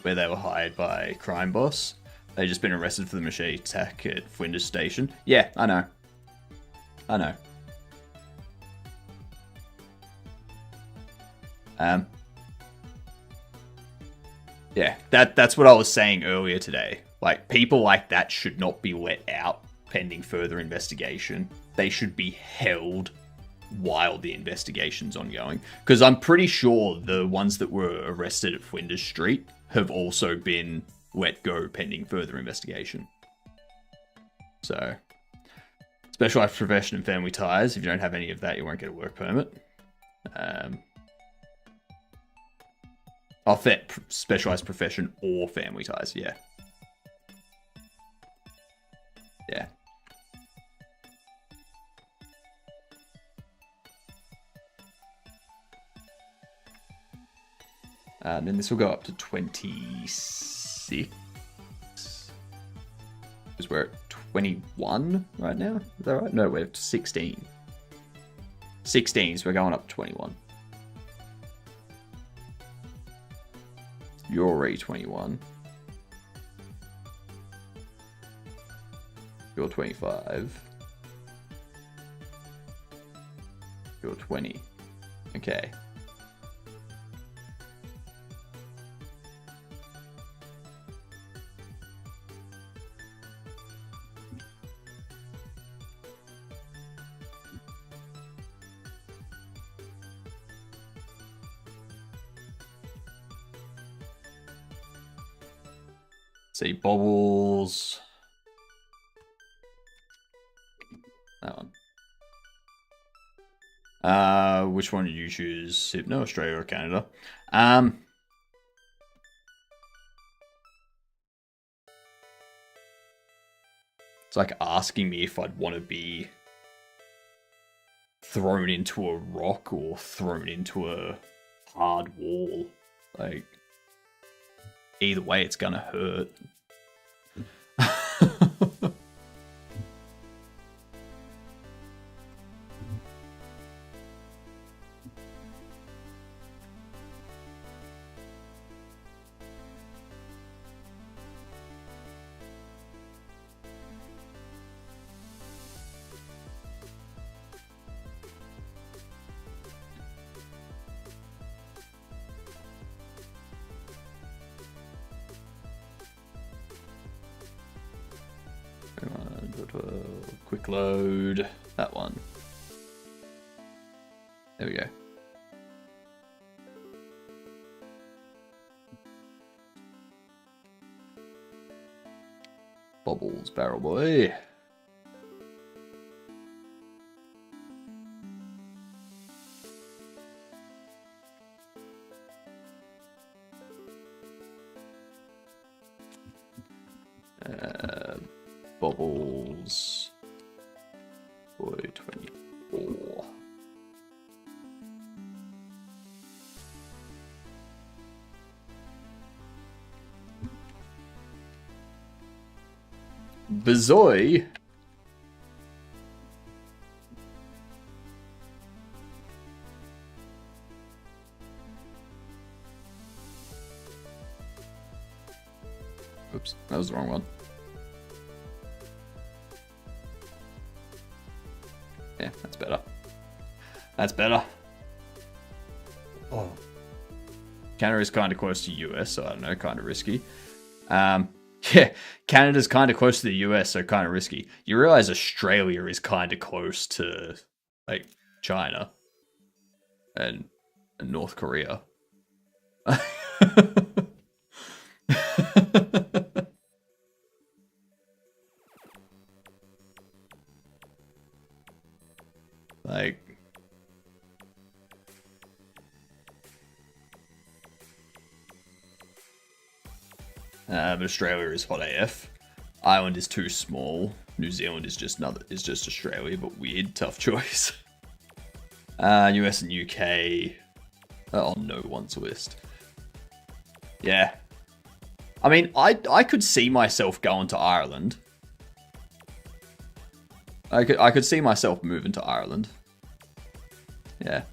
where they were hired by Crime Boss. They just been arrested for the machete attack at Flinders Station. Yeah, I know. I know. Yeah, that's what I was saying earlier today. Like, people like that should not be let out pending further investigation. They should be held while the investigation's ongoing. Because I'm pretty sure the ones that were arrested at Flinders Street have also been let go pending further investigation. So, specialized profession and family ties. If you don't have any of that, you won't get a work permit. Specialized profession or family ties, yeah. Yeah. And then this will go up to 26. Because we're at 21 right now. Is that right? No, we're at 16. 16, so we're going up to 21. You're already 21. You're 25. You're 20. Okay. See, Bobbles. That one. Which one did you choose? No, Australia or Canada? It's like asking me if I'd want to be thrown into a rock or thrown into a hard wall. Like, either way, it's gonna hurt. Quick load. That one. There we go. Bobbles, barrel boy. Bobbles. Boy 24. Bazoy. Oops, that was the wrong one. Yeah, that's better. That's better. Oh. Canada is kind of close to US, so I don't know, kind of risky. Yeah, Canada's kind of close to the US, so kind of risky. You realize Australia is kind of close to, like, China and North Korea. Like, Australia is hot AF. Ireland is too small. New Zealand is just Australia, but weird, tough choice. US and UK are on no one's list. Yeah, I mean, I could see myself going to Ireland. I could see myself moving to Ireland. Yeah.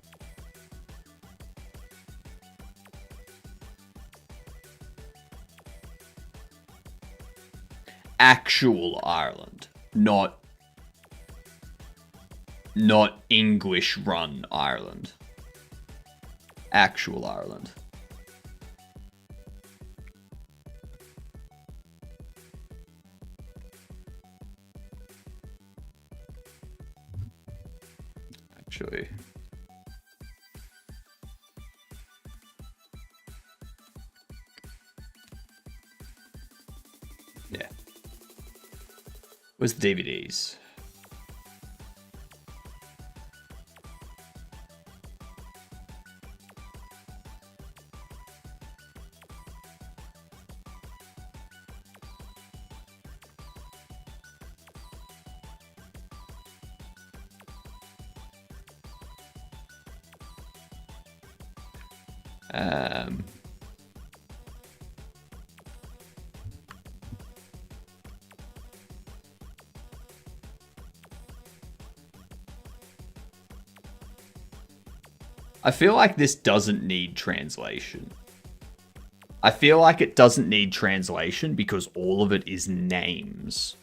Actual Ireland, not English run Ireland. Actual Ireland. Actually. Yeah. Where's the DVDs? I feel like this doesn't need translation. I feel like it doesn't need translation because all of it is names.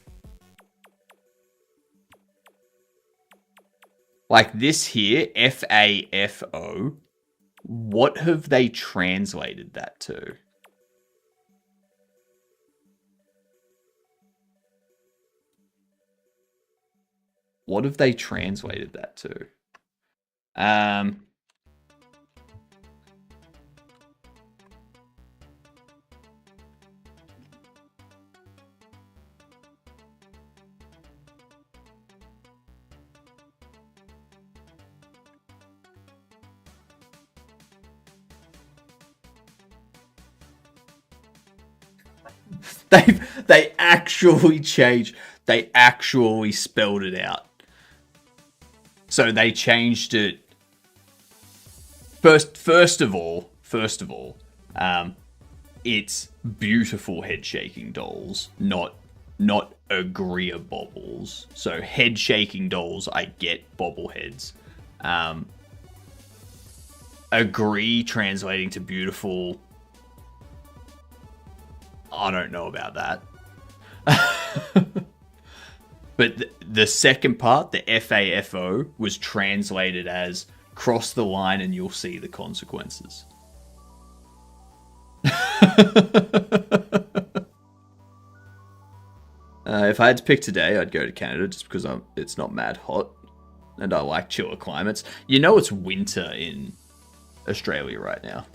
Like this here, FAFO, what have they translated that to? What have they translated that to? They actually changed. They actually spelled it out. So they changed it. First of all, it's beautiful head shaking dolls, not Agria bobbles. So head shaking dolls, I get bobbleheads. Agree translating to beautiful. I don't know about that. But the second part, the FAFO, was translated as cross the line and you'll see the consequences. If I had to pick today, I'd go to Canada just because it's not mad hot. And I like chiller climates. You know it's winter in Australia right now.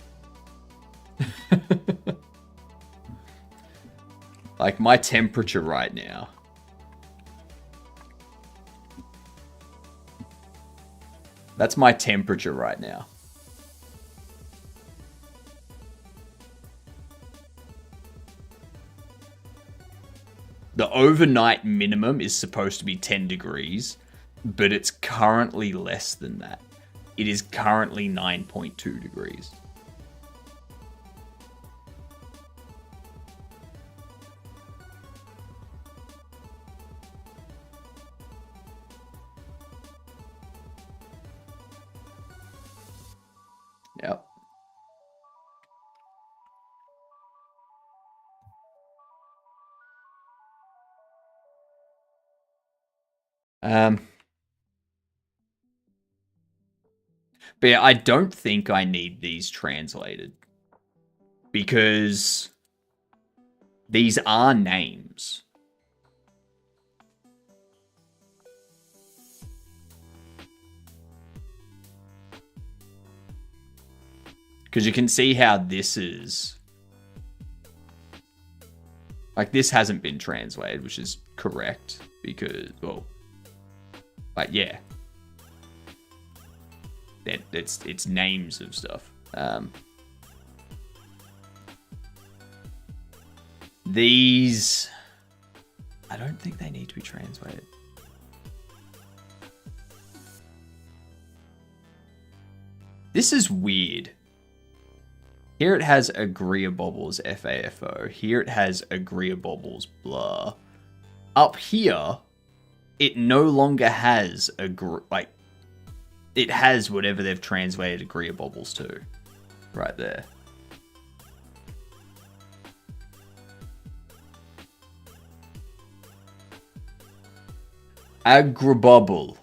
Like my temperature right now. That's my temperature right now. The overnight minimum is supposed to be 10 degrees, but it's currently less than that. It is currently 9.2 degrees. Yep. But yeah, I don't think I need these translated. Because these are names. Because you can see how this is... Like, this hasn't been translated, which is correct. Because, well... But yeah. It's names of stuff. These... I don't think they need to be translated. This is weird. Here it has Agreeabobble's FAFO. Here it has Agreeabobble's blah. Up here, it no longer has like it has whatever they've translated Agreeabobbles to. Right there. Agrabobble.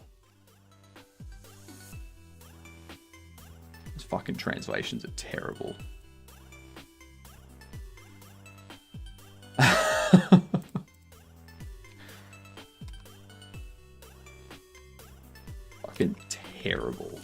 These fucking translations are terrible. Fucking terrible.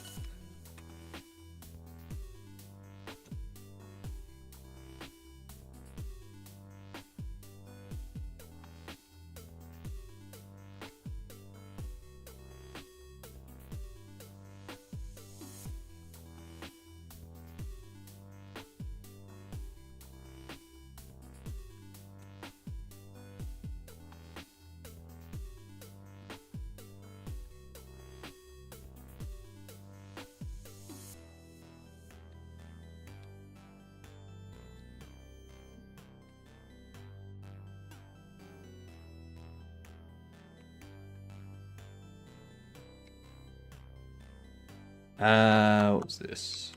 What's this?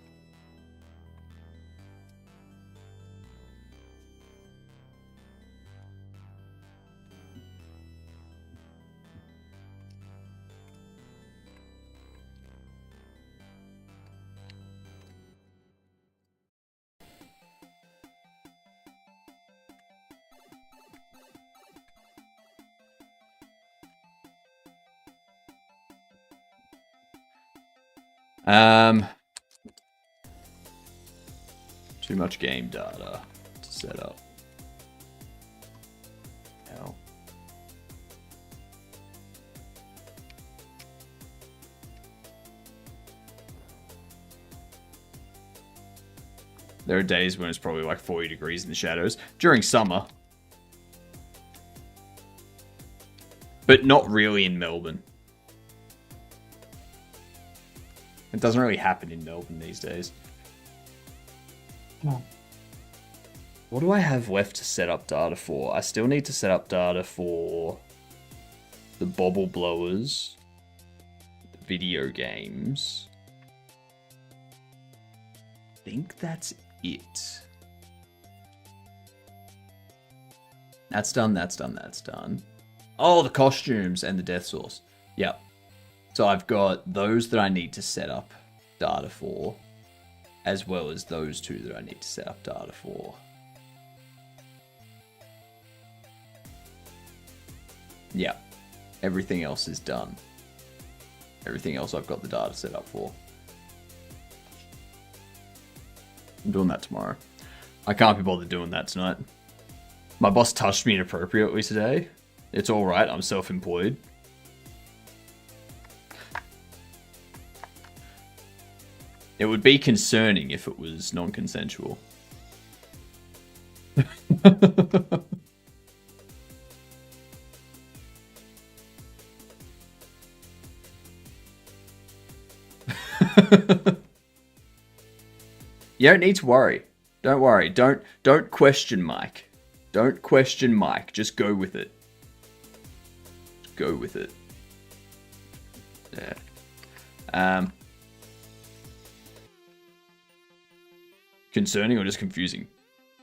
Too much game data to set up. Hell. There are days when it's probably like 40 degrees in the shadows during summer. But not really in Melbourne. It doesn't really happen in Melbourne these days. What do I have left to set up data for? I still need to set up data for the bobble blowers, the video games. I think that's it. That's done, that's done, that's done. Oh, the costumes and the death source. Yep. So I've got those that I need to set up data for, as well as those two that I need to set up data for. Yeah. Everything else is done. Everything else I've got the data set up for. I'm doing that tomorrow. I can't be bothered doing that tonight. My boss touched me inappropriately today. It's alright, I'm self-employed. It would be concerning if it was non-consensual. You don't need to worry. Don't worry. Don't question Mike. Don't question Mike. Just go with it. Just go with it. Yeah. Concerning or just confusing?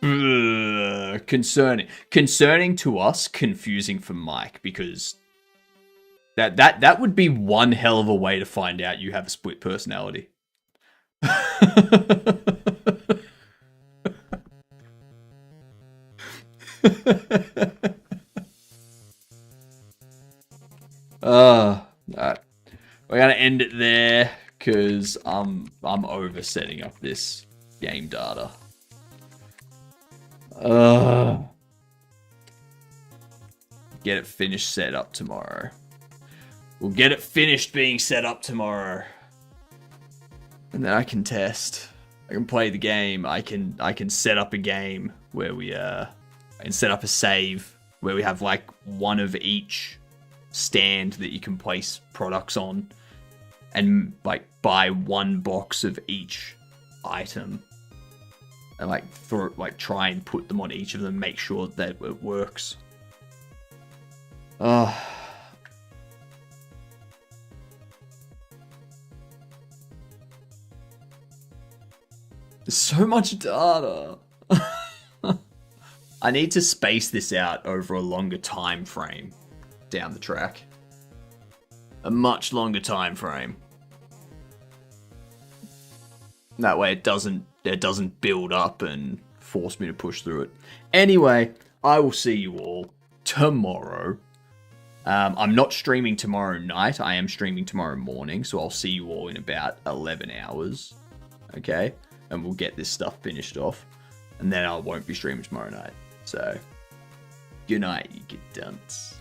Concerning. Concerning to us, confusing for Mike, because that would be one hell of a way to find out you have a split personality. Alright. We're gonna end it there because I'm over setting up this game data. Get it finished set up tomorrow. We'll get it finished being set up tomorrow. And then I can test. I can play the game. I can set up a game where we I can set up a save where we have like one of each stand that you can place products on, and like buy one box of each item, and like try and put them on each of them, make sure that it works. There's so much data. I need to space this out over a longer time frame down the track. A much longer time frame. That way it doesn't build up and force me to push through it. Anyway, I will see you all tomorrow. I'm not streaming tomorrow night. I am streaming tomorrow morning, so I'll see you all in about 11 hours. Okay? And we'll get this stuff finished off. And then I won't be streaming tomorrow night. So, good night, you good dunce.